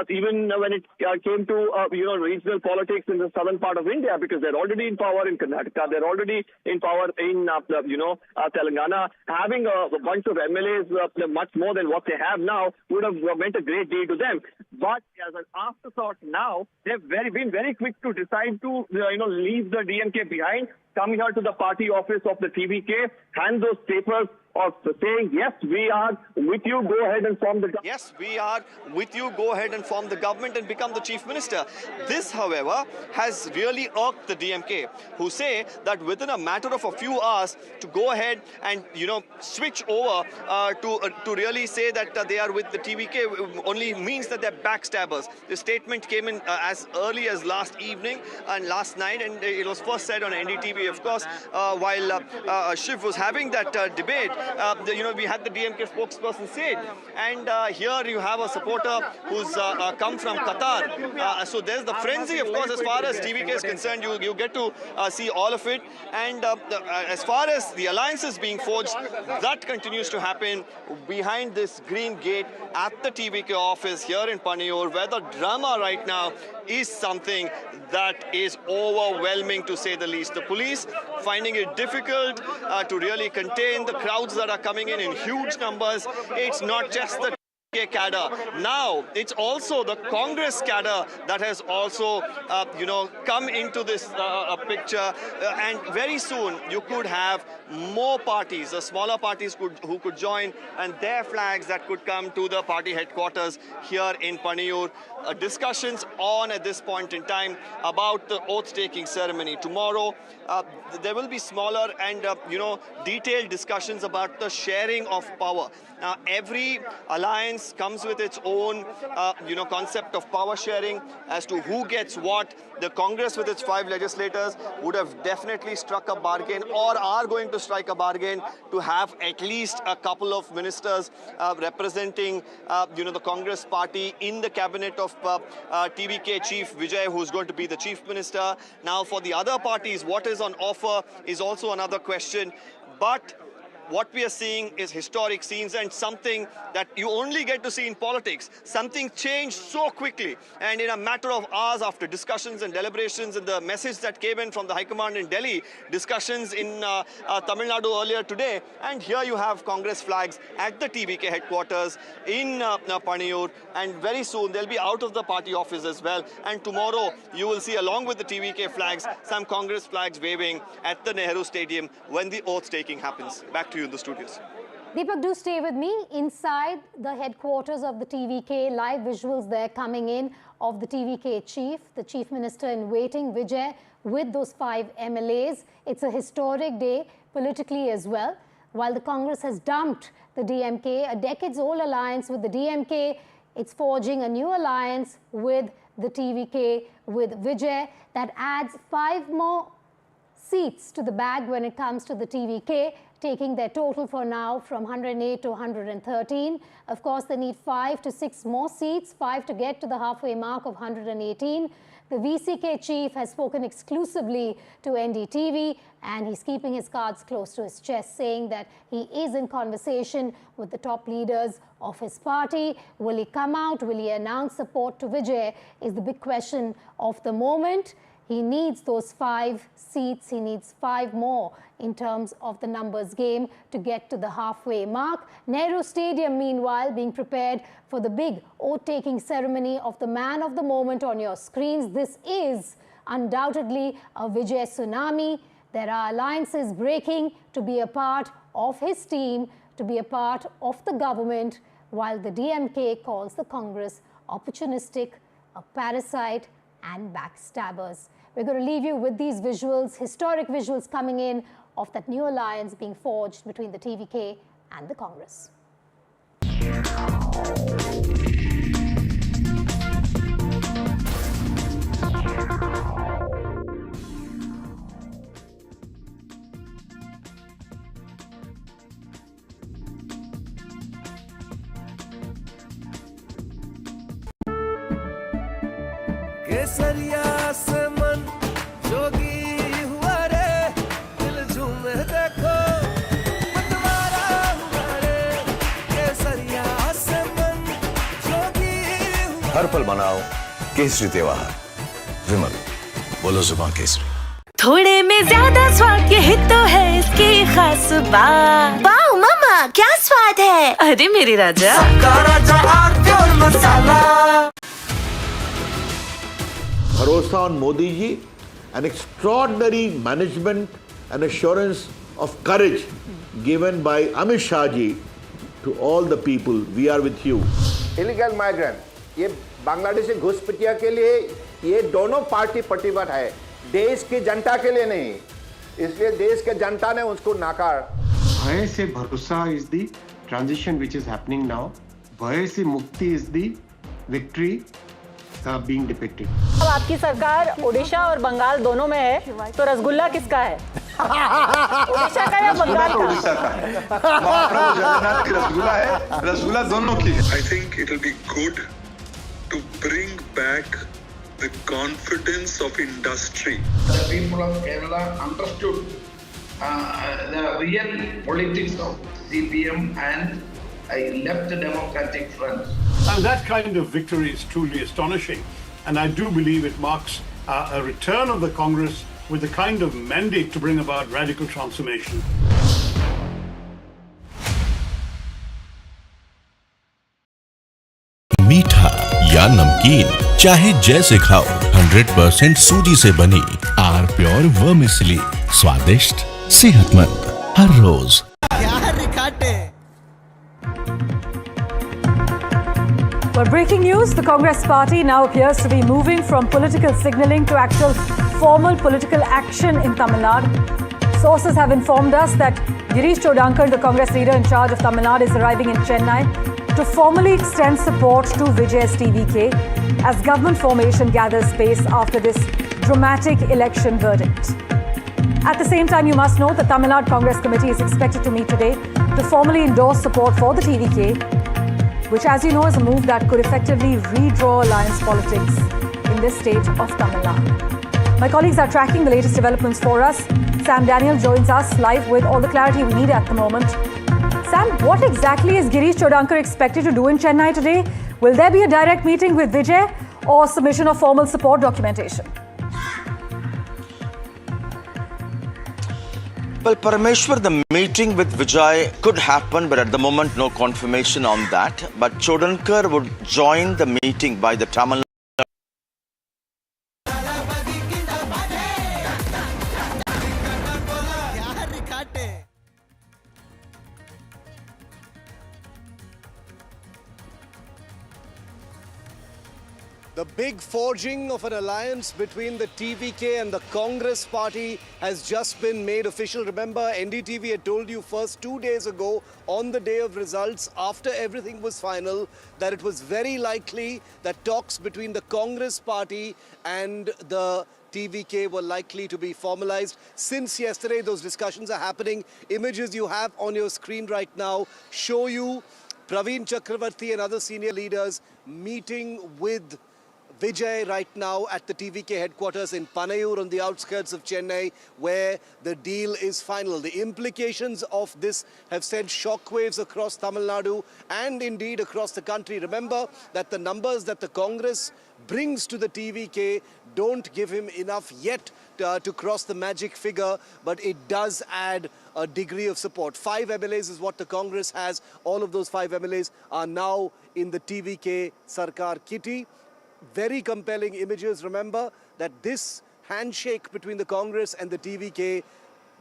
[SPEAKER 14] even when it came to, you know, regional politics in the southern part of India, because they're already in power in Karnataka, they're already in power in, you know, Telangana. Having a bunch of MLAs, much more than what they have now, would have meant a great deal to them. But as an afterthought now, they've been very quick to decide to, you know, leave the DMK behind, come here to the party office of the TVK, hand those papers of saying, yes, we are with you, go ahead and form the government.
[SPEAKER 11] Yes, we are with you, go ahead and form the government and become the chief minister. This, however, has really irked the DMK, who say that within a matter of a few hours to go ahead and, you know, switch over to really say that they are with the TVK only means that they're backstabbers. The statement came in as early as last evening and last night, and it was first said on NDTV, of course, while Shiv was having that debate. You know, we had the DMK spokesperson say it, and here you have a supporter who's come from Qatar. So there's the frenzy, of course, as far as TVK is concerned. You get to see all of it, and as far as the alliances being forged, that continues to happen behind this green gate at the TVK office here in Paniyur, where the drama right now is something that is overwhelming, to say the least. The police finding it difficult to really contain the crowds that are coming in huge numbers. It's not just the cadre. Now, it's also the Congress cadre that has also, you know, come into this picture. And very soon, you could have more parties, the smaller parties who could join, and their flags that could come to the party headquarters here in Paniyur. Discussions on at this point in time about the oath-taking ceremony. Tomorrow, there will be smaller and, you know, detailed discussions about the sharing of power. Now, every alliance alliance comes with its own, concept of power sharing as to who gets what. The Congress with its 5 legislators would have definitely struck a bargain or are going to strike a bargain to have at least a couple of ministers representing, the Congress party in the cabinet of TVK Chief Vijay, who's going to be the Chief Minister. Now, for the other parties, what is on offer is also another question. But what we are seeing is historic scenes and something that you only get to see in politics. Something changed so quickly, and in a matter of hours after discussions and deliberations and the message that came in from the High Command in Delhi, discussions in Tamil Nadu earlier today, and here you have Congress flags at the TVK headquarters in Paniyur, and very soon they'll be out of the party office as well. And tomorrow you will see, along with the TVK flags, some Congress flags waving at the Nehru Stadium when the oath taking happens. Back to you in the studios.
[SPEAKER 3] Deepak, do stay with me. Inside the headquarters of the TVK, live visuals there coming in of the TVK chief, the chief minister in waiting, Vijay, with those 5 MLAs. It's a historic day politically as well. While the Congress has dumped the DMK, a decades-old alliance with the DMK, it's forging a new alliance with the TVK, with Vijay, that adds 5 more seats to the bag when it comes to the TVK, taking their total for now from 108 to 113. Of course, they need 5 to 6 more seats, 5 to get to the halfway mark of 118. The VCK chief has spoken exclusively to NDTV, and he's keeping his cards close to his chest, saying that he is in conversation with the top leaders of his party. Will he come out? Will he announce support to Vijay? Is the big question of the moment. He needs those 5 seats. He needs 5 more in terms of the numbers game to get to the halfway mark. Nehru Stadium, meanwhile, being prepared for the big oath-taking ceremony of the man of the moment on your screens. This is undoubtedly a Vijay tsunami. There are alliances breaking to be a part of his team, to be a part of the government, while the DMK calls the Congress opportunistic, a parasite, and backstabbers. We're going to leave you with these visuals, historic visuals coming in of that new alliance being forged between the TVK and the Congress.
[SPEAKER 17] केसरिया से मन जोगी हुआ रे, दिल झूमे देखो मतवारा हुआ रे, केसरिया से मन जोगी हुआ।
[SPEAKER 18] हर पल मनाओ केसरी त्योहार। विमल, बोलो जुबान केसरी।
[SPEAKER 19] थोड़े में ज्यादा स्वाद, यही तो है इसकी खास बात। वाओ मामा, क्या स्वाद है। अरे मेरे राजा, सबका राजा आरती और मसाला।
[SPEAKER 20] Bharosa on Modi ji, an extraordinary management and assurance of courage given by Amit Shah ji to all the people. We are with you.
[SPEAKER 21] Illegal migrant, ये बांग्लादेशी घुसपैठिया के लिए ये दोनों पार्टी प्रतिबद्ध है, देश की जनता के लिए नहीं। इसलिए देश के जनता ने उसको नाकार।
[SPEAKER 27] भय से भरोसा is the transition which is happening now. भय से मुक्ति is the victory being depicted.
[SPEAKER 22] अब आपकी सरकार ओडिशा और बंगाल दोनों में है, तो रसगुल्ला किसका है? ओडिशा का या बंगाल का?
[SPEAKER 23] ओडिशा का है। महाप्रभु जगन्नाथ की रसगुल्ला है, रसगुल्ला दोनों की है।
[SPEAKER 30] I think it will be good to bring back the confidence of industry. The people of Kerala understood the real politics of CPM and left democratic front.
[SPEAKER 31] And that kind of victory is truly astonishing. And I do believe it marks a return of the Congress with the kind of mandate to bring about radical transformation.
[SPEAKER 32] मीठा या नमकीन, चाहे जैसे खाओ, 100% सूजी से बनी are pure vermicelli, स्वादिष्ट, सेहतमंद, हर रोज।
[SPEAKER 2] Well, breaking news, the Congress party now appears to be moving from political signalling to actual formal political action in Tamil Nadu. Sources have informed us that Girish Chodankar, the Congress leader in charge of Tamil Nadu, is arriving in Chennai to formally extend support to Vijay's TVK as government formation gathers pace after this dramatic election verdict. At the same time, you must know the Tamil Nadu Congress Committee is expected to meet today to formally endorse support for the TVK, which, as you know, is a move that could effectively redraw alliance politics in this state of Tamil Nadu. My colleagues are tracking the latest developments for us. Sam Daniel joins us live with all the clarity we need at the moment. Sam, what exactly is Girish Chodankar expected to do in Chennai today? Will there be a direct meeting with Vijay or submission of formal support documentation?
[SPEAKER 1] Well, Parameshwar, the meeting with Vijay could happen, but at the moment, no confirmation on that. But Chodankar would join the meeting by the Tamil
[SPEAKER 4] The big forging of an alliance between the TVK and the Congress party has just been made official. Remember, NDTV had told you first 2 days ago on the day of results, after everything was final, that it was very likely that talks between the Congress party and the TVK were likely to be formalized. Since yesterday, those discussions are happening. Images you have on your screen right now show you Praveen Chakravarti and other senior leaders meeting with Vijay right now at the TVK headquarters in Panayur on the outskirts of Chennai, where the deal is final. The implications of this have sent shockwaves across Tamil Nadu and indeed across the country. Remember that the numbers that the Congress brings to the TVK don't give him enough yet to cross the magic figure, but it does add a degree of support. 5 MLAs is what the Congress has. All of those 5 MLAs are now in the TVK Sarkar kitty. Very compelling images. Remember that this handshake between the Congress and the TVK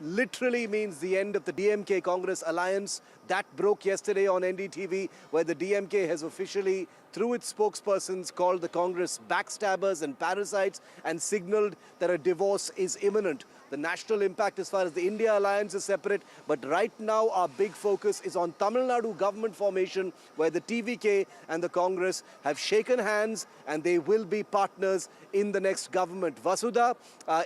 [SPEAKER 4] literally means the end of the DMK-Congress alliance. That broke yesterday on NDTV, where the DMK has officially, through its spokespersons, called the Congress backstabbers and parasites and signaled that a divorce is imminent. The national impact as far as the India alliance is separate, but right now our big focus is on Tamil Nadu government formation, where the TVK and the Congress have shaken hands and they will be partners in the next government. Vasudha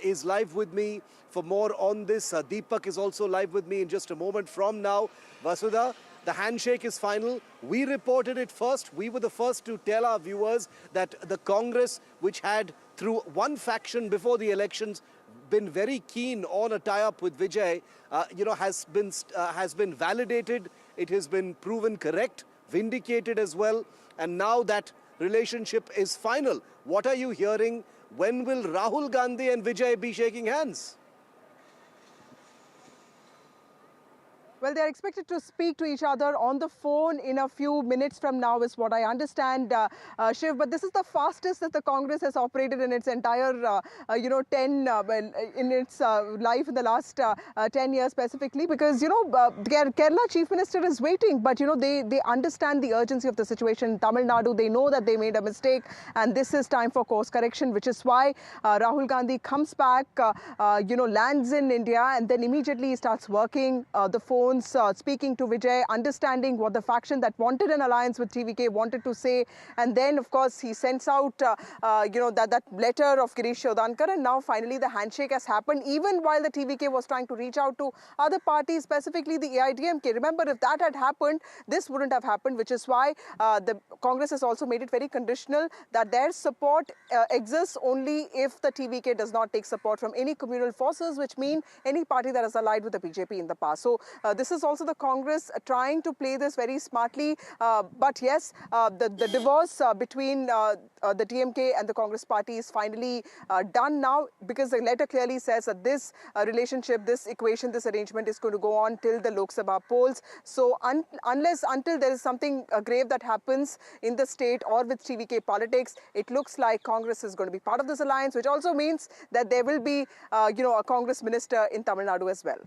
[SPEAKER 4] is live with me for more on this. Deepak is also live with me in just a moment from now. Vasudha, the handshake is final. We reported it first. We were the first to tell our viewers that the Congress, which had through one faction before the elections been very keen on a tie-up with Vijay, has been validated. It has been proven correct, vindicated as well. And now that relationship is final. What are you hearing? When will Rahul Gandhi and Vijay be shaking hands?
[SPEAKER 5] Well, they're expected to speak to each other on the phone in a few minutes from now, is what I understand, Shiv. But this is the fastest that the Congress has operated in its entire, in its life in the last 10 years specifically. Because, Kerala Chief Minister is waiting, but, they understand the urgency of the situation in Tamil Nadu. They know that they made a mistake, and this is time for course correction, which is why Rahul Gandhi comes back, lands in India, and then immediately he starts working the phone, speaking to Vijay, understanding what the faction that wanted an alliance with TVK wanted to say, and then of course he sends out that letter of Girish Chodankar, and now finally the handshake has happened, even while the TVK was trying to reach out to other parties, specifically the AIADMK. Remember, if that had happened, this wouldn't have happened, which is why the Congress has also made it very conditional that their support exists only if the TVK does not take support from any communal forces, which mean any party that has allied with the BJP in the past. So this is also the Congress trying to play this very smartly. But yes, the divorce between the DMK and the Congress party is finally done now, because the letter clearly says that this relationship, this equation, this arrangement is going to go on till the Lok Sabha polls. So until there is something grave that happens in the state or with TVK politics, it looks like Congress is going to be part of this alliance, which also means that there will be a Congress minister in Tamil Nadu as well.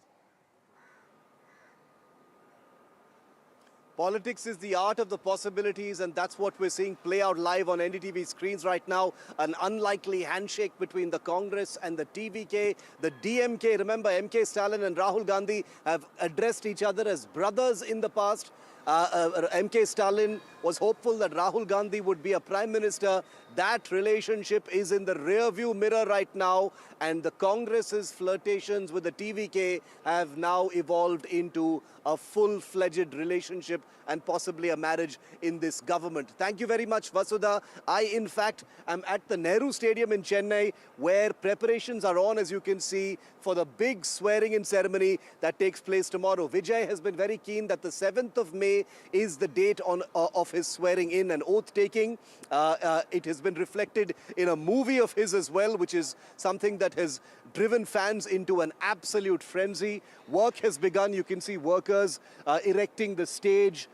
[SPEAKER 4] Politics is the art of the possibilities, and that's what we're seeing play out live on NDTV screens right now. An unlikely handshake between the Congress and the TVK. The DMK, remember, MK Stalin and Rahul Gandhi have addressed each other as brothers in the past. MK Stalin was hopeful that Rahul Gandhi would be a Prime Minister. That relationship is in the rear-view mirror right now, and the Congress's flirtations with the TVK have now evolved into a full-fledged relationship and possibly a marriage in this government. Thank you very much, Vasudha. I, in fact, am at the Nehru Stadium in Chennai, where preparations are on, as you can see, for the big swearing-in ceremony that takes place tomorrow. Vijay has been very keen that the 7th of May is the date of his swearing-in and oath-taking. It has been reflected in a movie of his as well, which is something that has driven fans into an absolute frenzy. Work has begun. You can see workers erecting the stage,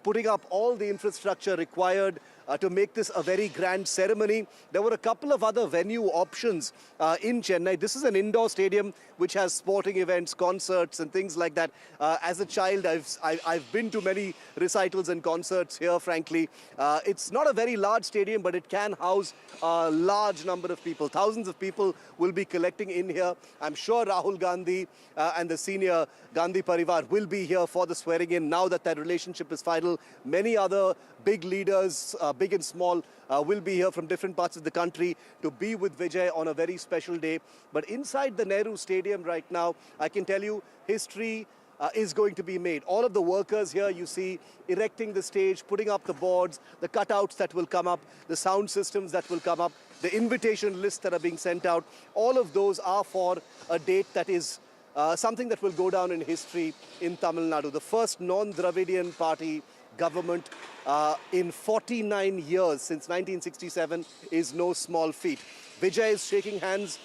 [SPEAKER 4] putting up all the infrastructure required to make this a very grand ceremony. There were a couple of other venue options in Chennai. This is an indoor stadium which has sporting events, concerts and things like that. As a child, I've been to many recitals and concerts here, frankly. It's not a very large stadium, but it can house a large number of people. Thousands of people will be collecting in here. I'm sure Rahul Gandhi and the senior Gandhi Parivar will be here for the swearing in now that relationship is final. Many other big leaders, big and small, will be here from different parts of the country to be with Vijay on a very special day. But inside the Nehru Stadium right now, I can tell you, history is going to be made. All of the workers here, you see, erecting the stage, putting up the boards, the cutouts that will come up, the sound systems that will come up, the invitation lists that are being sent out, all of those are for a date that is something that will go down in history in Tamil Nadu. The first non-Dravidian party government in 49 years since 1967 is no small feat. Vijay is shaking hands.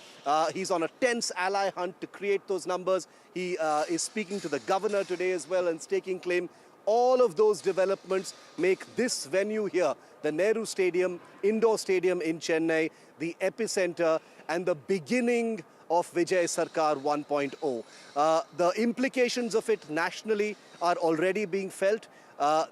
[SPEAKER 4] He's on a tense ally hunt to create those numbers. He is speaking to the governor today as well and staking claim. All of those developments make this venue here, the Nehru Stadium, indoor stadium in Chennai, the epicenter and the beginning of Vijay Sarkar 1.0. The implications of it nationally are already being felt.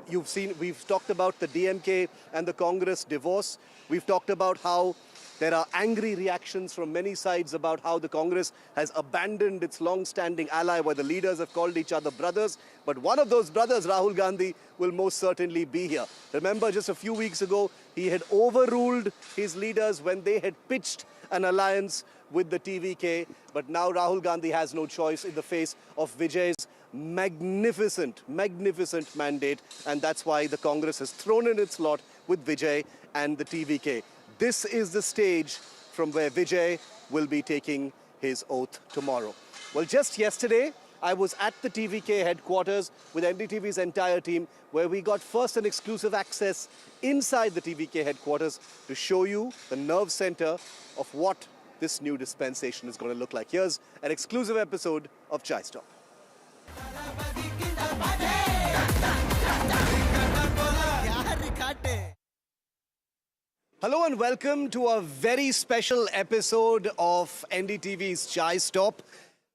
[SPEAKER 4] You've seen, we've talked about the DMK and the Congress divorce. We've talked about how there are angry reactions from many sides about how the Congress has abandoned its long-standing ally, where the leaders have called each other brothers. But one of those brothers, Rahul Gandhi, will most certainly be here. Remember, just a few weeks ago, he had overruled his leaders when they had pitched an alliance with the TVK. But now Rahul Gandhi has no choice in the face of Vijay's magnificent mandate, and that's why the Congress has thrown in its lot with Vijay and the TVK. This is the stage from where Vijay will be taking his oath tomorrow. Well, just yesterday, I was at the TVK headquarters with NDTV's entire team, where we got first an exclusive access inside the TVK headquarters to show you the nerve center of what this new dispensation is going to look like. Here's an exclusive episode of Chai Stop. Hello and welcome to a very special episode of NDTV's Chai Stop.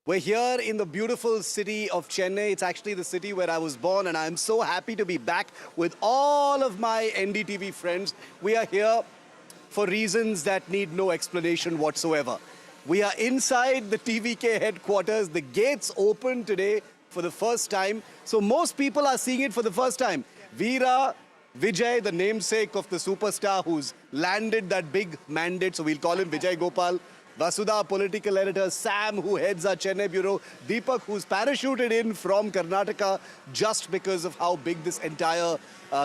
[SPEAKER 4] We're here in the beautiful city of Chennai. It's actually the city where I was born, and I'm so happy to be back with all of my NDTV friends. We are here for reasons that need no explanation whatsoever. We are inside the TVK headquarters. The gates open today for the first time. So most people are seeing it for the first time. Veera, Vijay, the namesake of the superstar who's landed that big mandate, so we'll call him Vijay Gopal. Vasudha, political editor, Sam, who heads our Chennai bureau, Deepak, who's parachuted in from Karnataka just because of how big this entire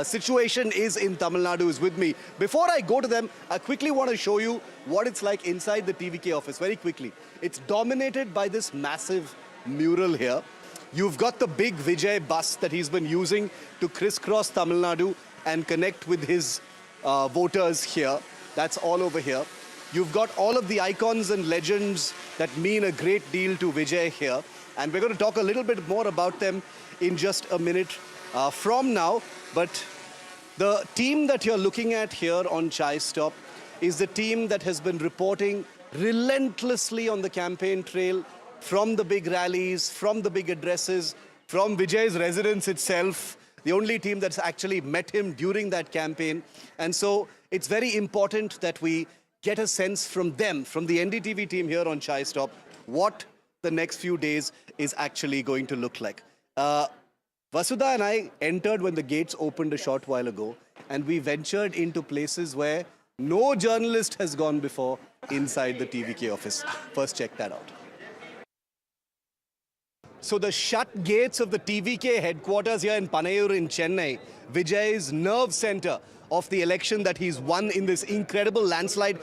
[SPEAKER 4] situation is in Tamil Nadu, is with me. Before I go to them, I quickly want to show you what it's like inside the TVK office, very quickly. It's dominated by this massive mural here. You've got the big Vijay bus that he's been using to crisscross Tamil Nadu and connect with his voters here. That's all over here. You've got all of the icons and legends that mean a great deal to Vijay here. And we're going to talk a little bit more about them in just a minute from now. But the team that you're looking at here on Chai Stop is the team that has been reporting relentlessly on the campaign trail, from the big rallies, from the big addresses, from Vijay's residence itself, the only team that's actually met him during that campaign. And so it's very important that we get a sense from them, from the NDTV team here on Chai Stop, what the next few days is actually going to look like. Vasudha and I entered when the gates opened a short while ago, and we ventured into places where no journalist has gone before inside the TVK office. First, check that out. So the shut gates of the TVK headquarters here in Panayur in Chennai, Vijay's nerve center of the election that he's won in this incredible landslide.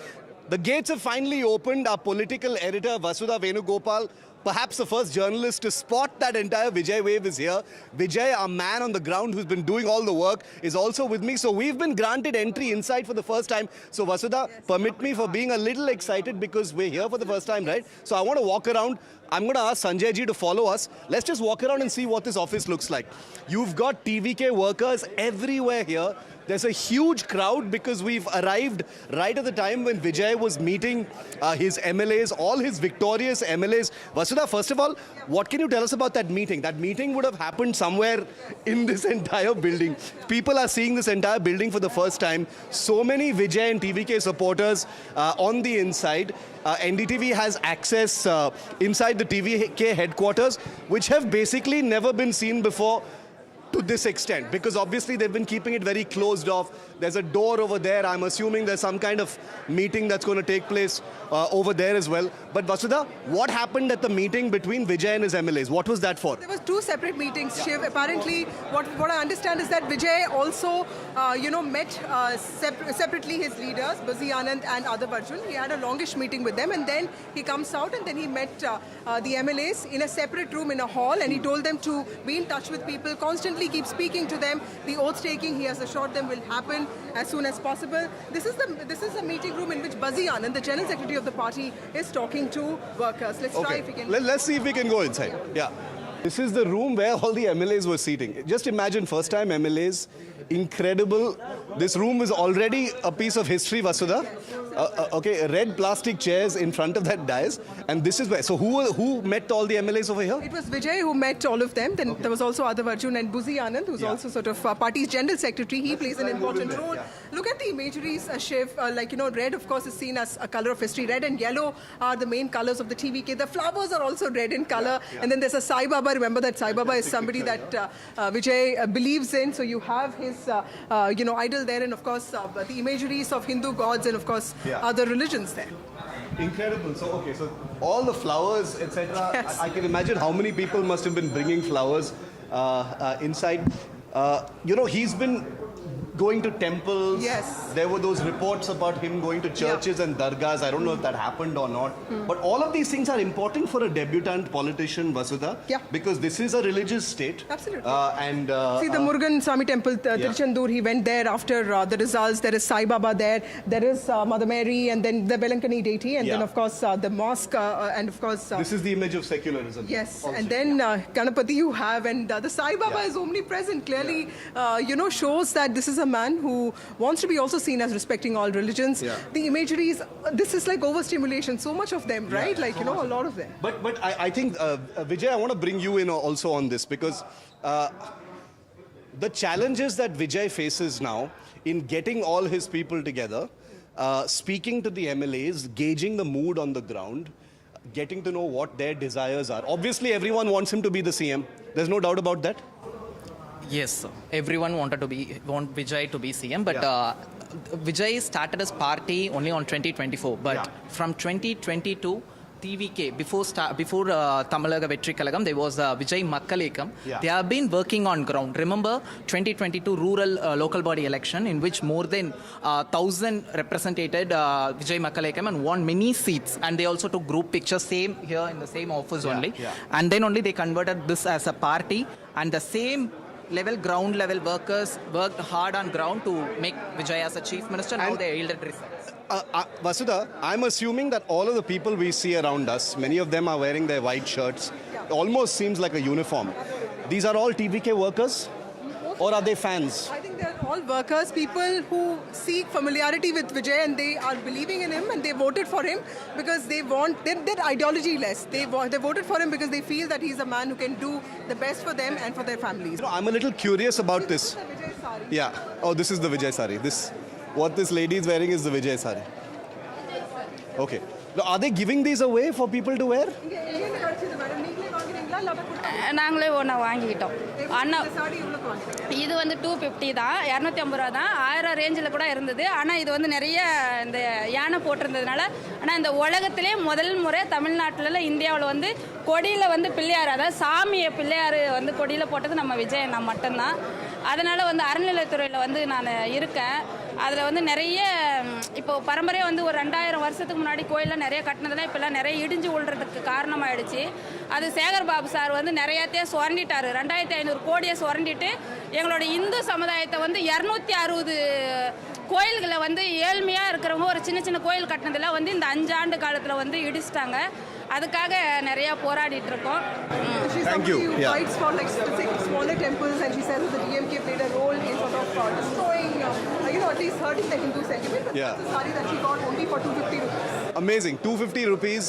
[SPEAKER 4] The gates have finally opened. Our political editor, Vasudha Venugopal, perhaps the first journalist to spot that entire Vijay wave, is here. Vijay, our man on the ground who's been doing all the work, is also with me. So we've been granted entry inside for the first time. So Vasudha, permit me for being a little excited because we're here for the first time, right? So I want to walk around. I'm going to ask Sanjay ji to follow us. Let's just walk around and see what this office looks like. You've got TVK workers everywhere here. There's a huge crowd because we've arrived right at the time when Vijay was meeting his MLAs, all his victorious MLAs. Vasudha, first of all, what can you tell us about that meeting? That meeting would have happened somewhere in this entire building. People are seeing this entire building for the first time. So many Vijay and TVK supporters on the inside. NDTV has access inside the TVK headquarters, which have basically never been seen before to this extent, because obviously they've been keeping it very closed off. There's a door over there. I'm assuming there's some kind of meeting that's going to take place over there as well. But Vasudha, what happened at the meeting between Vijay and his MLAs? What was that for?
[SPEAKER 5] There was two separate meetings, Shiv. Apparently, what I understand is that Vijay also, met separately his leaders, Buzzy Anand and Adav Arjun. He had a longish meeting with them, and then he comes out and then he met the MLAs in a separate room in a hall, and he told them to be in touch with people, constantly keep speaking to them. The oath taking, he has assured them, will happen as soon as possible. This is the meeting room in which Buzzy Anand, the General Secretary of the party, is talking to workers. Let's try if we can.
[SPEAKER 4] Let's see if we can go inside. Yeah. This is the room where all the MLAs were seating. Just imagine, first time MLAs, incredible. This room is already a piece of history, Vasudha. Red plastic chairs in front of that dais, and this is where. So who met all the MLAs over here?
[SPEAKER 5] It was Vijay who met all of them. Then there was also Adav Arjun and Buzzy Anand, who's also sort of party's general secretary. He plays an important role. Look at the imageries, Shiv. Red, of course, is seen as a color of history. Red and yellow are the main colors of the TVK. The flowers are also red in color. And then there's a Sai Baba. Remember that Sai Baba is somebody that Vijay believes in. So you have his, idol there, and of course the imageries of Hindu gods, and of course other religions there.
[SPEAKER 4] Incredible. So all the flowers, etc. Yes. I can imagine how many people must have been bringing flowers inside. He's been going to temples.
[SPEAKER 5] Yes.
[SPEAKER 4] There were those reports about him going to churches and dargahs. I don't know if that happened or not. But all of these things are important for a debutant politician, Vasudha.
[SPEAKER 5] Yeah.
[SPEAKER 4] Because this is a religious state.
[SPEAKER 5] Absolutely.
[SPEAKER 4] See
[SPEAKER 5] the Murugan Swami temple, Tiruchendur, he went there after the results. There is Sai Baba there. There is Mother Mary, and then the Velankani deity, and then of course the mosque, and of course...
[SPEAKER 4] this is the image of secularism.
[SPEAKER 5] Yes. Also. And then Ganapati you have, and the Sai Baba is omnipresent. Clearly, shows that this is a man who wants to be also seen as respecting all religions. Yeah. The imageries, this is like overstimulation, so much of them, right? A lot of them.
[SPEAKER 4] But I think, Vijay, I want to bring you in also on this, because the challenges that Vijay faces now in getting all his people together, speaking to the MLAs, gauging the mood on the ground, getting to know what their desires are. Obviously, everyone wants him to be the CM. There's no doubt about that.
[SPEAKER 6] Yes, everyone want Vijay to be CM, but Vijay started his party only on 2024. But from 2022, TVK, before Tamalaga Vetri Kalagam, there was Vijay Makkalekam. They have been working on ground. Remember 2022 rural local body election, in which more than 1,000 represented Vijay Makkalekam and won many seats. And they also took group pictures, same here in the same office only. And then only they converted this as a party, and the same ground level workers worked hard on ground to make Vijay as a chief minister. Now they yielded results.
[SPEAKER 4] Vasudha, I'm assuming that all of the people we see around us, many of them are wearing their white shirts. It almost seems like a uniform. These are all TVK workers? Or are they fans?
[SPEAKER 5] I think they're all workers, people who seek familiarity with Vijay, and they are believing in him, and they voted for him because they want, they're ideology-less. They voted for him because they feel that he's a man who can do the best for them and for their families.
[SPEAKER 4] I'm a little curious about this.
[SPEAKER 5] This is the Vijay sari.
[SPEAKER 4] Yeah. Oh, this is the Vijay sari. What this lady is wearing is the Vijay sari. Okay. Are they giving these away for people to wear?
[SPEAKER 7] நாங்களே ஒன்றா வாங்கிக்கிட்டோம் அண்ணா இது வந்து 250 தான், 250 ரூபா தான், 1000 ரேஞ்சில் கூட இருந்தது. ஆனால் இது வந்து நிறைய இந்த யானை போட்டிருந்ததுனால, ஆனால் இந்த உலகத்திலே முதல் முறை தமிழ்நாட்டில் இந்தியாவில் வந்து கொடியில் வந்து பிள்ளையார், அதாவது சாமியை பிள்ளையார் வந்து கொடியில் போட்டது நம்ம விஜய் அண்ணா மட்டும்தான். அதனால் வந்து அறநிலையத்துறையில் வந்து நான் இருக்கேன். அதில் வந்து நிறைய இப்போது பரம்பரையாக வந்து ஒரு 2000 வருஷத்துக்கு முன்னாடி கோயிலில் நிறைய கட்டினதெல்லாம் இப்போல்லாம் நிறைய இடிஞ்சு விழுறதுக்கு காரணமாகிடுச்சு. அது சேகர் பாபு சார் வந்து நிறையாத்தையே சுரண்டிட்டார். 2500 கோடியை சுரண்டிட்டு எங்களோட இந்து சமுதாயத்தை வந்து 260 கோயில்களை வந்து ஏழ்மையாக இருக்கிறவங்க ஒரு சின்ன சின்ன கோயில் கட்டினதெல்லாம் வந்து இந்த 5 ஆண்டு காலத்தில் வந்து இடிச்சிட்டாங்க. அதுக்காக நிறையா போராடிட்டு இருக்கோம்.
[SPEAKER 5] Thank you. Who fights for like smaller temples, and she says that the DMK played a role in sort of destroying, at least hurting the Hindu sentiment. But that's a sari that she got only for 250 rupees.
[SPEAKER 4] Amazing, 250 rupees.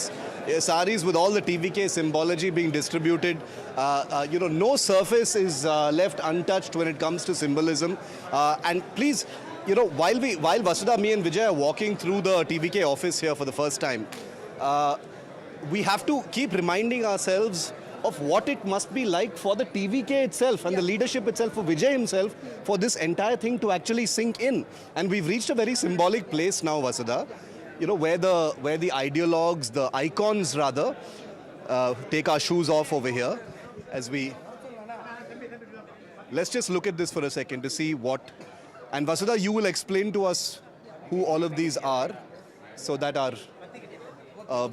[SPEAKER 4] Saris with all the TVK symbology being distributed. No surface is left untouched when it comes to symbolism. And please, while Vasudha, me and Vijay are walking through the TVK office here for the first time, we have to keep reminding ourselves of what it must be like for the TVK itself and the leadership itself, for Vijay himself, for this entire thing to actually sink in. And we've reached a very symbolic place now, Vasudha, where the ideologues, the icons rather, take our shoes off over here as we... Let's just look at this for a second to see what... And Vasudha, you will explain to us who all of these are so that our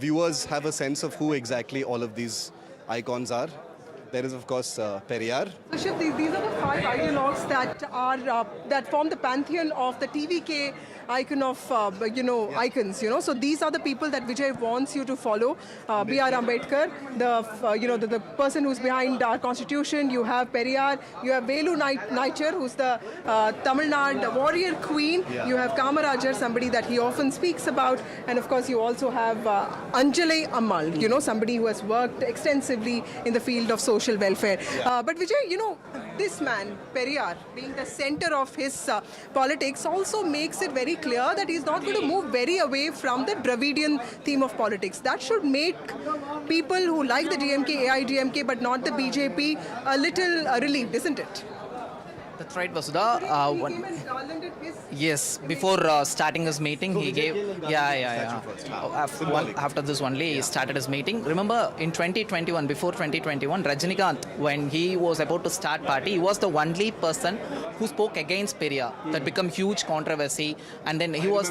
[SPEAKER 4] viewers have a sense of who exactly all of these icons are. There is, of course, Periyar.
[SPEAKER 5] So, Shiv, these are the 5 ideologues that form the pantheon of the TVK icon of, icons, So these are the people that Vijay wants you to follow. B.R. Ambedkar, the person who's behind our constitution. You have Periyar. You have Velu Naicher, who's the Tamil Nadu warrior queen. You have Kamarajar, somebody that he often speaks about. And of course, you also have Anjali Ammal, somebody who has worked extensively in the field of social welfare. But Vijay, this man, Periyar, being the center of his politics, also makes it very clear that he's not going to move very away from the Dravidian theme of politics. That should make people who like the DMK, AIADMK, but not the BJP, a little relieved, isn't it?
[SPEAKER 6] That's right, Vasudha. Yes, before starting his meeting, he gave... After this only, he started his meeting. Remember, in 2021, before 2021, Rajinikanth, when he was about to start party, he was the only person who spoke against Periyar. That became huge controversy. And then he was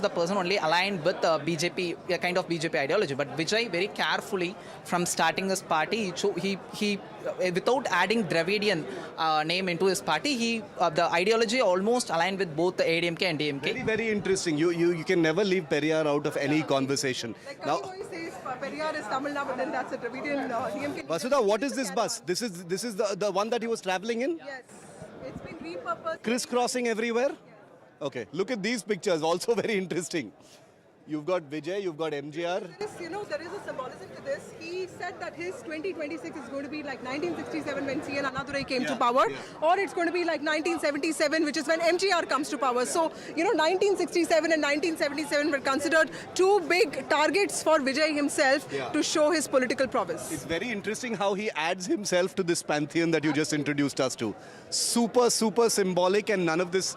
[SPEAKER 6] the person only aligned with BJP, a kind of BJP ideology. But Vijay, very carefully, from starting his party, he without adding Dravidian name into his party, the ideology almost aligned with both the AIADMK and DMK.
[SPEAKER 4] Very, very interesting. You can never leave Periyar out of any conversation.
[SPEAKER 5] Like now, says Periyar is Tamil Nadu, but then that's a Dravidian DMK.
[SPEAKER 4] Vasudha, what is this bus? This is the one that he was travelling in?
[SPEAKER 5] Yes. It's been repurposed.
[SPEAKER 4] Crisscrossing everywhere? Okay. Look at these pictures. Also very interesting. You've got Vijay, you've got MGR.
[SPEAKER 5] There is a symbolism to this. He said that his 2026 is going to be like 1967 when C.N. Annadurai came to power, or it's going to be like 1977, which is when MGR comes to power. So, 1967 and 1977 were considered 2 big targets for Vijay himself to show his political prowess.
[SPEAKER 4] It's very interesting how he adds himself to this pantheon that you just introduced us to. Super, super symbolic, and none of this,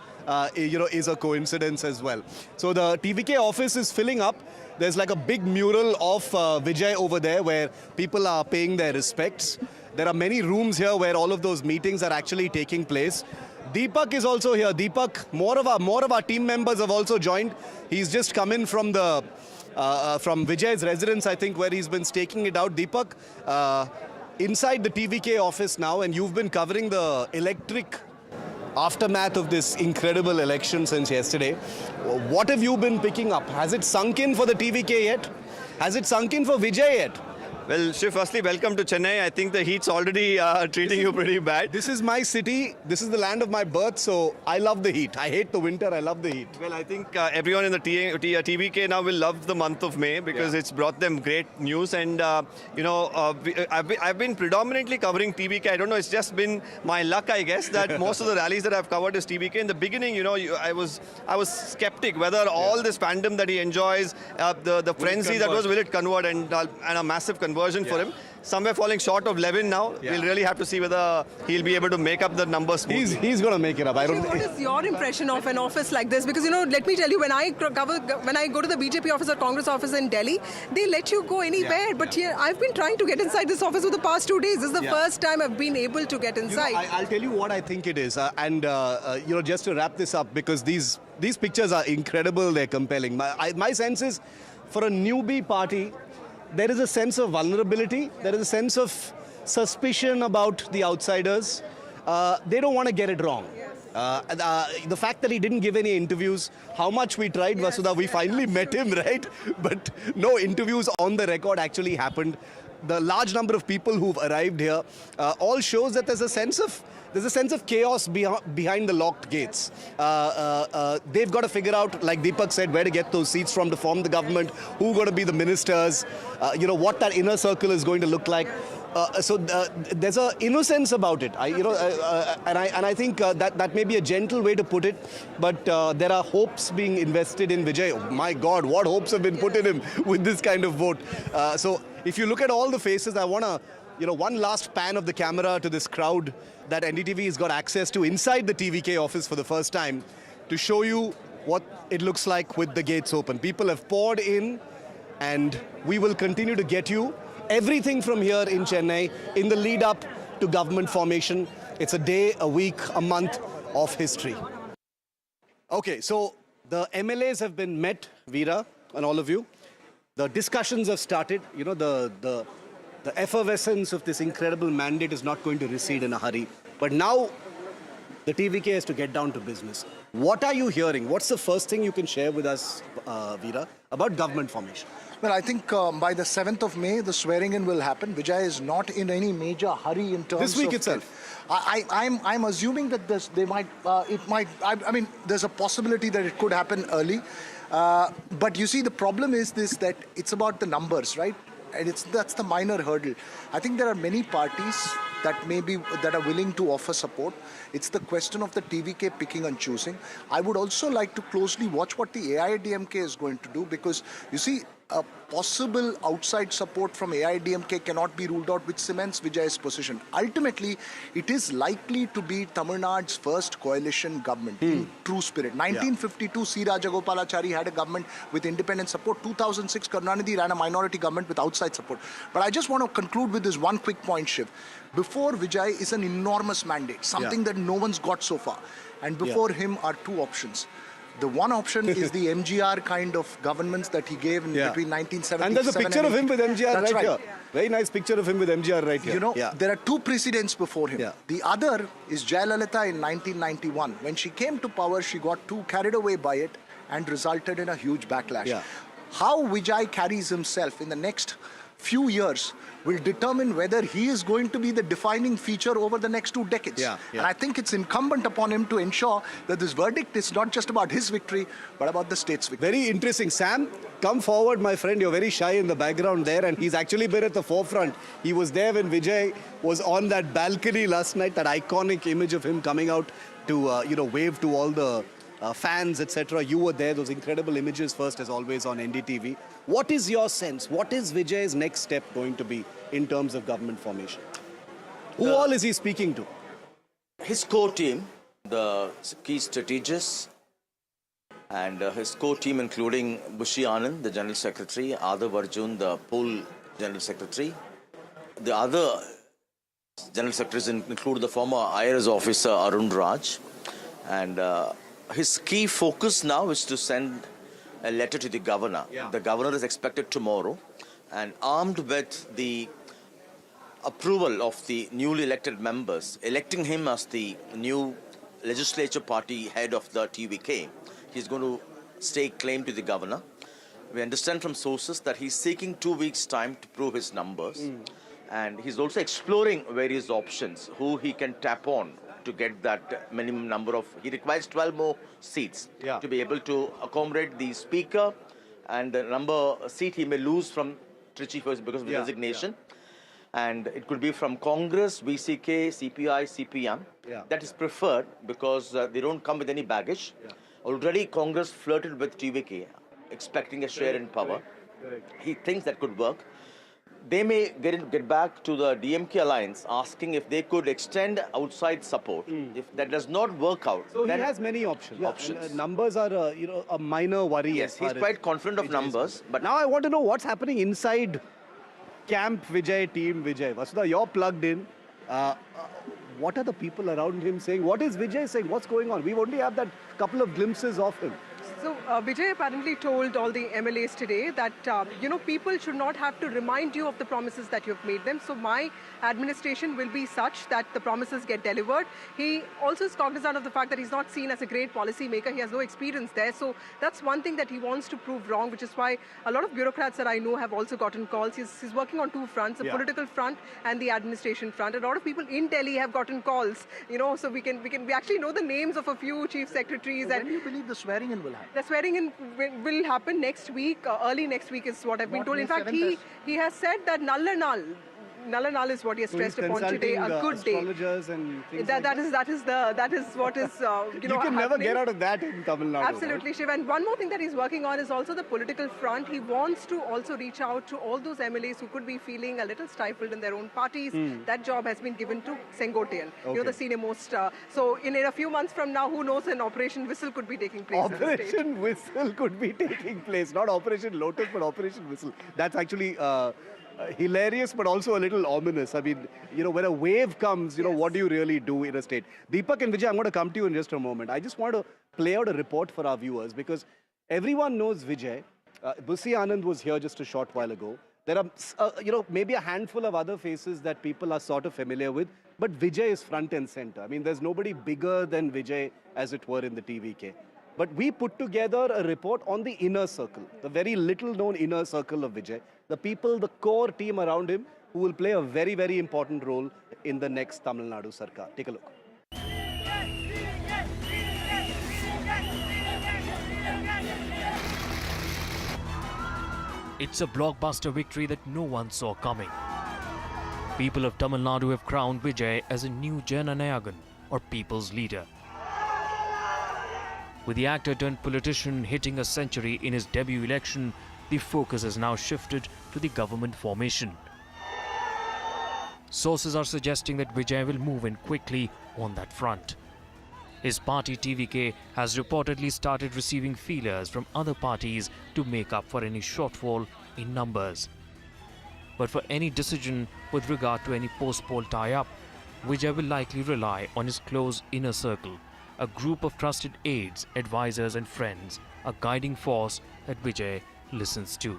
[SPEAKER 4] is a coincidence as well. So the TVK office is filling up. There's like a big mural of Vijay over there where people are paying their respects. There are many rooms here where all of those meetings are actually taking place. Deepak is also here. Deepak, more of our team members have also joined. He's just come in from Vijay's residence, I think, where he's been staking it out. Deepak, inside the TVK office now, and you've been covering the electric aftermath of this incredible election since yesterday. What have you been picking up? Has it sunk in for the TVK yet? Has it sunk in for Vijay yet?
[SPEAKER 11] Well, Shiv, firstly, welcome to Chennai. I think the heat's already treating you pretty bad.
[SPEAKER 4] This is my city. This is the land of my birth, so I love the heat. I hate the winter. I love the heat.
[SPEAKER 11] Well, I think everyone in the TVK now will love the month of May because it's brought them great news. And, I've been predominantly covering TVK. I don't know, it's just been my luck, I guess, that most of the rallies that I've covered is TVK. In the beginning, I was skeptic whether all this fandom that he enjoys, the frenzy that was, will it convert and a massive conversion for him. Somewhere falling short of 11 now. We'll really have to see whether he'll be able to make up the numbers.
[SPEAKER 4] He's going to make it up. I don't.
[SPEAKER 5] What is your impression of an office like this? Because let me tell you, when I go to the BJP office or Congress office in Delhi, they let you go anywhere. But here, I've been trying to get inside this office for the past 2 days. This is the first time I've been able to get inside.
[SPEAKER 4] I'll tell you what I think it is, just to wrap this up, because these pictures are incredible. They're compelling. My sense is, for a newbie party, there is a sense of vulnerability. There is a sense of suspicion about the outsiders. They don't want to get it wrong. The fact that he didn't give any interviews, how much we tried, Vasudha, we finally met him, right? But no interviews on the record actually happened. The large number of people who've arrived here all shows that there's a sense of chaos behind the locked gates. They've got to figure out, like Deepak said, where to get those seats from to form the government, who are going to be the ministers, what that inner circle is going to look like. So there's an innocence about it. I think that may be a gentle way to put it, but there are hopes being invested in Vijay. Oh my God, what hopes have been put in him with this kind of vote. So if you look at all the faces, I want to, one last pan of the camera to this crowd that NDTV has got access to inside the TVK office for the first time to show you what it looks like with the gates open. People have poured in, and we will continue to get you everything from here in Chennai in the lead up to government formation. It's a day, a week, a month of history. Okay, so the MLAs have been met, Veera and all of you. The discussions have started. The effervescence of this incredible mandate is not going to recede in a hurry. But now the TVK has to get down to business. What are you hearing? What's the first thing you can share with us, Veera, about government formation?
[SPEAKER 8] Well, I think by the 7th of May, the swearing in will happen. Vijay is not in any major hurry in terms of...
[SPEAKER 4] This week itself?
[SPEAKER 8] I'm assuming that there's a possibility that it could happen early. But you see, the problem is that it's about the numbers, right? And that's the minor hurdle. I think there are many parties that are willing to offer support. It's the question of the TVK picking and choosing. I would also like to closely watch what the AIADMK is going to do, because you see, a possible outside support from AIADMK cannot be ruled out, which cements Vijay's position. Ultimately, it is likely to be Tamil Nadu's first coalition government in true spirit. 1952, C. Rajagopalachari had a government with independent support. 2006, Karunanidhi ran a minority government with outside support. But I just want to conclude with this one quick point, Shiv. Before Vijay is an enormous mandate, something that no one's got so far. And before him are two options. The one option is the MGR kind of governments that he gave in between 1977
[SPEAKER 4] and there's a picture of him with MGR
[SPEAKER 8] That's
[SPEAKER 4] right here. Very nice picture of him with MGR right here.
[SPEAKER 8] There are two precedents before him. The other is Jayalalitha in 1991. When she came to power, she got too carried away by it and resulted in a huge backlash. How Vijay carries himself in the next few years will determine whether he is going to be the defining feature over the next 2 decades. And I think it's incumbent upon him to ensure that this verdict is not just about his victory, but about the state's victory.
[SPEAKER 4] Very interesting. Sam, come forward, my friend. You're very shy in the background there, and he's actually been at the forefront. He was there when Vijay was on that balcony last night, that iconic image of him coming out to, wave to all the fans, etc. You were there. Those incredible images first, as always, on NDTV. What is your sense? What is Vijay's next step going to be in terms of government formation? Who all is he speaking to?
[SPEAKER 1] His core team, the key strategists, and his core team, including Bushi Anand, the General Secretary, Adav Arjun, the poll General Secretary. The other General Secretaries include the former IRS officer Arun Raj, and his key focus now is to send a letter to the governor. The governor is expected tomorrow, and armed with the approval of the newly elected members, electing him as the new legislature party head of the TVK, he's going to stake claim to the governor. We understand from sources that he's seeking 2 weeks' time to prove his numbers. And he's also exploring various options, who he can tap on to get that minimum number of... He requires 12 more seats to be able to accommodate the speaker and the seat he may lose from Trichy first because of the resignation. And it could be from Congress, VCK, CPI, CPM. That is preferred because they don't come with any baggage. Already Congress flirted with TVK, expecting a share in power. He thinks that could work. They may get back to the DMK alliance, asking if they could extend outside support. If that does not work out,
[SPEAKER 4] so
[SPEAKER 1] then
[SPEAKER 4] he has many options. Numbers are, a minor worry.
[SPEAKER 1] Yes, he's quite confident of numbers.
[SPEAKER 4] But now I want to know what's happening inside Camp Vijay, Team Vijay. Vasudha, you're plugged in. What are the people around him saying? What is Vijay saying? What's going on? We've only had that couple of glimpses of him.
[SPEAKER 5] So Vijay apparently told all the MLAs today that, people should not have to remind you of the promises that you've made them. So my administration will be such that the promises get delivered. He also is cognizant of the fact that he's not seen as a great policy maker. He has no experience there. So that's one thing that he wants to prove wrong, which is why a lot of bureaucrats that I know have also gotten calls. He's working on two fronts, the political front and the administration front. A lot of people in Delhi have gotten calls, so we actually know the names of a few chief secretaries.
[SPEAKER 8] So when do you believe the swearing-in will happen?
[SPEAKER 5] The swearing-in will happen next week. Early next week is what I've been told. In fact, he has said that null and null is what he has stressed upon today. A good day.
[SPEAKER 4] Astrologers and things
[SPEAKER 5] that is what is
[SPEAKER 4] you can never get out of that in Tamil Nadu.
[SPEAKER 5] Absolutely, Shiv. And one more thing that he's working on is also the political front. He wants to also reach out to all those MLAs who could be feeling a little stifled in their own parties. That job has been given to Sengotian, the senior most. So in a few months from now, who knows, an Operation Whistle could be taking place.
[SPEAKER 4] Operation Whistle could be taking place. Not Operation Lotus, but Operation Whistle. That's actually... hilarious, but also a little ominous. I mean, when a wave comes, what do you really do in a state? Deepak and Vijay, I'm going to come to you in just a moment. I just want to play out a report for our viewers because everyone knows Vijay. Busi Anand was here just a short while ago. There are, maybe a handful of other faces that people are sort of familiar with, but Vijay is front and center. I mean, there's nobody bigger than Vijay, as it were, in the TVK. But we put together a report on the inner circle, the very little known inner circle of Vijay, the people, the core team around him who will play a very, very important role in the next Tamil Nadu Sarkar. Take a look.
[SPEAKER 9] It's a blockbuster victory that no one saw coming. People of Tamil Nadu have crowned Vijay as a new Jananayagan, or people's leader. With the actor-turned-politician hitting a century in his debut election, the focus has now shifted to the government formation. Sources are suggesting that Vijay will move in quickly on that front. His party TVK has reportedly started receiving feelers from other parties to make up for any shortfall in numbers. But for any decision with regard to any post-poll tie-up, Vijay will likely rely on his close inner circle, a group of trusted aides, advisors and friends, a guiding force that Vijay listens to.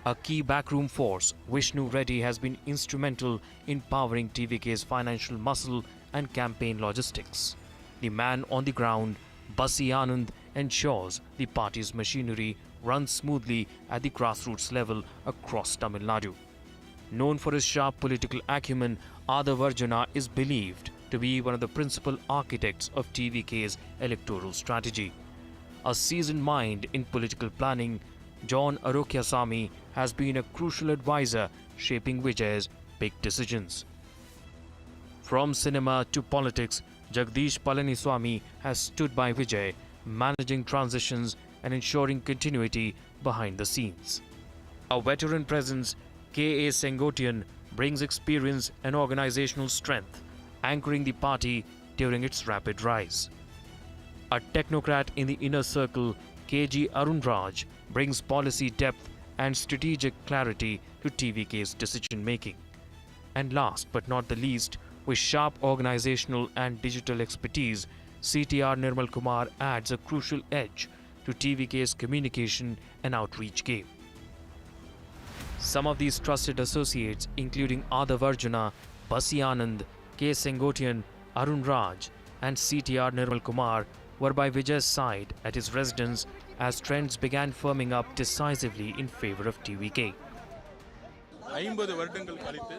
[SPEAKER 9] A key backroom force, Vishnu Reddy, has been instrumental in powering TVK's financial muscle and campaign logistics. The man on the ground, Busi Anand, ensures the party's machinery runs smoothly at the grassroots level across Tamil Nadu. Known for his sharp political acumen, Adavarjana is believed to be one of the principal architects of TVK's electoral strategy. A seasoned mind in political planning, John Arokyasamy has been a crucial advisor shaping Vijay's big decisions. From cinema to politics, Jagdish Palaniswamy has stood by Vijay, managing transitions and ensuring continuity behind the scenes. A veteran presence, K.A. Sengotian brings experience and organizational strength, anchoring the party during its rapid rise. A technocrat in the inner circle, K.G. Arun Raj, brings policy depth and strategic clarity to TVK's decision-making. And last but not the least, with sharp organizational and digital expertise, CTR Nirmal Kumar adds a crucial edge to TVK's communication and outreach game. Some of these trusted associates, including Adavarjana, Busi Anand, K. Sengotian, Arun Raj and CTR Nirmal Kumar, were by Vijay's side at his residence as trends began firming up decisively in favor of TVK.
[SPEAKER 3] 50 வருடங்கள் கழித்து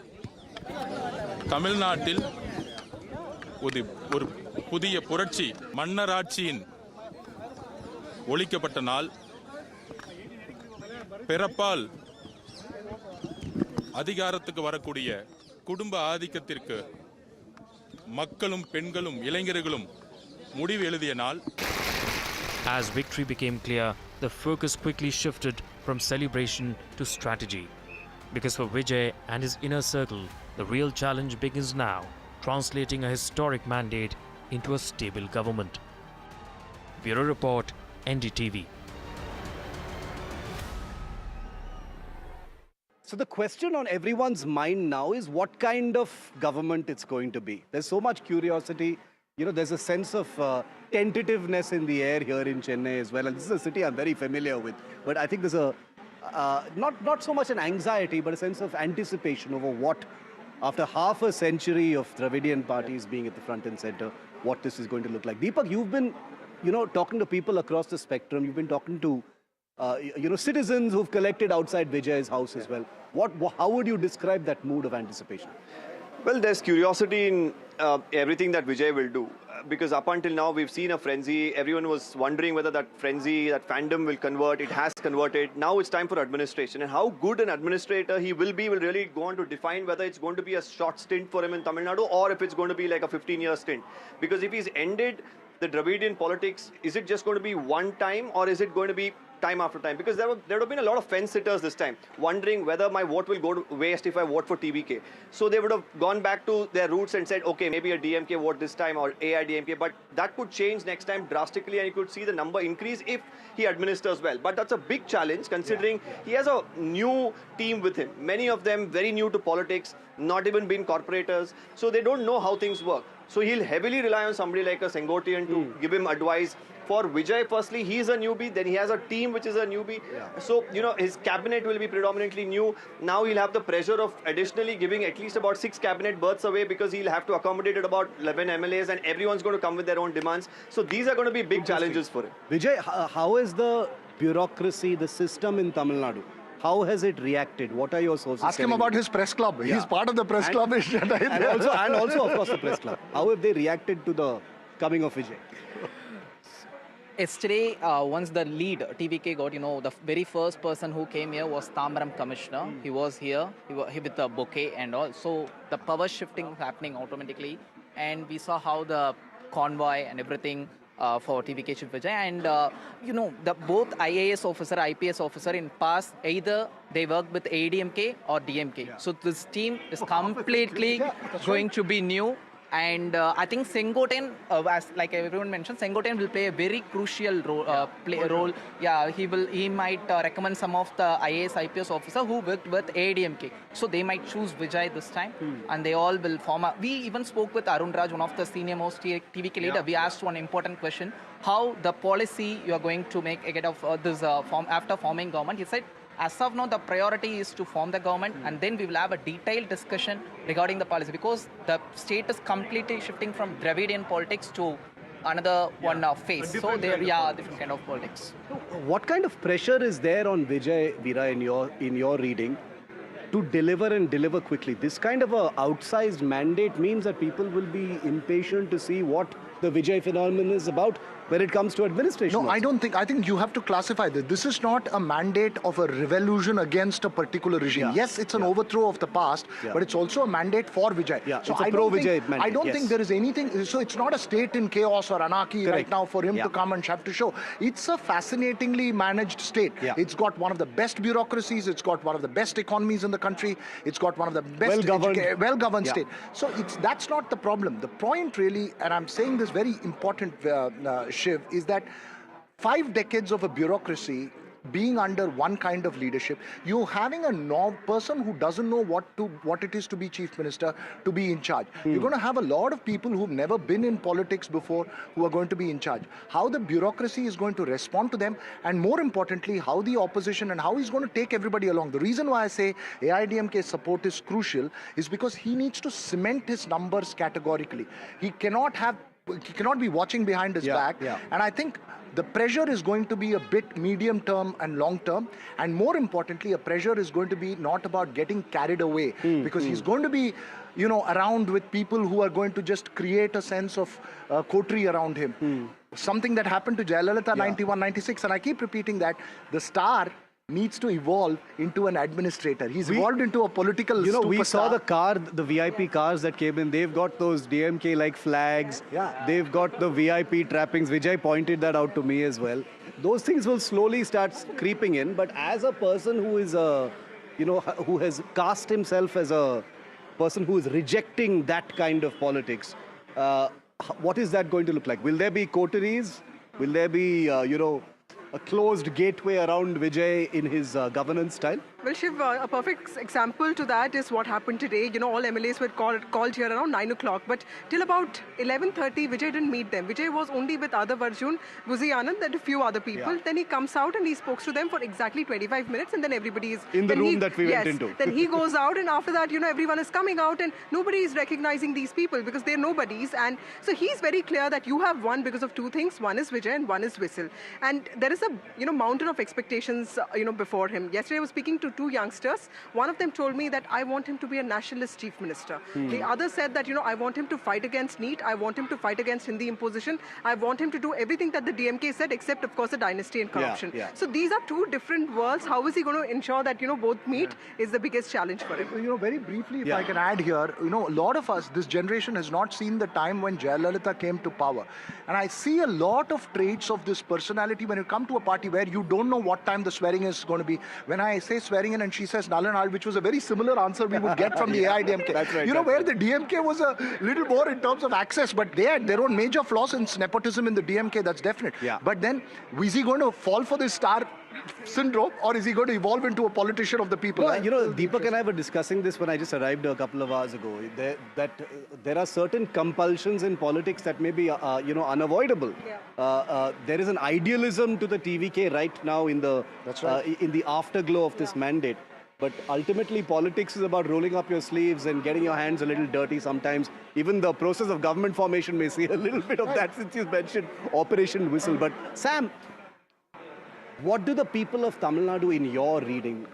[SPEAKER 3] தமிழ்நாட்டில் ஒரு புதிய புரட்சி மன்னராட்சியின் ஒழிக்கப்பட்ட நாள் பிறப்பால் அதிகாரத்துக்கு வரக்கூடிய குடும்ப ஆதிக்கத்திற்கு மக்களும் பெண்களும் இளைஞர்களும் முடிவு எழுதிய நாள்.
[SPEAKER 9] As victory became clear, the focus quickly shifted from celebration to strategy. Because for Vijay and his inner circle, the real challenge begins now, translating a historic mandate into a stable government. Bureau Report, NDTV.
[SPEAKER 4] So the question on everyone's mind now is what kind of government it's going to be. There's so much curiosity. You know, there's a sense of tentativeness in the air here in Chennai as well. And this is a city I'm very familiar with. But I think there's a, not so much an anxiety, but a sense of anticipation over what, after half a century of Dravidian parties being at the front and center, what this is going to look like. Deepak, you've been, you know, talking to people across the spectrum. You've been talking to, you know, citizens who've collected outside Vijay's house as well. How would you describe that mood of anticipation?
[SPEAKER 11] Well, there's curiosity in everything that Vijay will do. Because up until now, we've seen a frenzy. Everyone was wondering whether that frenzy, that fandom will convert. It has converted. Now it's time for administration. And how good an administrator he will be will really go on to define whether it's going to be a short stint for him in Tamil Nadu or if it's going to be like a 15-year stint. Because if he's ended the Dravidian politics, is it just going to be one time or is it going to be time after time? Because there would have been a lot of fence sitters this time, wondering whether my vote will go to waste if I vote for TVK. So they would have gone back to their roots and said, okay, maybe a DMK vote this time or AIADMK, but that could change next time drastically and you could see the number increase if he administers well. But that's a big challenge considering he has a new team with him. Many of them very new to politics, not even been corporators, so they don't know how things work. So he'll heavily rely on somebody like a Sengotian to give him advice. For Vijay, firstly, he's a newbie, then he has a team which is a newbie. So, you know, his cabinet will be predominantly new. Now he'll have the pressure of additionally giving at least about 6 cabinet berths away because he'll have to accommodate about 11 MLAs and everyone's going to come with their own demands. So these are going to be big challenges for him.
[SPEAKER 4] Vijay, how is the bureaucracy, the system in Tamil Nadu? How has it reacted? What are your sources?
[SPEAKER 8] Ask him about his press club. He's part of the press club.
[SPEAKER 4] And also, of course, the press club. How have they reacted to the coming of Vijay?
[SPEAKER 6] Yesterday, once the lead TVK got, you know, the very first person who came here was Thambaram Commissioner. He was here he with the bouquet and all. So the power shifting happening automatically. And we saw how the convoy and everything for TVK Chief Vijay. And, you know, both IAS officer, IPS officer in past, either they worked with AIADMK or DMK. So this team is completely going to be new. And I think Sengotian, as like everyone mentioned, Sengotian will play a very crucial role. Yeah, he might recommend some of the IAS, IPS officer who worked with AIADMK. So they might choose Vijay this time, and they all will form a. We even spoke with Arun Raj, one of the senior most TVK leader. We asked one important question: how the policy you are going to make ahead of this after forming government? He said, as of now, the priority is to form the government and then we will have a detailed discussion regarding the policy because the state is completely shifting from Dravidian politics to another phase. So there, different kind of politics.
[SPEAKER 4] What kind of pressure is there on Vijay, Veera, in your reading to deliver and deliver quickly? This kind of a outsized mandate means that people will be impatient to see what the Vijay phenomenon is about when it comes to administration.
[SPEAKER 8] No, I don't think. I think you have to classify this. This is not a mandate of a revolution against a particular regime. Yes, it's an overthrow of the past, but it's also a mandate for Vijay.
[SPEAKER 4] So it's a pro-Vijay mandate.
[SPEAKER 8] I don't think there is anything. So it's not a state in chaos or anarchy right now for him to come and have to show. It's a fascinatingly managed state. It's got one of the best bureaucracies. It's got one of the best economies in the country. It's got one of the best well-governed state. So that's not the problem. The point really, and I'm saying this very important, Shiv, is that 5 decades of a bureaucracy being under one kind of leadership, you having a person who doesn't know what it is to be chief minister, to be in charge. You're going to have a lot of people who've never been in politics before who are going to be in charge. How the bureaucracy is going to respond to them, and more importantly, how the opposition and how he's going to take everybody along. The reason why I say AIADMK's support is crucial is because he needs to cement his numbers categorically. He cannot be watching behind his back. And I think The pressure is going to be a bit medium term and long term, and more importantly, a pressure is going to be not about getting carried away, because he's going to be, around with people who are going to just create a sense of coterie around him. Something that happened to Jayalalitha 91, 96, and I keep repeating that the star needs to evolve into an administrator. He's evolved into a political superstar.
[SPEAKER 10] We saw the VIP cars that came in. They've got those DMK-like flags. Yeah. They've got the VIP trappings. Vijay pointed that out to me as well. Those things will slowly start creeping in. But as a person who is, who has cast himself as a person who is rejecting that kind of politics, what is that going to look like? Will there be coteries? Will there be, a closed gateway around Vijay in his governance style?
[SPEAKER 5] Well, Shiv, a perfect example to that is what happened today. All MLAs were called here around 9 o'clock, but till about 11:30, Vijay didn't meet them. Vijay was only with Adav Arjun, Buzi Anand, and a few other people. Yeah. Then he comes out and he spoke to them for exactly 25 minutes, and then everybody is...
[SPEAKER 10] In the room that we went into.
[SPEAKER 5] Then he goes out, and after that, everyone is coming out, and nobody is recognizing these people because they're nobodies. And so he's very clear that you have won because of two things. One is Vijay and one is Whistle. And there is a, mountain of expectations, before him. Yesterday I was speaking to two youngsters. One of them told me that I want him to be a nationalist chief minister. The other said that, I want him to fight against NEET. I want him to fight against Hindi imposition. I want him to do everything that the DMK said, except, of course, the dynasty and corruption. Yeah, yeah. So these are two different worlds. How is he going to ensure that, both meet is the biggest challenge for him?
[SPEAKER 8] Very briefly, if I can add here, a lot of us, this generation has not seen the time when Jayalalitha came to power. And I see a lot of traits of this personality when you come to a party where you don't know what time the swearing is going to be. When I say swearing in and she says Nalanal, which was a very similar answer we would get from the AIADMK.
[SPEAKER 10] That's right.
[SPEAKER 8] Where the DMK was a little more in terms of access, but they had their own major flaws in nepotism in the DMK, that's definite. Yeah. But then, is he going to fall for this star syndrome, or is he going to evolve into a politician of the people?
[SPEAKER 10] No, Deepak and I were discussing this when I just arrived a couple of hours ago, that there are certain compulsions in politics that may be, unavoidable. Yeah. There is an idealism to the TVK right now in the in the afterglow of this mandate. But ultimately, politics is about rolling up your sleeves and getting your hands a little dirty sometimes. Even the process of government formation may see a little bit of that, since you mentioned Operation Whistle. But Sam, what do the people of Tamil Nadu, in your reading,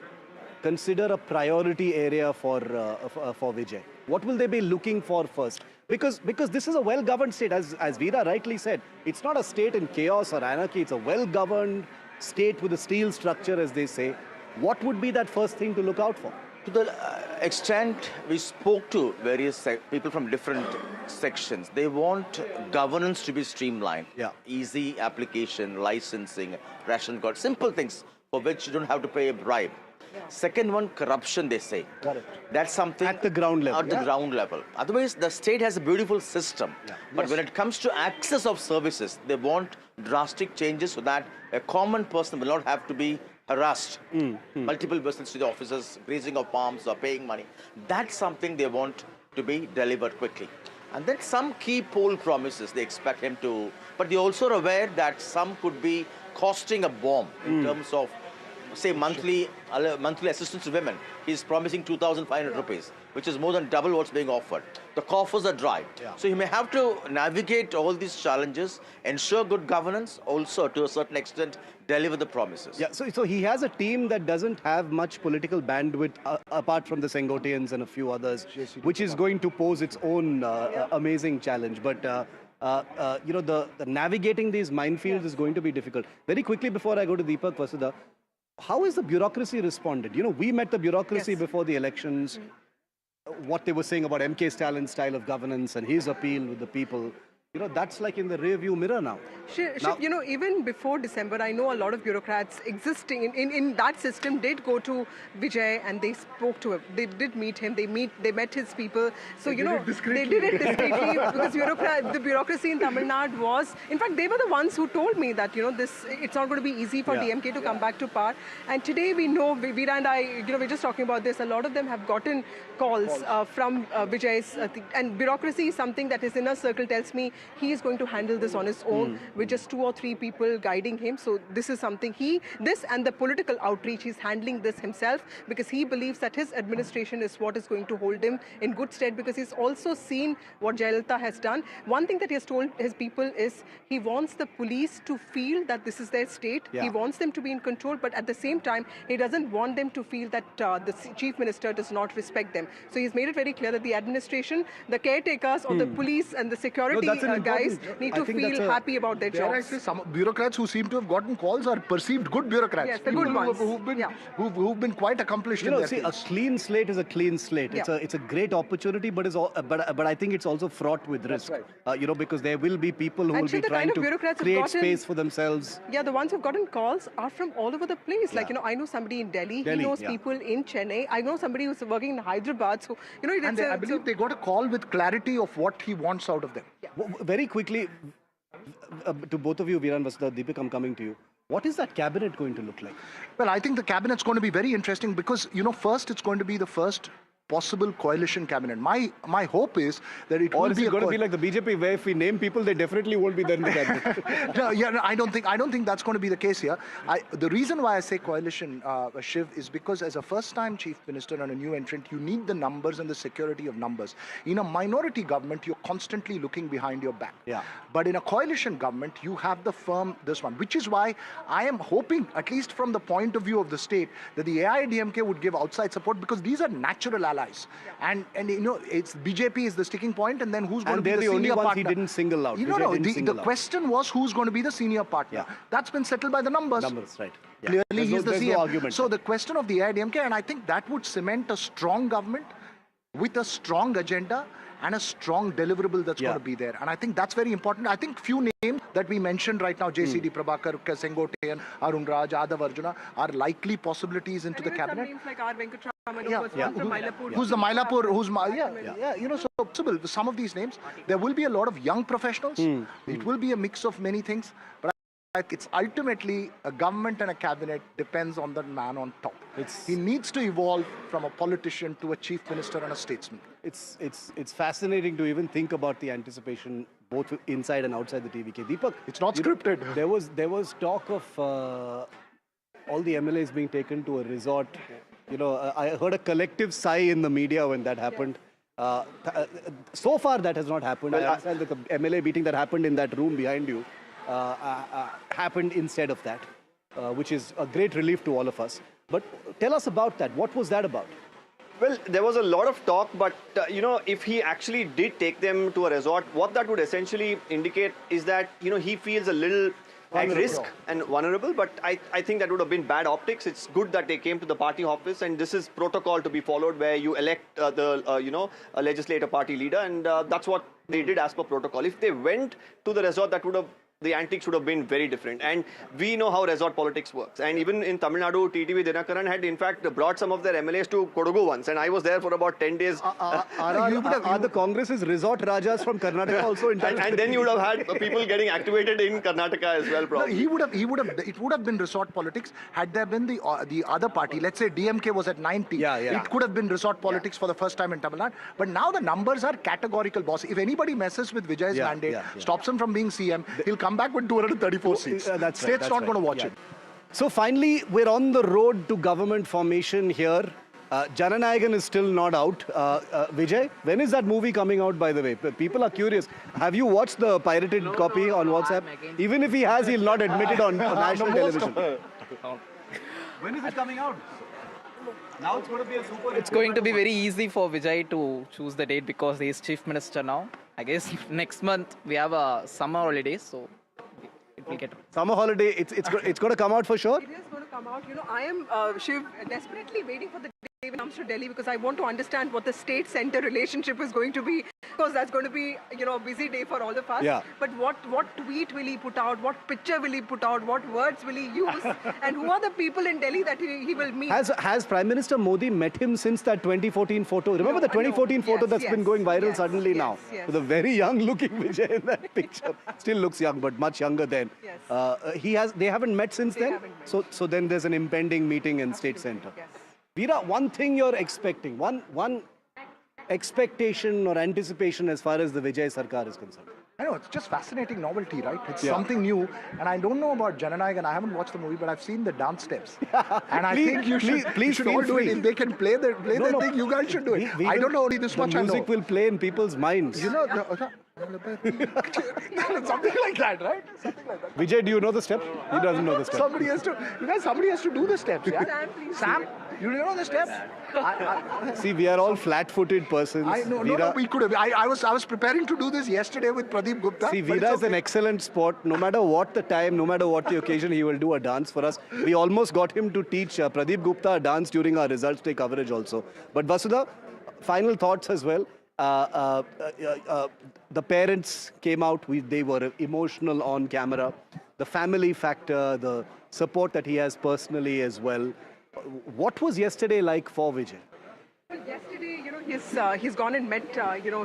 [SPEAKER 10] consider a priority area for Vijay? What will they be looking for first? Because this is a well-governed state, as Veera rightly said. It's not a state in chaos or anarchy. It's a well-governed state with a steel structure, as they say. What would be that first thing to look out for?
[SPEAKER 1] To the extent we spoke to various people from different sections, they want governance to be streamlined. Yeah. Easy application, licensing, ration card, simple things for which you don't have to pay a bribe. Yeah. Second one, corruption, they say. Got it. That's something
[SPEAKER 10] at the ground level.
[SPEAKER 1] At the ground level. Otherwise, the state has a beautiful system. Yeah. But when it comes to access of services, they want drastic changes so that a common person will not have to be harassed. Multiple visits to the offices, raising of palms or paying money. That's something they want to be delivered quickly. And then some key poll promises they expect him to, but they're also aware that some could be costing a bomb in terms of, say, monthly assistance to women. He's promising 2,500 rupees, which is more than double what's being offered. The coffers are dry. Yeah. So he may have to navigate all these challenges, ensure good governance, also to a certain extent deliver the promises.
[SPEAKER 10] Yeah, so he has a team that doesn't have much political bandwidth apart from the Sengotians and a few others, which is going to pose its own amazing challenge. But the navigating these minefields is going to be difficult. Very quickly before I go to Deepak Vasudha, how has the bureaucracy responded? We met the bureaucracy before the elections. What they were saying about MK Stalin's style of governance and his appeal with the people. That's like in the rear-view mirror now.
[SPEAKER 5] Even before December, I know a lot of bureaucrats existing in that system did go to Vijay and they spoke to him. They did meet him. They met his people. So, they did it discreetly because the bureaucracy in Tamil Nadu was... In fact, they were the ones who told me that, it's not going to be easy for DMK to come back to power. And today we know, Veera and I, we're just talking about this, a lot of them have gotten calls from Vijay's... and bureaucracy is something that his inner circle tells me he is going to handle this on his own with just 2 or 3 people guiding him. So this is something this and the political outreach, he's handling this himself because he believes that his administration is what is going to hold him in good stead, because he's also seen what Jayalalitha has done. One thing that he has told his people is he wants the police to feel that this is their state. He wants them to be in control, but at the same time, he doesn't want them to feel that the chief minister does not respect them. So he's made it very clear that the administration, the caretakers or the police and the security guys need to feel happy about their jobs.
[SPEAKER 8] Actually, some bureaucrats who seem to have gotten calls are perceived good bureaucrats.
[SPEAKER 5] Yes, the good ones.
[SPEAKER 8] Who've been quite accomplished.
[SPEAKER 10] You know, see, a clean slate is a clean slate. It's a great opportunity, but I think it's also fraught with risk. You know, because there will be people who will be trying to create space for themselves.
[SPEAKER 5] Yeah, the ones who've gotten calls are from all over the place. Like, you know, I know somebody in Delhi. He knows people in Chennai. I know somebody who's working in Hyderabad. So, you know,
[SPEAKER 8] and I believe they got a call with clarity of what he wants out of them.
[SPEAKER 10] Very quickly, to both of you, Viran Vasudha, Deepak, I'm coming to you. What is that cabinet going to look like?
[SPEAKER 8] Well, I think the cabinet's going to be very interesting because, you know, first it's going to be the first possible coalition cabinet. My hope is that it will be
[SPEAKER 10] going to be like the BJP, where if we name people, they definitely won't be there in the cabinet.
[SPEAKER 8] No, I don't think that's going to be the case here. The reason why I say coalition, Shiv, is because as a first-time chief minister and a new entrant, you need the numbers and the security of numbers. In a minority government, you're constantly looking behind your back. But in a coalition government, you have the firm, this one, which is why I am hoping, at least from the point of view of the state, that the AIADMK would give outside support, because these are natural allies. And you know, it's BJP is the sticking point, and then who's going to be the senior partner?
[SPEAKER 10] He didn't single out.
[SPEAKER 8] No, the question was who's going to be the senior partner. That's been settled by the numbers.
[SPEAKER 10] Numbers, right.
[SPEAKER 8] Clearly, he's the CM.
[SPEAKER 10] No argument.
[SPEAKER 8] So the question of the AIADMK, and I think that would cement a strong government with a strong agenda and a strong deliverable that's going to be there. And I think that's very important. I think few names that we mentioned right now, JCD Prabhakar, Sengote, and Arun Raj, Adav Arjuna, are likely possibilities into the cabinet.
[SPEAKER 5] Some names like R. Venkatraman, from Mylapore.
[SPEAKER 8] Who's the Mylapore, you know, so possible. Some of these names, there will be a lot of young professionals. It will be a mix of many things. But it's ultimately a government and a cabinet depends on the man on top. He needs to evolve from a politician to a chief minister and a statesman.
[SPEAKER 10] It's fascinating to even think about the anticipation both inside and outside the TVK. Deepak,
[SPEAKER 8] it's not scripted.
[SPEAKER 10] There was talk of all the MLAs being taken to a resort. You know, I heard a collective sigh in the media when that happened. So far, that has not happened. I understand that the MLA meeting that happened in that room behind you happened instead of that, which is a great relief to all of us. But tell us about that. What was that about?
[SPEAKER 11] Well, there was a lot of talk, but you know, if he actually did take them to a resort, what that would essentially indicate is that, you know, he feels a little at risk and vulnerable, but I think that would have been bad optics. It's good that they came to the party office, and this is protocol to be followed, where you elect a legislative party leader, and that's what they did as per protocol. If they went to the resort, that would have, the antics would have been very different. And we know how resort politics works. And even in Tamil Nadu, TTV Dinakaran had in fact brought some of their MLAs to Kodagu once, and I was there for about 10 days.
[SPEAKER 10] Are the Congress's resort rajas from Karnataka also in touch?
[SPEAKER 11] And then you would have had people getting activated in Karnataka as well, probably.
[SPEAKER 8] No, it would have been resort politics had there been the other party. Let's say DMK was at 90. It could have been resort politics for the first time in Tamil Nadu. But now the numbers are categorical, boss. If anybody messes with Vijay's mandate, stops him from being CM, he'll come back with 234 seats. State's not going to watch it.
[SPEAKER 10] So finally, we're on the road to government formation here. Jananayagan is still not out. Vijay, when is that movie coming out, by the way? People are curious. Have you watched the pirated copy on WhatsApp? Even if he has, he'll not admit it on national television. When is it coming out? Now it's going to be a super...
[SPEAKER 6] It's going to be very easy for Vijay to choose the date because he is chief minister now. I guess next month we have a summer holiday, so it will get...
[SPEAKER 10] Summer holiday, it's going to come out for sure?
[SPEAKER 5] It is going to come out. You know, I am, Shiv, desperately waiting for the day when it comes to Delhi, because I want to understand what the state-center relationship is going to be, because that's going to be, you know, a busy day for all of us. But what tweet will he put out? What picture will he put out? What words will he use? And who are the people in Delhi that he will meet?
[SPEAKER 10] Has Prime Minister Modi met him since that 2014 photo? Remember the 2014 photo that's been going viral suddenly now? With a very young-looking Vijay in that picture. Still looks young, but much younger then. They haven't met since then? So then there's an impending meeting in State Center. Veera, one thing you're expecting, one expectation or anticipation as far as the Vijay Sarkar is concerned?
[SPEAKER 8] I know, it's just fascinating novelty, right? It's something new. And I don't know about Jananayak, and I haven't watched the movie, but I've seen the dance steps. And I think you should all do it. If they can play their thing, you guys should do it. I don't know only this much I know.
[SPEAKER 10] The music will play in people's minds.
[SPEAKER 8] You know, something like that, right? Something like that.
[SPEAKER 10] Vijay, do you know the step? He doesn't know the step.
[SPEAKER 8] Somebody has to do the steps, yeah? Sam, you know the steps?
[SPEAKER 10] See, we are all flat-footed persons.
[SPEAKER 8] No, we could have. I was preparing to do this yesterday with Pradeep Gupta.
[SPEAKER 10] See, Veera is an excellent sport. No matter what the time, no matter what the occasion, he will do a dance for us. We almost got him to teach Pradeep Gupta a dance during our results day coverage also. But Vasudha, final thoughts as well. The parents came out, they were emotional on camera. The family factor, the support that he has personally as well. What was yesterday like for Vijay?
[SPEAKER 5] Well, yesterday, he's gone and met,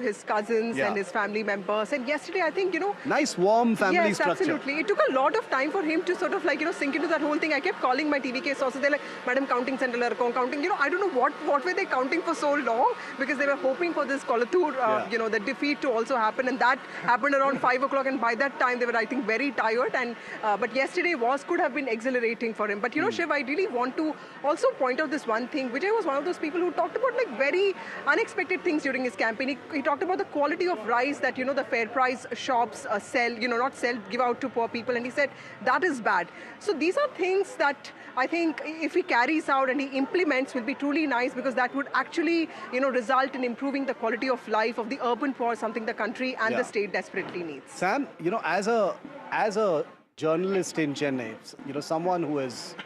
[SPEAKER 5] his cousins and his family members. And yesterday, I think,
[SPEAKER 10] nice, warm family structure.
[SPEAKER 5] Yes, absolutely. It took a lot of time for him to sort of sink into that whole thing. I kept calling my TVK sources. They're like, Madam, counting central counting. I don't know what were they counting for so long, because they were hoping for this Kolathur, the defeat to also happen. And that happened around 5 o'clock. And by that time, they were, I think, very tired. And but yesterday could have been exhilarating for him. But, Shiv, I really want to also point out this one thing. Vijay was one of those people who talked about very unexpected things during his campaign. He talked about the quality of rice that, the fair price shops sell, not sell, give out to poor people. And he said, that is bad. So these are things that I think if he carries out and he implements will be truly nice, because that would actually, result in improving the quality of life of the urban poor, something the country and the state desperately needs.
[SPEAKER 10] Sam, as a journalist in Chennai, someone who has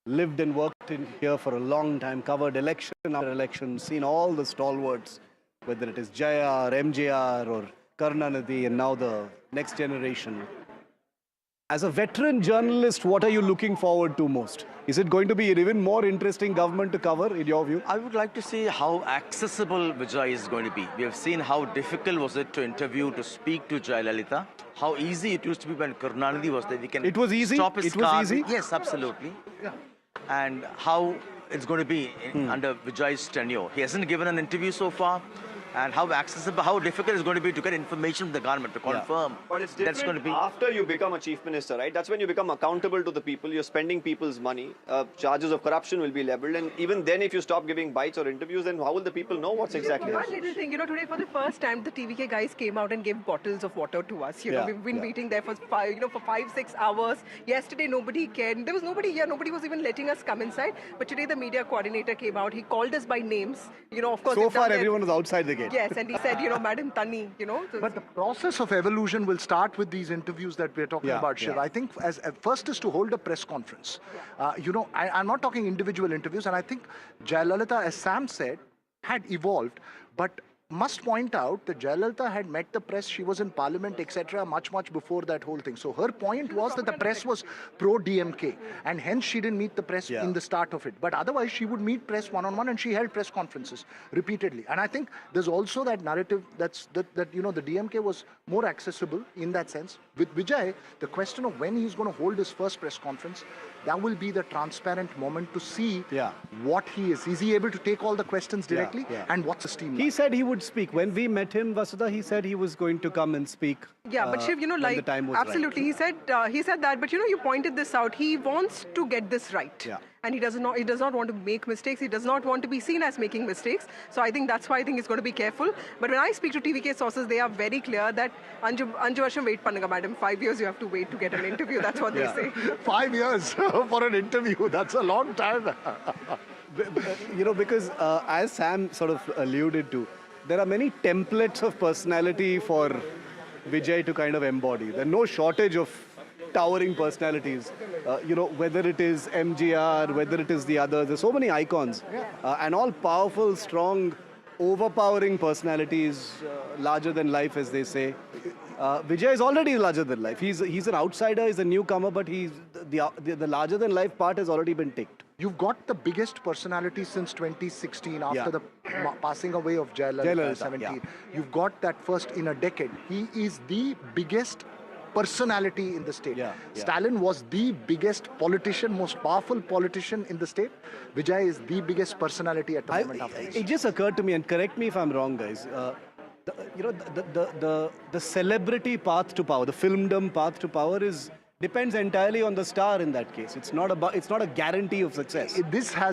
[SPEAKER 10] lived and worked in here for a long time, covered election after election, seen all the stalwarts, whether it is Jaya or MJR or Karunanidhi and now the next generation. As a veteran journalist, what are you looking forward to most? Is it going to be an even more interesting government to cover, in your view?
[SPEAKER 1] I would like to see how accessible Vijay is going to be. We have seen how difficult was it to interview, to speak to Jayalalitha. How easy it used to be when Karunanidhi was there.
[SPEAKER 10] It was easy?
[SPEAKER 1] Stop his car.
[SPEAKER 10] Was easy?
[SPEAKER 1] Yes, absolutely. Yeah. And how it's going to be under Vijay's tenure. He hasn't given an interview so far. And how accessible, how difficult it's going to be to get information from the government to confirm.
[SPEAKER 11] But it's different. That's going to be after you become a chief minister, right? That's when you become accountable to the people. You're spending people's money. Charges of corruption will be leveled. And even then, if you stop giving bites or interviews, then how will the people know what's exactly
[SPEAKER 5] happening? One little thing, today for the first time, the TVK guys came out and gave bottles of water to us. We've been waiting there for 5-6 hours. Yesterday, nobody cared. There was nobody here. Nobody was even letting us come inside. But today, the media coordinator came out. He called us by names. Of course.
[SPEAKER 10] So far, everyone was outside the gate.
[SPEAKER 5] Yes, and he said, Madam Tani,
[SPEAKER 8] But the process of evolution will start with these interviews that we're talking about, Shiv. I think first is to hold a press conference. I'm not talking individual interviews, and I think Jayalalitha, as Sam said, had evolved, but must point out that Jayalalitha had met the press, she was in parliament, etc., much before that whole thing. So her point was that the press was pro-DMK, and hence she didn't meet the press in the start of it. But otherwise, she would meet press one-on-one, and she held press conferences repeatedly. And I think there's also that narrative that the DMK was more accessible in that sense. With Vijay, the question of when he's going to hold his first press conference, that will be the transparent moment to see what he is. Is he able to take all the questions directly? And what's his team like?
[SPEAKER 10] He said he would speak. When we met him, Vasudha, he said he was going to come and speak.
[SPEAKER 5] Yeah, but Shiv,
[SPEAKER 10] the time was
[SPEAKER 5] absolutely. Right. He said that, but you pointed this out. He wants to get this right. Yeah. And he does not want to make mistakes. He does not want to be seen as making mistakes. So I think that's why I think he's going to be careful. But when I speak to TVK sources, they are very clear that Anju Varsham wait pannunga, madam. 5 years you have to wait to get an interview. That's what they say.
[SPEAKER 8] 5 years for an interview. That's a long time.
[SPEAKER 10] Because as Sam sort of alluded to, there are many templates of personality for Vijay to kind of embody. There's no shortage of towering personalities, whether it is MGR, whether it is the others. There's so many icons and all powerful, strong, overpowering personalities, larger than life, as they say. Vijay is already larger than life. He's an outsider, he's a newcomer, but the larger than life part has already been ticked.
[SPEAKER 8] You've got the biggest personality since 2016 after the passing away of Jayalalitha 17. You've got that first in a decade. He is the biggest personality in the state. Stalin was the biggest politician, most powerful politician in the state. Vijay is the biggest personality at the moment after this.
[SPEAKER 10] It just occurred to me, and correct me if I'm wrong, guys. the celebrity path to power, the filmdom path to power depends entirely on the star in that case. It's not a guarantee of success.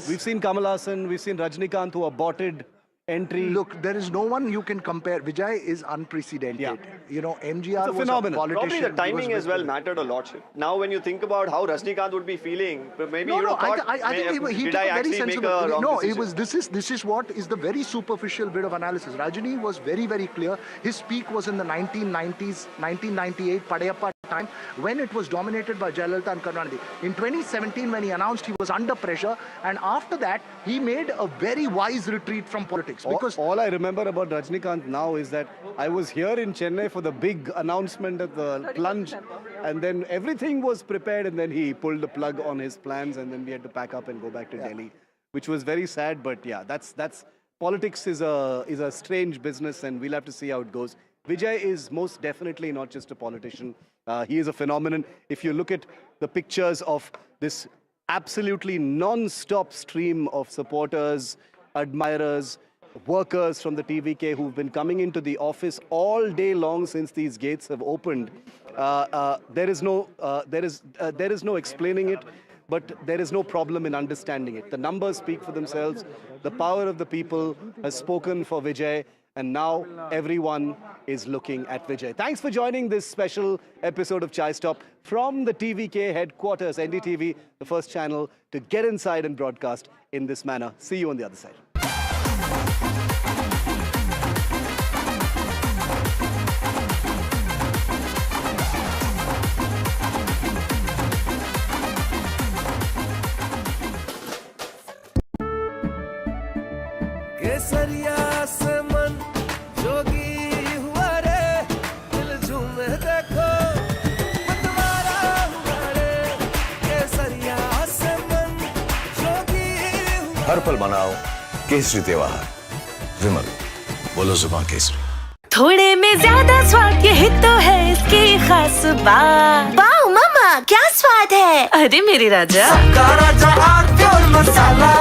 [SPEAKER 10] We've seen Kamal Haasan, we've seen Rajnikant who aborted entry.
[SPEAKER 8] Look, there is no one you can compare. Vijay is unprecedented.
[SPEAKER 10] Yeah.
[SPEAKER 8] You know, MGR was
[SPEAKER 10] phenomenon.
[SPEAKER 8] a politician.
[SPEAKER 11] Probably the timing as well mattered a lot. Now, when you think about how Rajnikant would be feeling, maybe you thought,
[SPEAKER 8] I think he
[SPEAKER 11] did
[SPEAKER 8] took
[SPEAKER 11] I
[SPEAKER 8] a very
[SPEAKER 11] actually make
[SPEAKER 8] sensible.
[SPEAKER 11] a wrong
[SPEAKER 8] No,
[SPEAKER 11] decision?
[SPEAKER 8] this is what is the very superficial bit of analysis. Rajini was very, very clear. His peak was in the 1990s, 1998 Padayappa time, when it was dominated by Jayalalitha and Karunanidhi. In 2017, when he announced, he was under pressure, and after that, he made a very wise retreat from politics. Because
[SPEAKER 10] all I remember about Rajnikant now is that I was here in Chennai for the big announcement at the plunge, and then everything was prepared, and then he pulled the plug on his plans, and then we had to pack up and go back to Delhi, which was very sad. But yeah, that's politics is a strange business, and we'll have to see how it goes. Vijay is most definitely not just a politician. He is a phenomenon. If you look at the pictures of this absolutely non-stop stream of supporters, admirers, workers from the TVK who've been coming into the office all day long since these gates have opened, there is no explaining it, but there is no problem in understanding it. The numbers speak for themselves. The power of the people has spoken for Vijay. And now everyone is looking at Vijay. Thanks for joining this special episode of Chai Stop from the TVK headquarters, NDTV, the first channel to get inside and broadcast in this manner. See you on the other side.
[SPEAKER 12] हर पल मनाओ केसरी त्योहार। विमल, बोलो जुबान केसरी।
[SPEAKER 19] थोड़े में ज्यादा स्वाद यही तो है इसकी खास बात। वाओ मामा क्या स्वाद है। अरे मेरे राजा और मसाला।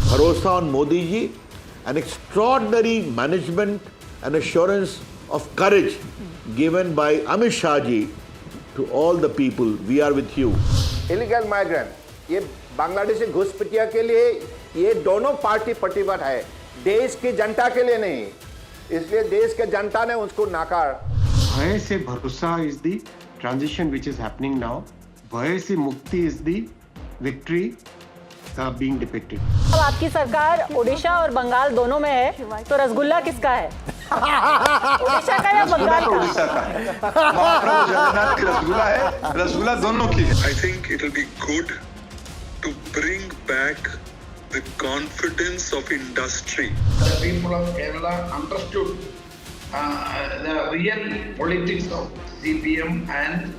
[SPEAKER 20] Bharosa on Modi ji, an extraordinary management and assurance of courage given by Amit Shah ji to all the people. We are with you.
[SPEAKER 21] Illegal migrant, ये बांग्लादेशी घुसपैठिया के लिए ये दोनों पार्टी प्रतिबद्ध है, देश की जनता के लिए नहीं, इसलिए देश के जनता ने उसको नाकार।
[SPEAKER 13] भय से भरोसा is the transition which is happening now. भय से मुक्ति is the victory being depicted.
[SPEAKER 22] अब आपकी सरकार ओडिशा और बंगाल दोनों में है, तो रसगुल्ला किसका है? ओडिशा का या बंगाल का?
[SPEAKER 23] उड़ीसा का है। महाप्रभु जगन्नाथ की रसगुल्ला है, रसगुल्ला दोनों की है।
[SPEAKER 30] I think it will be good to bring back the confidence of industry. The people of Kerala understood the real politics of CPM and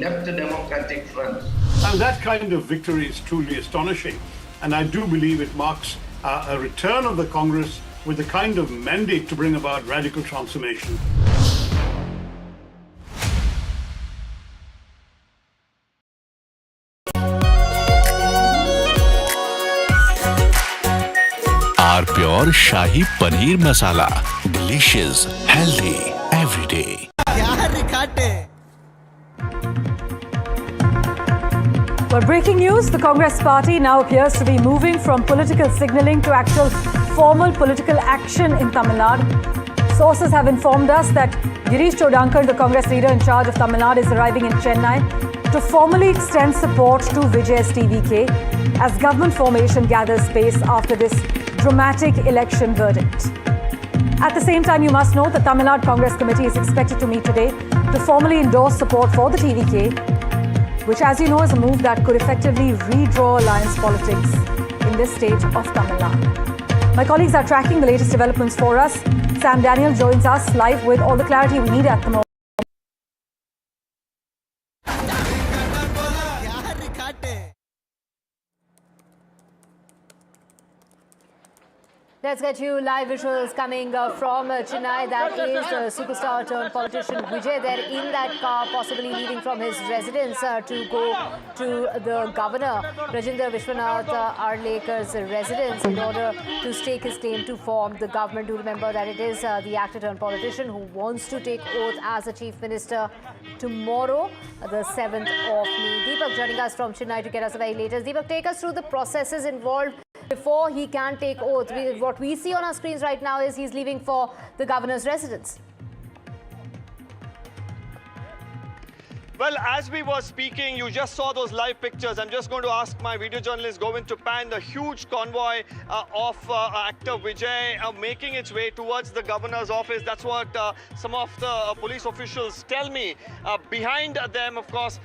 [SPEAKER 30] left the Democratic Front.
[SPEAKER 31] And that kind of victory is truly astonishing. And I do believe it marks a return of the Congress with the kind of mandate to bring about radical transformation.
[SPEAKER 32] Our Pure Shahi Paneer Masala. Delicious, healthy, every day.
[SPEAKER 2] Well, breaking news, the Congress party now appears to be moving from political signalling to actual formal political action in Tamil Nadu. Sources have informed us that Girish Chodankar, the Congress leader in charge of Tamil Nadu, is arriving in Chennai to formally extend support to Vijay's TVK as government formation gathers pace after this dramatic election verdict. At the same time, you must know the Tamil Nadu Congress Committee is expected to meet today to formally endorse support for the TVK, which, as you know, is a move that could effectively redraw alliance politics in this state of Tamil Nadu. My colleagues are tracking the latest developments for us. Sam Daniel joins us live with all the clarity we need at the moment.
[SPEAKER 22] Let's get you live visuals coming from Chennai. That is superstar turned politician Vijay there in that car, possibly leaving from his residence to go to the governor, Rajinder Vishwanath Arlekar's residence, in order to stake his claim to form the government. Do remember that it is the actor turned politician who wants to take oath as the chief minister tomorrow, the 7th of May. Deepak joining us from Chennai to get us the very latest. Deepak, take us through the processes involved before he can take oath. What we see on our screens right now is he's leaving for the governor's residence.
[SPEAKER 11] Well, as we were speaking, you just saw those live pictures. I'm just going to ask my video journalist Govind to pan the huge convoy of actor Vijay making its way towards the governor's office. That's what some of the police officials tell me. Behind them, of course,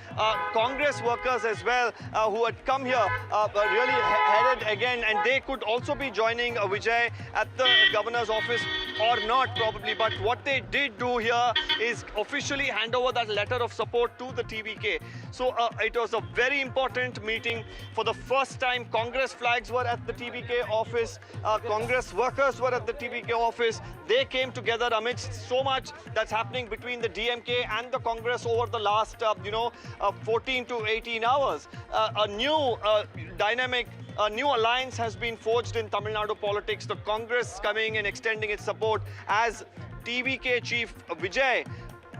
[SPEAKER 11] Congress workers as well who had come here really headed again, and they could also be joining Vijay at the governor's office or not probably. But what they did do here is officially hand over that letter of support to the TVK. So it was a very important meeting. For the first time, Congress flags were at the TVK office. Congress workers were at the TVK office. They came together amidst so much that's happening between the DMK and the Congress over the last, 14 to 18 hours. A new dynamic, a new alliance has been forged in Tamil Nadu politics. The Congress coming and extending its support as TVK chief Vijay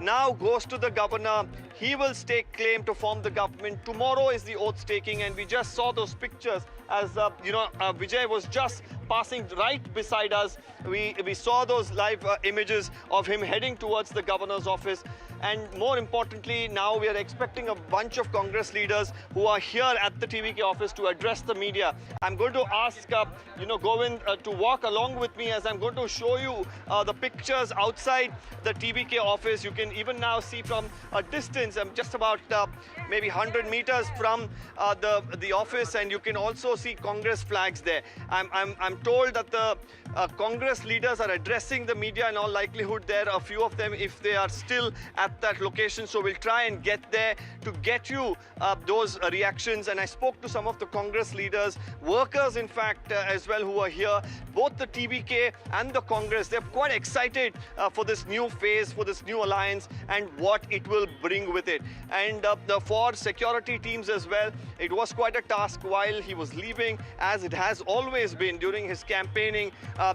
[SPEAKER 11] now goes to the governor. He will stake claim to form the government. Tomorrow is the oath taking, and we just saw those pictures as Vijay was just passing right beside us. We saw those live images of him heading towards the governor's office. And more importantly, now we are expecting a bunch of Congress leaders who are here at the TVK office to address the media. I'm going to ask, Govind to walk along with me as I'm going to show you the pictures outside the TVK office. You can even now see from a distance, I'm just about maybe 100 meters from the office, and you can also see Congress flags there. I'm told that the Congress leaders are addressing the media in all likelihood there, a few of them if they are still at that location. So we'll try and get there to get you those reactions. And I spoke to some of the Congress leaders, workers in fact as well, who are here. Both the TVK and the Congress, they're quite excited for this new phase, for this new alliance and what it will bring with it. And for security teams as well, it was quite a task while he was leaving, as it has always been during his campaigning,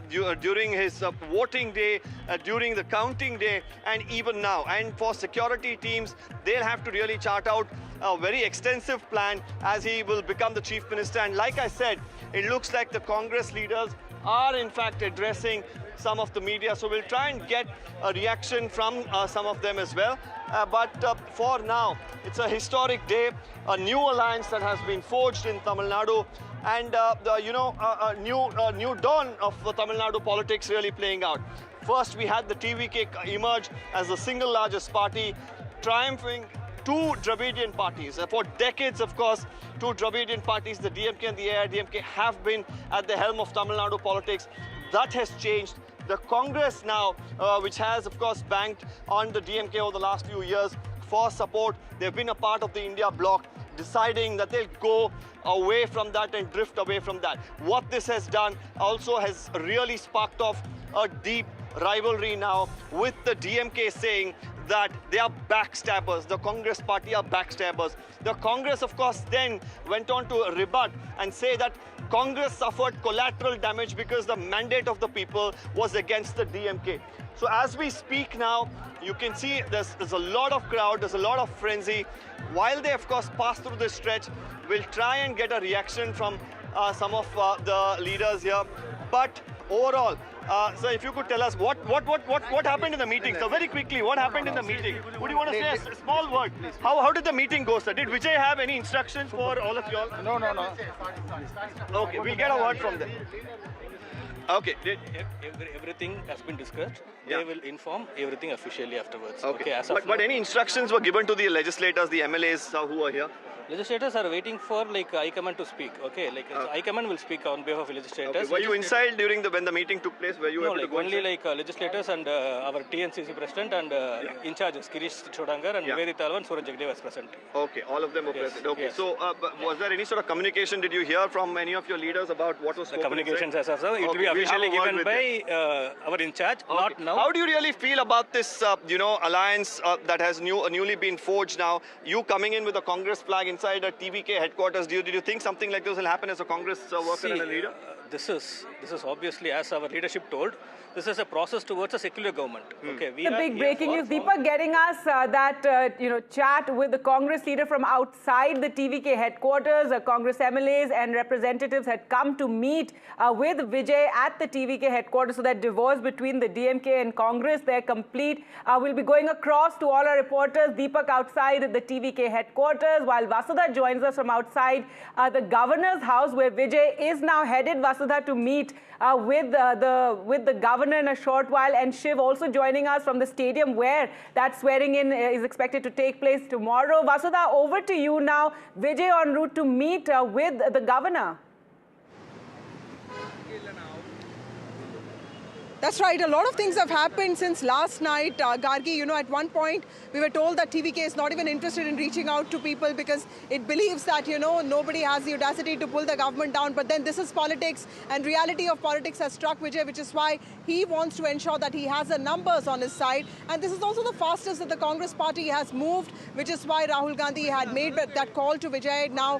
[SPEAKER 11] during his voting day, during the counting day, and even now. And for security teams, they'll have to really chart out a very extensive plan as he will become the chief minister. And like I said, it looks like the Congress leaders are in fact addressing some of the media. So we'll try and get a reaction from some of them as well. But for now, it's a historic day, a new alliance that has been forged in Tamil Nadu, and a new dawn of Tamil Nadu politics really playing out. First, we had the TVK emerge as the single largest party, triumphing two Dravidian parties. For decades, of course, two Dravidian parties, the DMK and the AIADMK, have been at the helm of Tamil Nadu politics. That has changed. The Congress now, which has, of course, banked on the DMK over the last few years for support, they've been a part of the India bloc, deciding that they'll go away from that and drift away from that. What this has done also has really sparked off a deep rivalry now, with the DMK saying that they are backstabbers. The Congress party are backstabbers. The Congress, of course, then went on to rebut and say that Congress suffered collateral damage because the mandate of the people was against the DMK. So as we speak now, you can see there's a lot of crowd, there's a lot of frenzy. While they, of course, pass through this stretch, we'll try and get a reaction from some of the leaders here. But overall, so if you could tell us what happened in the meeting? So very quickly, what happened in the meeting? Would you want to say a small word? How did the meeting go, sir? Did Vijay have any instructions for all of you all?
[SPEAKER 21] No.
[SPEAKER 11] Okay, we'll get a word from them. Okay.
[SPEAKER 7] Everything has been discussed. They will inform everything officially afterwards.
[SPEAKER 11] Okay. But any instructions were given to the legislators, the MLAs who are here?
[SPEAKER 7] Legislators are waiting for High Command to speak. Okay, High Command will speak on behalf of legislators.
[SPEAKER 11] Okay. Were you inside during when the meeting took place? Were you able to go
[SPEAKER 7] only
[SPEAKER 11] inside?
[SPEAKER 7] legislators and our TNCC president and in charges, Kirish Chodangar and Nivedita Alvan, Suraj Jagdev was present.
[SPEAKER 11] Okay, all of them were present. Okay,
[SPEAKER 7] yes.
[SPEAKER 11] So was there any sort of communication? Did you hear from any of your leaders about what was
[SPEAKER 7] the communications as well? It will be officially
[SPEAKER 11] have a word
[SPEAKER 7] given
[SPEAKER 11] with
[SPEAKER 7] by our in charge, not now.
[SPEAKER 11] How do you really feel about this, alliance that has newly been forged now? You coming in with a Congress flag inside a TVK headquarters. Did you think something like this will happen as a Congress worker and a leader?
[SPEAKER 7] This is obviously, as our leadership told, this is a process towards a secular government. Okay,
[SPEAKER 3] The big breaking news, Deepak, getting us that chat with the Congress leader from outside the TVK headquarters. Congress MLAs and representatives had come to meet with Vijay at the TVK headquarters, so that divorce between the DMK and Congress, they're complete. We'll be going across to all our reporters. Deepak outside the TVK headquarters, while Vasudha joins us from outside the governor's house, where Vijay is now headed, Vasudha, to meet with the governor in a short while, and Shiv also joining us from the stadium where that swearing in is expected to take place tomorrow. Vasudha, over to you now. Vijay en route to meet with the governor.
[SPEAKER 5] That's right. A lot of things have happened since last night, Gargi. At one point, we were told that TVK is not even interested in reaching out to people because it believes that, nobody has the audacity to pull the government down. But then this is politics, and reality of politics has struck Vijay, which is why he wants to ensure that he has the numbers on his side. And this is also the fastest that the Congress party has moved, which is why Rahul Gandhi had made that call to Vijay. Now,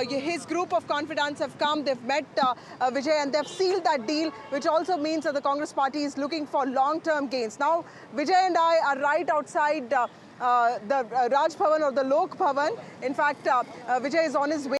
[SPEAKER 5] his group of confidants have come. They've met Vijay, and they've sealed that deal, which also means that the Congress party is looking for long-term gains. Now, Vijay and I are right outside the Raj Bhavan or the Lok Bhavan. In fact, Vijay is on his way.